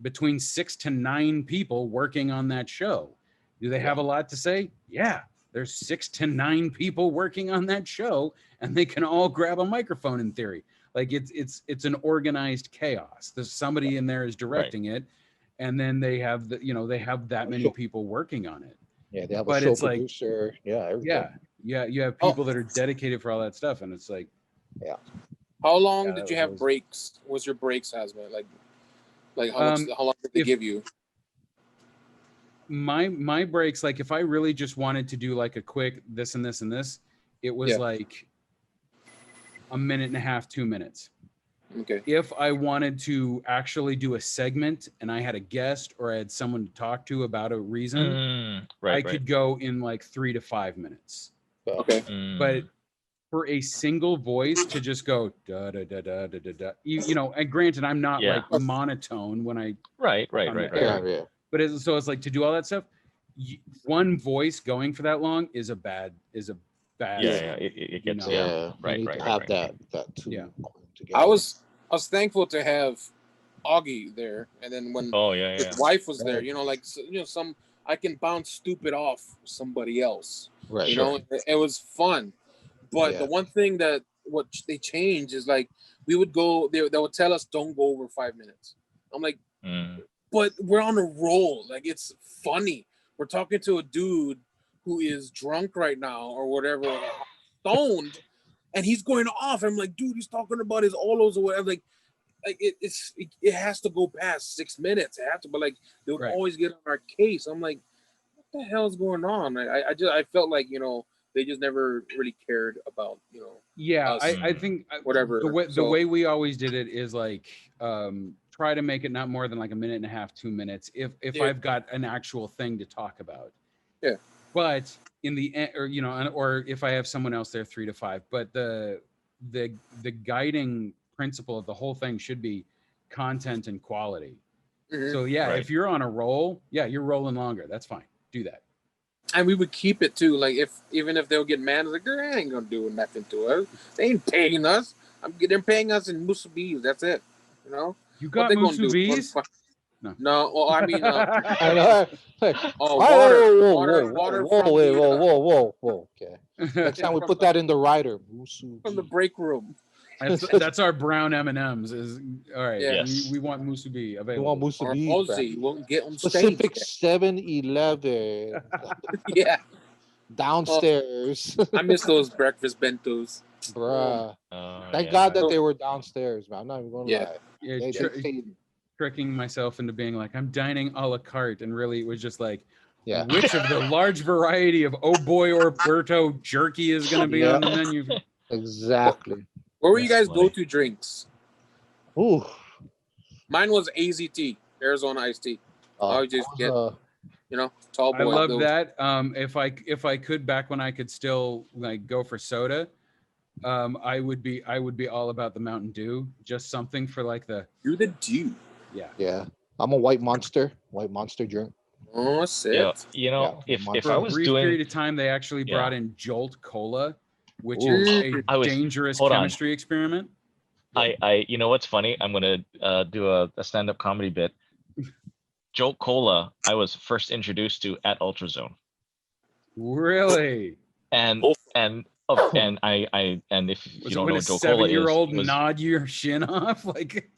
[SPEAKER 1] between 6 to 9 people working on that show. Do they have a lot to say? Yeah, there's 6 to 9 people working on that show, and they can all grab a microphone in theory. Like it's an organized chaos. There's somebody in there is directing it, and then they have they have that many people working on it.
[SPEAKER 2] Yeah, they have a show producer. Everything.
[SPEAKER 1] You have people that are dedicated for all that stuff, and it's like,
[SPEAKER 3] How long did you have breaks? What's your breaks, Haz-Matt? Like how long did they give you?
[SPEAKER 1] My breaks, like if I really just wanted to do like a quick this and this and this, it was like a minute and a half, 2 minutes.
[SPEAKER 3] Okay.
[SPEAKER 1] If I wanted to actually do a segment and I had a guest or I had someone to talk to about a reason, I could go in like 3 to 5 minutes.
[SPEAKER 3] Okay.
[SPEAKER 1] But for a single voice to just go da da da da da da da, you know, and granted, I'm not like monotone when I
[SPEAKER 5] right.
[SPEAKER 1] But so it's like, to do all that stuff, one voice going for that long is a bad.
[SPEAKER 5] It gets right.
[SPEAKER 2] Have that too.
[SPEAKER 1] Yeah.
[SPEAKER 3] I was thankful to have Augie there, and then when his wife was there, you know, like some I can bounce stupid off somebody else.
[SPEAKER 2] Right.
[SPEAKER 3] You know, it was fun. But the one thing that what they changed is like we would go, they would tell us don't go over 5 minutes. I'm like, but we're on a roll. Like it's funny. We're talking to a dude who is drunk right now or whatever, stoned, and he's going off. I'm like, dude, he's talking about his olos or whatever. Like it has to go past 6 minutes. It has to, but like they would always get on our case. I'm like, what the hell is going on? I felt like, you know, they just never really cared about, you know.
[SPEAKER 1] Yeah,
[SPEAKER 3] us,
[SPEAKER 1] I think
[SPEAKER 3] whatever.
[SPEAKER 1] The way we always did it is like try to make it not more than like a minute and a half, 2 minutes if I've got an actual thing to talk about.
[SPEAKER 3] Yeah.
[SPEAKER 1] But in the end, or you know, or if I have someone else there, 3 to 5. But the guiding principle of the whole thing should be content and quality.
[SPEAKER 3] Mhm.
[SPEAKER 1] So yeah,
[SPEAKER 5] Right.
[SPEAKER 1] if you're on a roll, yeah, you're rolling longer. That's fine. Do that.
[SPEAKER 3] And we would keep it too. Like even if they'll get mad, like they ain't gonna do nothing to us. They ain't paying us. They're paying us in musubis. That's it. You know.
[SPEAKER 1] You
[SPEAKER 3] What
[SPEAKER 1] got
[SPEAKER 3] they gonna do?
[SPEAKER 1] musubis?
[SPEAKER 3] No. Well, I mean,
[SPEAKER 2] I know. Like,
[SPEAKER 3] water
[SPEAKER 2] whoa. Okay. Next time we put that in the rider.
[SPEAKER 3] from the break room.
[SPEAKER 1] That's our brown M&Ms. Is all right.
[SPEAKER 3] Yeah.
[SPEAKER 5] Yes.
[SPEAKER 1] We want musubi
[SPEAKER 2] We
[SPEAKER 1] available.
[SPEAKER 2] want
[SPEAKER 3] Or
[SPEAKER 2] musubi.
[SPEAKER 3] Ozzy won't get on
[SPEAKER 2] Specific
[SPEAKER 3] stage.
[SPEAKER 2] 7-Eleven
[SPEAKER 3] Yeah,
[SPEAKER 2] downstairs.
[SPEAKER 3] I miss those breakfast bentos.
[SPEAKER 2] Bruh. Thank
[SPEAKER 5] Yeah.
[SPEAKER 2] God that they were downstairs, man. I'm not even gonna
[SPEAKER 3] Yeah.
[SPEAKER 2] lie.
[SPEAKER 1] Yeah,
[SPEAKER 2] They paid.
[SPEAKER 1] tricking myself into being like I'm dining a la carte, and really it was just like,
[SPEAKER 2] Yeah.
[SPEAKER 1] which of the large variety of oh boy Orberto jerky is going to be on the menu?
[SPEAKER 2] Exactly.
[SPEAKER 3] Where were you guys
[SPEAKER 5] Funny.
[SPEAKER 3] go-to drinks?
[SPEAKER 2] Ooh.
[SPEAKER 3] Mine was AZT, Arizona iced tea. I would just get, you know, tall boy.
[SPEAKER 1] I love
[SPEAKER 3] those.
[SPEAKER 1] that. If I could, back when I could still like go for soda, I would be all about the Mountain Dew. Just something for like the
[SPEAKER 3] Do the do.
[SPEAKER 2] Yeah. I'm a white monster drink.
[SPEAKER 3] Oh, shit.
[SPEAKER 5] Yeah, you know,
[SPEAKER 2] Yeah,
[SPEAKER 5] if
[SPEAKER 1] for
[SPEAKER 5] I
[SPEAKER 1] a
[SPEAKER 5] was
[SPEAKER 1] brief
[SPEAKER 5] doing,
[SPEAKER 1] period of time they actually
[SPEAKER 5] Yeah.
[SPEAKER 1] brought in Jolt Cola, which
[SPEAKER 2] Ooh.
[SPEAKER 1] is a
[SPEAKER 5] I was-
[SPEAKER 1] dangerous
[SPEAKER 5] hold on.
[SPEAKER 1] chemistry experiment.
[SPEAKER 5] you know what's funny? I'm gonna do a stand-up comedy bit. Jolt Cola, I was first introduced to at Ultrazone,
[SPEAKER 1] Really?
[SPEAKER 5] and
[SPEAKER 3] Oh.
[SPEAKER 5] and if you
[SPEAKER 1] Was it
[SPEAKER 5] don't
[SPEAKER 1] when
[SPEAKER 5] know
[SPEAKER 1] a
[SPEAKER 5] what Jolt Cola is,
[SPEAKER 1] 7-year-old
[SPEAKER 5] it was-
[SPEAKER 1] nod your shin off? Like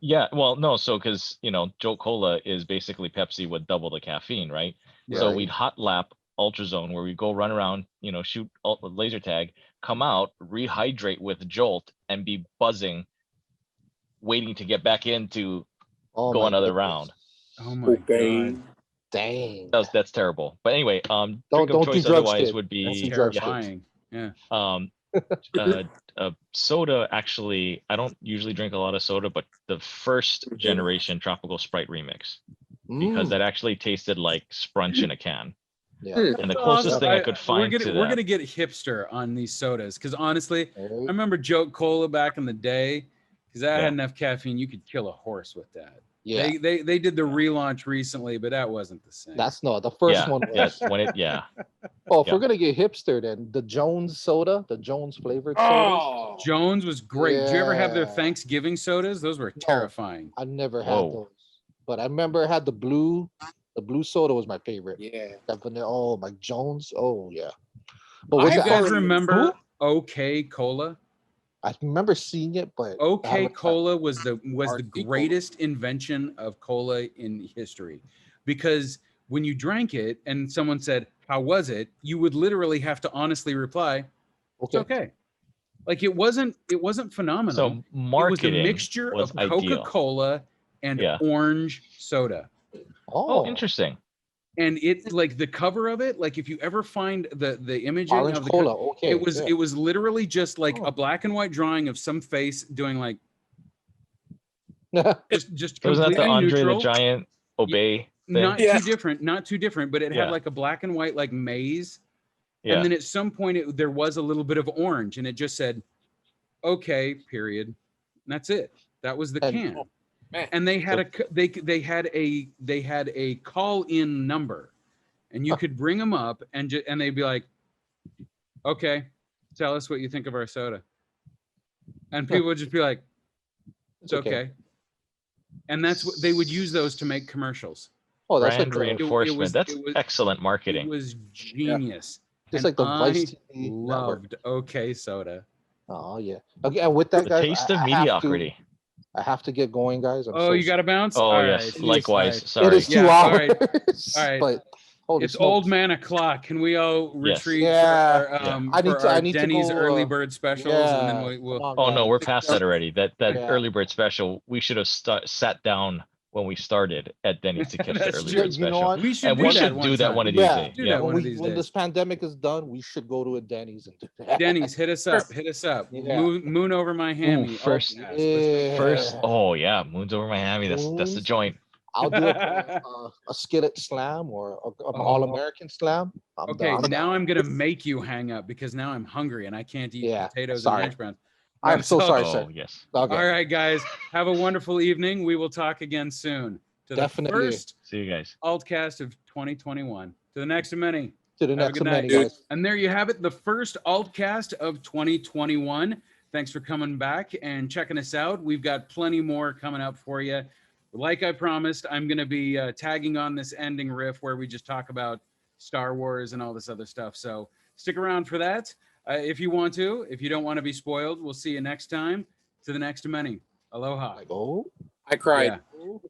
[SPEAKER 5] yeah, well, no, so because you know Jolt Cola is basically Pepsi with double the caffeine, right? So
[SPEAKER 2] Right.
[SPEAKER 5] we'd hot lap Ultrazone where we go run around, you know, shoot laser tag, come out, rehydrate with Jolt, and be buzzing, waiting to get back in to
[SPEAKER 2] Oh
[SPEAKER 5] go
[SPEAKER 2] my
[SPEAKER 5] another
[SPEAKER 2] goodness.
[SPEAKER 5] round.
[SPEAKER 1] oh my
[SPEAKER 3] Okay.
[SPEAKER 1] god.
[SPEAKER 2] Dang.
[SPEAKER 5] That's terrible. But anyway, drink
[SPEAKER 2] Don't
[SPEAKER 5] of
[SPEAKER 2] do
[SPEAKER 5] choice
[SPEAKER 2] drugs,
[SPEAKER 5] otherwise
[SPEAKER 2] kid.
[SPEAKER 5] would
[SPEAKER 2] Don't
[SPEAKER 1] That's
[SPEAKER 2] do
[SPEAKER 5] be
[SPEAKER 2] drugs, kid.
[SPEAKER 1] terrifying. Yeah.
[SPEAKER 5] Soda. Actually, I don't usually drink a lot of soda, but the first generation Tropical Sprite remix, because
[SPEAKER 2] Mm.
[SPEAKER 5] that actually tasted like Sprunch in a can.
[SPEAKER 2] Yeah.
[SPEAKER 5] And the
[SPEAKER 1] That's
[SPEAKER 5] closest
[SPEAKER 1] awesome.
[SPEAKER 5] thing I could find
[SPEAKER 1] we're
[SPEAKER 5] to
[SPEAKER 1] we're
[SPEAKER 5] that.
[SPEAKER 1] gonna get hipster on these sodas because honestly, I
[SPEAKER 2] Right?
[SPEAKER 1] remember Jolt Cola back in the day because that
[SPEAKER 5] Yeah.
[SPEAKER 1] had enough caffeine you could kill a horse with that.
[SPEAKER 2] Yeah.
[SPEAKER 1] They did the relaunch recently, but that wasn't the same.
[SPEAKER 2] That's no, the first
[SPEAKER 5] Yeah,
[SPEAKER 2] one
[SPEAKER 5] yeah,
[SPEAKER 2] was.
[SPEAKER 5] when it, yeah.
[SPEAKER 2] Oh, if
[SPEAKER 5] yeah.
[SPEAKER 2] we're gonna get hipster, then the Jones soda, the Jones flavored sodas.
[SPEAKER 3] Oh,
[SPEAKER 1] Jones was great. Did you ever have their
[SPEAKER 2] Yeah.
[SPEAKER 1] Thanksgiving sodas? Those were terrifying.
[SPEAKER 2] I never had
[SPEAKER 5] Whoa.
[SPEAKER 2] those, but I remember I had the blue. The blue soda was my favorite.
[SPEAKER 3] yeah.
[SPEAKER 2] That vanilla. Oh, my Jones. Oh yeah. But
[SPEAKER 3] I
[SPEAKER 2] was
[SPEAKER 1] You
[SPEAKER 2] it?
[SPEAKER 3] have
[SPEAKER 1] guys
[SPEAKER 3] Who?
[SPEAKER 1] remember OK Cola?
[SPEAKER 2] I remember seeing it, but I
[SPEAKER 1] OK
[SPEAKER 2] haven't tried-
[SPEAKER 1] Cola was the
[SPEAKER 3] RC Cola.
[SPEAKER 1] greatest invention of cola in history, because when you drank it and someone said, "How was it?" you would literally have to honestly reply, "It's
[SPEAKER 2] Okay.
[SPEAKER 1] okay." Like it wasn't phenomenal.
[SPEAKER 5] So
[SPEAKER 1] It was a
[SPEAKER 5] marketing
[SPEAKER 1] mixture
[SPEAKER 5] was
[SPEAKER 1] of
[SPEAKER 5] ideal.
[SPEAKER 1] Coca-Cola and
[SPEAKER 5] Yeah.
[SPEAKER 1] orange soda.
[SPEAKER 5] Oh, interesting.
[SPEAKER 1] And it like the cover of it, like if you ever find the imaging
[SPEAKER 2] Orange
[SPEAKER 1] of the
[SPEAKER 2] cola. Okay.
[SPEAKER 1] it was literally just like
[SPEAKER 2] Oh.
[SPEAKER 1] a black and white drawing of some face doing like
[SPEAKER 2] yeah.
[SPEAKER 1] just
[SPEAKER 5] So was that
[SPEAKER 1] completely
[SPEAKER 5] the Andre
[SPEAKER 1] neutral.
[SPEAKER 5] the Giant obey thing?
[SPEAKER 1] Not
[SPEAKER 3] Yeah.
[SPEAKER 1] too different, but it
[SPEAKER 5] Yeah.
[SPEAKER 1] had like a black and white like maze.
[SPEAKER 5] Yeah.
[SPEAKER 1] And then at some point there was a little bit of orange and it just said, okay, period. And that's it. That was the
[SPEAKER 2] And-
[SPEAKER 1] can.
[SPEAKER 3] Man.
[SPEAKER 1] And they had they had a call in number and you could bring them up and they'd be like, okay, tell us what you think of our soda. And people would just be like, it's okay. And that's what they would use those to make commercials.
[SPEAKER 2] Oh, that's
[SPEAKER 5] Brand
[SPEAKER 2] like
[SPEAKER 5] reinforcement. That's
[SPEAKER 1] it was-
[SPEAKER 5] excellent
[SPEAKER 1] It
[SPEAKER 5] marketing.
[SPEAKER 1] was genius.
[SPEAKER 2] just
[SPEAKER 1] And
[SPEAKER 2] like the
[SPEAKER 1] I
[SPEAKER 2] Vice TV network.
[SPEAKER 1] loved OK Soda.
[SPEAKER 2] Oh yeah. Okay, and with that,
[SPEAKER 5] The
[SPEAKER 2] guys,
[SPEAKER 5] taste of
[SPEAKER 2] I have to-
[SPEAKER 5] mediocrity.
[SPEAKER 2] I have to get going, guys. I'm
[SPEAKER 1] Oh,
[SPEAKER 2] so
[SPEAKER 1] you got to bounce?
[SPEAKER 5] Oh
[SPEAKER 1] All
[SPEAKER 5] yes,
[SPEAKER 1] right.
[SPEAKER 5] likewise.
[SPEAKER 1] All right.
[SPEAKER 5] Sorry.
[SPEAKER 2] It is 2
[SPEAKER 1] Yeah, all
[SPEAKER 2] hours.
[SPEAKER 1] right. All right.
[SPEAKER 2] But Holy
[SPEAKER 1] It's
[SPEAKER 2] smokes.
[SPEAKER 1] old man o'clock. Can we all
[SPEAKER 5] Yes.
[SPEAKER 1] retreat
[SPEAKER 2] Yeah.
[SPEAKER 1] for our,
[SPEAKER 5] Yeah.
[SPEAKER 2] I need
[SPEAKER 1] for
[SPEAKER 2] to-
[SPEAKER 1] our
[SPEAKER 2] I need to
[SPEAKER 1] Denny's
[SPEAKER 2] go,
[SPEAKER 1] early bird specials, and then
[SPEAKER 2] Yeah.
[SPEAKER 1] we'll.
[SPEAKER 2] Come on,
[SPEAKER 5] Oh no,
[SPEAKER 2] guys.
[SPEAKER 5] we're past that already. That
[SPEAKER 2] Yeah.
[SPEAKER 5] early bird special, we should have sat down when we started at Denny's to catch the
[SPEAKER 1] That's
[SPEAKER 5] early
[SPEAKER 1] true.
[SPEAKER 5] bird
[SPEAKER 2] You know
[SPEAKER 5] special.
[SPEAKER 2] what?
[SPEAKER 1] We should
[SPEAKER 5] And
[SPEAKER 1] do
[SPEAKER 5] we
[SPEAKER 1] that
[SPEAKER 5] should
[SPEAKER 1] one
[SPEAKER 5] do that
[SPEAKER 1] time.
[SPEAKER 5] one of these
[SPEAKER 2] Yeah.
[SPEAKER 5] days.
[SPEAKER 1] Do
[SPEAKER 5] Yeah.
[SPEAKER 1] that one of these
[SPEAKER 2] When
[SPEAKER 1] days.
[SPEAKER 2] this pandemic is done, we should go to a Denny's and do that.
[SPEAKER 1] Denny's, hit us up. Hit us up.
[SPEAKER 2] Yeah.
[SPEAKER 1] Moon over my hammy.
[SPEAKER 5] first-
[SPEAKER 1] ALTcast. Let's make that
[SPEAKER 5] First,
[SPEAKER 1] happen.
[SPEAKER 5] oh yeah, Moon's over Miami. That's the
[SPEAKER 2] Moons?
[SPEAKER 5] joint.
[SPEAKER 2] I'll do a skillet slam or an all-American slam. I'm
[SPEAKER 1] Okay,
[SPEAKER 2] down.
[SPEAKER 1] now I'm gonna make you hang up because now I'm hungry and I can't eat
[SPEAKER 2] Yeah,
[SPEAKER 1] potatoes
[SPEAKER 2] sorry.
[SPEAKER 1] and hash browns.
[SPEAKER 2] I'm so sorry,
[SPEAKER 5] Oh
[SPEAKER 2] sir.
[SPEAKER 5] yes.
[SPEAKER 2] Okay.
[SPEAKER 1] All right, guys, have a wonderful evening. We will talk again soon. To
[SPEAKER 2] Definitely.
[SPEAKER 1] the first
[SPEAKER 5] See you guys.
[SPEAKER 1] ALTcast of 2021. To the next of many.
[SPEAKER 2] To the
[SPEAKER 1] Have a
[SPEAKER 2] next
[SPEAKER 1] good
[SPEAKER 2] of many,
[SPEAKER 1] night.
[SPEAKER 2] guys.
[SPEAKER 1] And there you have it, the first ALTcast of 2021. Thanks for coming back and checking us out. We've got plenty more coming up for you. Like I promised, I'm going to be tagging on this ending riff where we just talk about Star Wars and all this other stuff. So stick around for that if you want to. If you don't want to be spoiled, we'll see you next time. To the next of many. Aloha.
[SPEAKER 2] Like, oh,
[SPEAKER 3] I cried.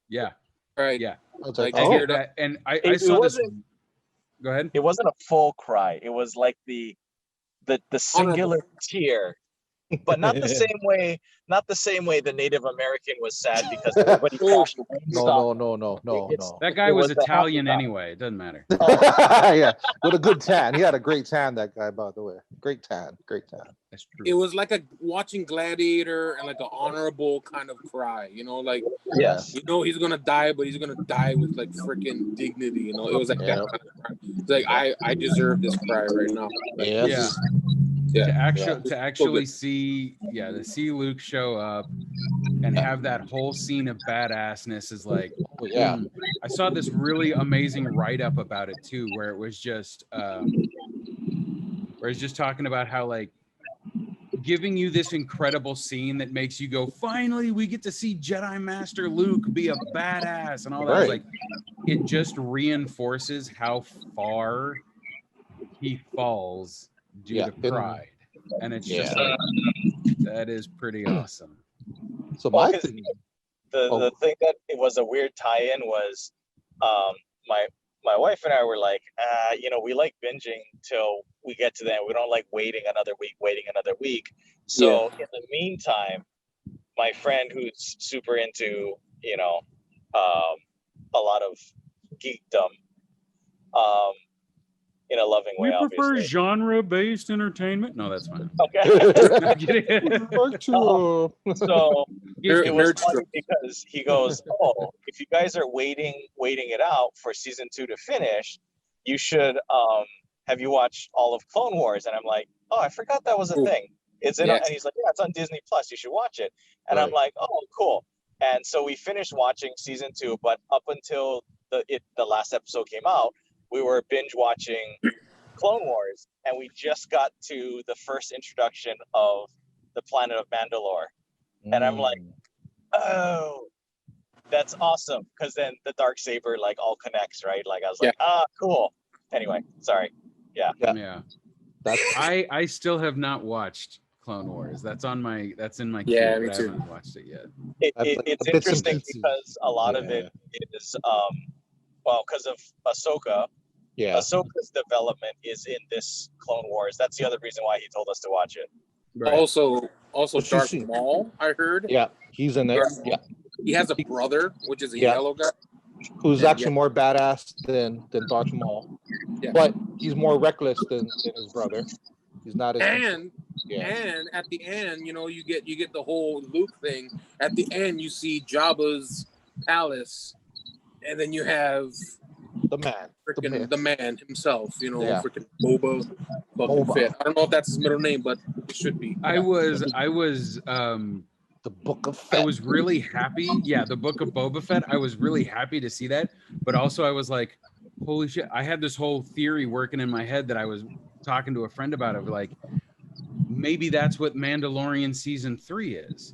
[SPEAKER 1] Yeah.
[SPEAKER 3] Cried.
[SPEAKER 1] Yeah.
[SPEAKER 2] I was
[SPEAKER 3] Like,
[SPEAKER 2] like,
[SPEAKER 3] I
[SPEAKER 2] oh,
[SPEAKER 3] hear that.
[SPEAKER 1] And I
[SPEAKER 4] It
[SPEAKER 1] saw this.
[SPEAKER 4] wasn't-
[SPEAKER 1] Go ahead.
[SPEAKER 4] It wasn't a full cry. It was like the singular tear, but not the same way. Not the same way the Native American was sad because everybody crashed the wind stop.
[SPEAKER 2] no.
[SPEAKER 1] That guy
[SPEAKER 4] It
[SPEAKER 1] was
[SPEAKER 4] was the
[SPEAKER 1] Italian
[SPEAKER 4] happy
[SPEAKER 1] anyway. It doesn't matter.
[SPEAKER 2] Yeah, with a good tan. He had a great tan, that guy, by the way. Great tan.
[SPEAKER 1] That's
[SPEAKER 3] It
[SPEAKER 1] true.
[SPEAKER 3] was like a watching Gladiator and like an honorable kind of cry, you know, like
[SPEAKER 4] Yes.
[SPEAKER 3] you know he's gonna die, but he's gonna die with like freaking dignity, you know. It was like that
[SPEAKER 2] Yeah.
[SPEAKER 3] kind of cry. It's like I deserve this cry right now. Like,
[SPEAKER 2] Yes.
[SPEAKER 3] Yeah.
[SPEAKER 1] To actually see Luke show up and have that whole scene of badassness is like,
[SPEAKER 2] Oh, yeah.
[SPEAKER 1] I saw this really amazing write-up about it too, where it was just talking about how like giving you this incredible scene that makes you go, finally we get to see Jedi Master Luke be a badass and all that.
[SPEAKER 2] Right.
[SPEAKER 1] Like it just reinforces how far he falls due
[SPEAKER 2] Yeah.
[SPEAKER 1] to pride. And it's just
[SPEAKER 2] Yeah.
[SPEAKER 1] like, that is pretty awesome.
[SPEAKER 2] So
[SPEAKER 4] Well,
[SPEAKER 2] my
[SPEAKER 4] 'cause
[SPEAKER 2] thing,
[SPEAKER 4] The thing that it was a weird tie-in was my wife and I were like, we like binging till we get to the end. We don't like waiting another week. So in the meantime, my friend who's super into, a lot of geekdom, in a loving way,
[SPEAKER 1] We prefer
[SPEAKER 4] obviously.
[SPEAKER 1] genre-based entertainment. No, that's fine.
[SPEAKER 4] Okay.
[SPEAKER 1] I'm kidding.
[SPEAKER 2] so
[SPEAKER 4] So
[SPEAKER 3] Nerd-
[SPEAKER 4] it was
[SPEAKER 3] nerd
[SPEAKER 4] funny
[SPEAKER 3] strip.
[SPEAKER 4] because he goes, "Oh, if you guys are waiting it out for season 2 to finish, you should have you watched all of Clone Wars?" And I'm like, "Oh, I forgot that was a
[SPEAKER 3] Ooh.
[SPEAKER 4] thing. It's in,"
[SPEAKER 3] Yeah.
[SPEAKER 4] and he's like, "Yeah, it's on Disney Plus. You should watch it." And I'm
[SPEAKER 2] Right.
[SPEAKER 4] like, "Oh, cool." And so we finished watching season 2, but up until the last episode came out, we were binge watching Clone Wars, and we just got to the first introduction of the planet of Mandalore. And I'm like, oh, that's awesome, because then the dark saber like all connects, right? Like I was like, cool. Anyway, sorry.
[SPEAKER 2] Yeah. that's
[SPEAKER 1] I still have not watched Clone Wars. That's in my queue,
[SPEAKER 3] Yeah, me
[SPEAKER 1] but I
[SPEAKER 3] too.
[SPEAKER 1] haven't watched it yet.
[SPEAKER 2] That's like
[SPEAKER 4] It's
[SPEAKER 2] the bits and
[SPEAKER 4] interesting
[SPEAKER 2] pieces.
[SPEAKER 4] because a lot of it is because of Ahsoka.
[SPEAKER 2] yeah.
[SPEAKER 4] Ahsoka's development is in this Clone Wars. That's the other reason why he told us to watch it.
[SPEAKER 3] Also
[SPEAKER 2] What you
[SPEAKER 3] Darth
[SPEAKER 2] see?
[SPEAKER 3] Maul, I heard.
[SPEAKER 2] Yeah, he's in there.
[SPEAKER 3] Darth
[SPEAKER 2] Yeah,
[SPEAKER 3] He has a brother, which is a
[SPEAKER 2] Yeah.
[SPEAKER 3] yellow guy.
[SPEAKER 2] who's
[SPEAKER 3] Yeah.
[SPEAKER 2] actually more badass than Darth Maul,
[SPEAKER 3] Yeah.
[SPEAKER 2] but he's more reckless than his brother. He's not as
[SPEAKER 3] And
[SPEAKER 2] yeah.
[SPEAKER 3] and at the end, you get the whole Luke thing. At the end, you see Jabba's palace, and then you have
[SPEAKER 2] The man.
[SPEAKER 3] freaking the man himself.
[SPEAKER 2] Yeah.
[SPEAKER 3] Freaking Boba
[SPEAKER 2] Boba.
[SPEAKER 3] Fett. I don't know if that's his middle name, but it should be.
[SPEAKER 1] I was
[SPEAKER 2] The Book of
[SPEAKER 1] I
[SPEAKER 2] Fett.
[SPEAKER 1] was really happy. Yeah, the Book of Boba Fett. I was really happy to see that, but also I was like, holy shit! I had this whole theory working in my head that I was talking to a friend about. Of like, maybe that's what Mandalorian season 3 is,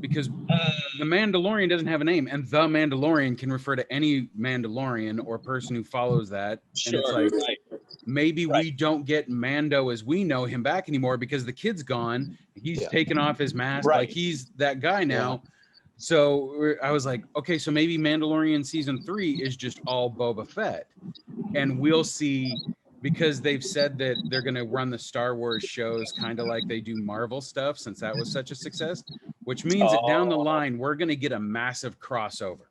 [SPEAKER 1] because the Mandalorian doesn't have a name, and the Mandalorian can refer to any Mandalorian or person who follows that. And it's like,
[SPEAKER 4] right.
[SPEAKER 1] maybe we don't get Mando as we know him back anymore because the kid's gone. He's
[SPEAKER 2] Yeah.
[SPEAKER 1] taken off his mask.
[SPEAKER 4] Right.
[SPEAKER 1] Like he's that guy now. So I was like, okay, so maybe Mandalorian season 3 is just all Boba Fett, and we'll see, because they've said that they're going to run the Star Wars shows kind of like they do Marvel stuff, since that was such a success, which means that down the line we're going to get a massive crossover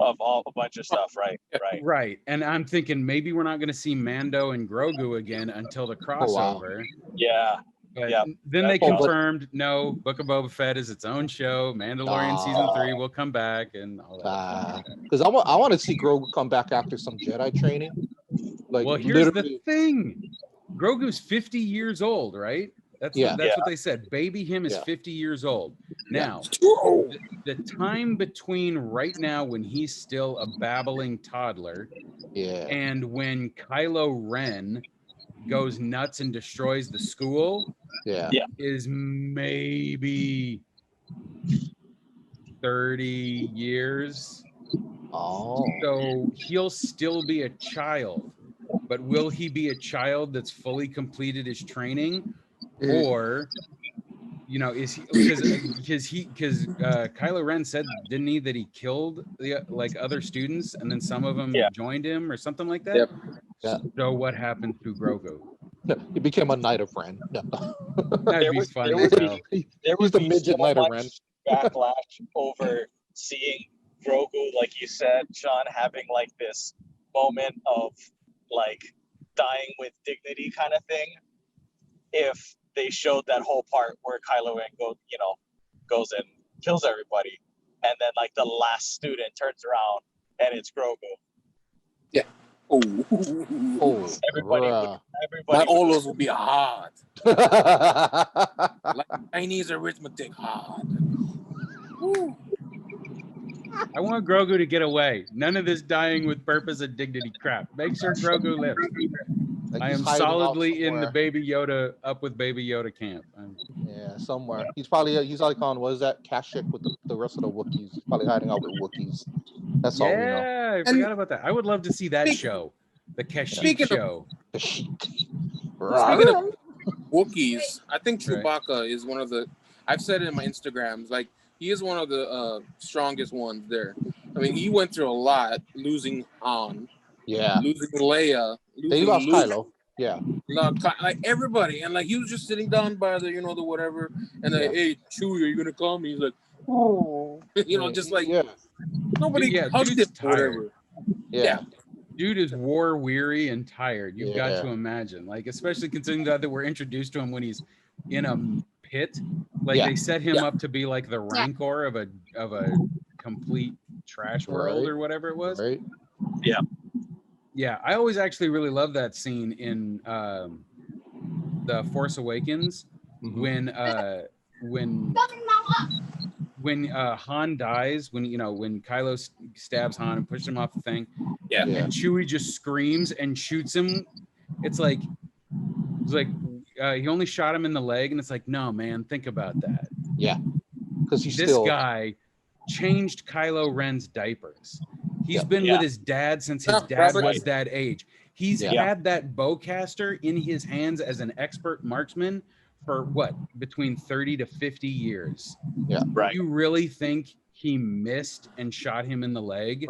[SPEAKER 4] of all a bunch of stuff, right?
[SPEAKER 1] Right. And I'm thinking maybe we're not going to see Mando and Grogu again until the crossover.
[SPEAKER 4] Yeah.
[SPEAKER 1] But
[SPEAKER 4] Yeah.
[SPEAKER 1] then they confirmed, no, Book of Boba Fett is its own show. Mandalorian season 3 will come back and all that.
[SPEAKER 2] Because I want to see Grogu come back after some Jedi training. Like,
[SPEAKER 1] well, here's the thing: Grogu's 50 years old, right? That's what they said. Baby him is 50 years old. Now, the time between right now when he's still a babbling toddler, and when Kylo Ren goes nuts and destroys the school, is maybe 30 years. So he'll still be a child, but will he be a child that's fully completed his training, or is he, because Kylo Ren said, didn't he, that he killed the other students and then some of them joined him or something like that? So what happened to Grogu?
[SPEAKER 2] He became a Knight of Ren.
[SPEAKER 1] That'd be funny.
[SPEAKER 4] There was the midget Knight of Ren. Backlash over seeing Grogu, like you said, Sean, having like this moment of like dying with dignity kind of thing. If they showed that whole part where Kylo Ren goes and kills everybody, and then like the last student turns around and it's Grogu.
[SPEAKER 3] Yeah.
[SPEAKER 4] Everybody.
[SPEAKER 3] My Olos will be hard. Like Chinese arithmetic hard.
[SPEAKER 1] I want Grogu to get away. None of this dying with purpose and dignity crap. Make sure Grogu lives.
[SPEAKER 2] Like
[SPEAKER 1] I am solidly in the Baby Yoda, up with Baby Yoda camp.
[SPEAKER 2] Somewhere. He's like on, what is that, Kashyyyk with the rest of the Wookiees. He's probably hiding out with Wookiees. That's all we know.
[SPEAKER 1] Yeah, I forgot about that. I would love to see that show. The Kashyyyk show.
[SPEAKER 3] Speaking of Wookiees, I think Chewbacca is one of the, I've said it in my Instagrams, like, he is one of the strongest ones there. I mean, he went through a lot, losing Han, losing Leia,
[SPEAKER 2] he lost Kylo,
[SPEAKER 3] like everybody, and like he was just sitting down by the the whatever, and like, hey Chewie, are you gonna call me? He's like, oh, just like nobody hugged him or whatever.
[SPEAKER 1] Dude is war weary and tired. You've got to imagine, like, especially considering that we're introduced to him when he's in a pit. Like they set him up to be like the Rancor of a complete trash world or whatever it was. Yeah, I always actually really love that scene in The Force Awakens when Han dies, when Kylo stabs Han and pushes him off the thing, and Chewie just screams and shoots him. It's like he only shot him in the leg, and it's like, no, man, think about that.
[SPEAKER 2] Because
[SPEAKER 1] this guy changed Kylo Ren's diapers. He's been with his dad since his dad was that age. He's had that bowcaster in his hands as an expert marksman for between 30 to 50 years. You really think he missed and shot him in the leg?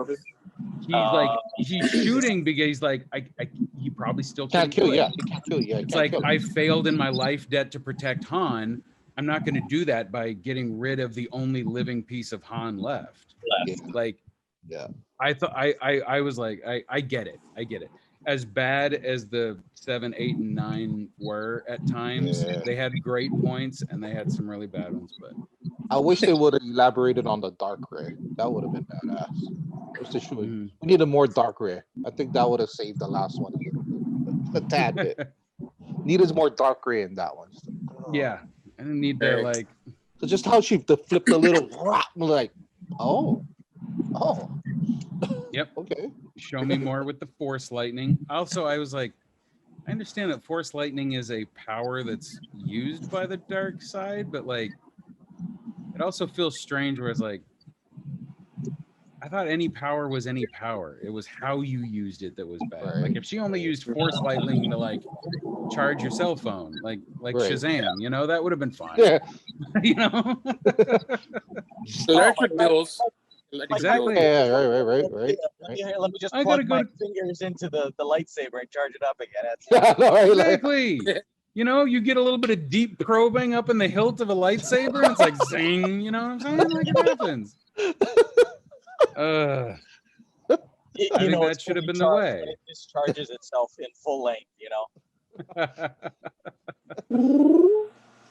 [SPEAKER 1] He's shooting because he's like, he probably still can't kill you.
[SPEAKER 2] He can't kill you.
[SPEAKER 1] It's like, I failed in my life debt to protect Han. I'm not going to do that by getting rid of the only living piece of Han left. I thought I was like, I get it. As bad as the 7, 8, and 9 were at times, they had great points and they had some really bad ones. But
[SPEAKER 2] I wish they would have elaborated on the dark ray. That would have been badass. We needed more dark ray. I think that would have saved the last one a tad bit. Needed more dark ray in that one.
[SPEAKER 1] Yeah, I didn't need their like.
[SPEAKER 2] So just how she flipped the little rock, like, oh.
[SPEAKER 1] Yep.
[SPEAKER 2] Okay.
[SPEAKER 1] Show me more with the Force lightning. Also, I was like, I understand that Force lightning is a power that's used by the dark side, but like, it also feels strange where it's like, I thought any power was any power. It was how you used it that was bad. Like if she only used Force lightning to like charge your cell phone, like
[SPEAKER 2] Right.
[SPEAKER 1] Shazam. You know, that would have been fine.
[SPEAKER 2] Yeah.
[SPEAKER 1] You know.
[SPEAKER 3] Electric bills.
[SPEAKER 1] Exactly.
[SPEAKER 2] Yeah, right.
[SPEAKER 4] Let me just
[SPEAKER 1] I
[SPEAKER 4] plug
[SPEAKER 1] gotta
[SPEAKER 4] my fingers into the lightsaber and charge it up again.
[SPEAKER 2] Yeah, no, right, like,
[SPEAKER 1] Exactly. You know, you get a little bit of deep probing up in the hilt of a lightsaber, and it's like zing. You know what I'm saying? Like it happens. I think that should have been the way.
[SPEAKER 4] It discharges itself in full length, you know.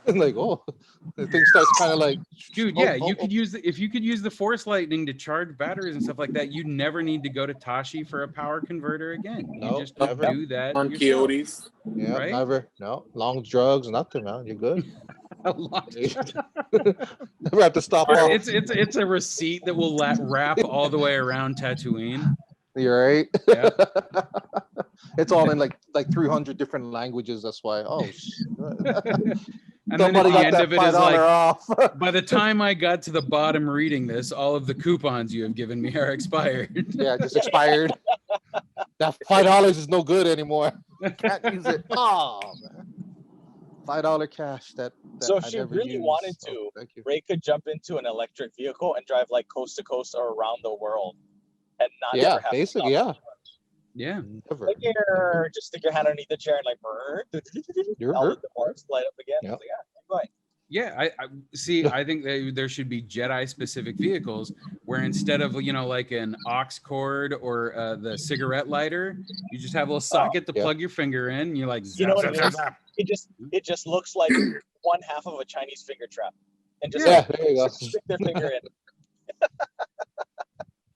[SPEAKER 2] like, oh, the thing starts kind of like,
[SPEAKER 1] Dude, yeah, you could use if you could use the force lightning to charge batteries and stuff like that, you never need to go to Tashi for a power converter again. You
[SPEAKER 2] No,
[SPEAKER 1] just
[SPEAKER 2] never.
[SPEAKER 1] do that
[SPEAKER 3] On
[SPEAKER 1] yourself.
[SPEAKER 3] Coyotes.
[SPEAKER 2] yeah,
[SPEAKER 1] right?
[SPEAKER 2] never, no, long drugs, nothing, man. You're good.
[SPEAKER 1] A lot.
[SPEAKER 2] Never have to stop off.
[SPEAKER 1] It's a receipt that will wrap all the way around Tatooine.
[SPEAKER 2] You're right.
[SPEAKER 1] Yeah.
[SPEAKER 2] It's all in like 300 different languages. That's why. Oh, shit.
[SPEAKER 1] And then at
[SPEAKER 2] Somebody
[SPEAKER 1] the
[SPEAKER 2] got
[SPEAKER 1] end
[SPEAKER 2] that
[SPEAKER 1] of it is like,
[SPEAKER 2] $5 off.
[SPEAKER 1] by the time I got to the bottom reading this, all of the coupons you have given me are expired.
[SPEAKER 2] Yeah, just expired. That $5 is no good anymore. Can't use it. Oh man. $5 cash that
[SPEAKER 4] So if
[SPEAKER 2] I
[SPEAKER 4] she
[SPEAKER 2] never
[SPEAKER 4] really
[SPEAKER 2] used.
[SPEAKER 4] wanted
[SPEAKER 2] Oh,
[SPEAKER 4] to,
[SPEAKER 2] thank you.
[SPEAKER 4] Ray could jump into an electric vehicle and drive like coast to coast or around the world, and not
[SPEAKER 2] Yeah,
[SPEAKER 4] ever have
[SPEAKER 2] basically,
[SPEAKER 4] to stop.
[SPEAKER 1] Yeah.
[SPEAKER 2] Never.
[SPEAKER 4] Like here, just stick your hand underneath the chair and like,
[SPEAKER 2] You're
[SPEAKER 4] all
[SPEAKER 2] hurt.
[SPEAKER 4] of the parts light up again.
[SPEAKER 2] Yep.
[SPEAKER 4] It's like, yeah, right.
[SPEAKER 1] Yeah, I see. I think that there should be Jedi specific vehicles where instead of, you know, like an aux cord or the cigarette lighter, you just have a little socket to
[SPEAKER 2] yeah.
[SPEAKER 1] plug your finger in. And you're like,
[SPEAKER 4] You know what
[SPEAKER 1] zap,
[SPEAKER 4] it
[SPEAKER 1] zap,
[SPEAKER 4] is?
[SPEAKER 1] zap.
[SPEAKER 4] It just looks like one half of a Chinese finger trap, and just
[SPEAKER 2] Yeah, there you go.
[SPEAKER 4] stick their finger in.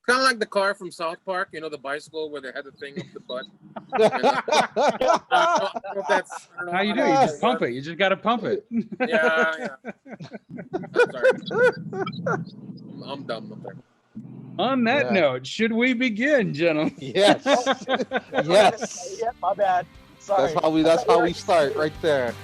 [SPEAKER 3] Kind of like the car from South Park, you know, the bicycle where they had the thing up the butt. I don't know if that's, I don't know
[SPEAKER 1] How you do? You
[SPEAKER 3] that
[SPEAKER 1] just pump it. You just got to pump it.
[SPEAKER 3] Yeah. I'm sorry. I'm dumb up there.
[SPEAKER 1] On that
[SPEAKER 2] Yeah.
[SPEAKER 1] note, should we begin, gentlemen?
[SPEAKER 2] Yes. Yes.
[SPEAKER 4] Yeah, my bad. Sorry.
[SPEAKER 2] That's how we start right there.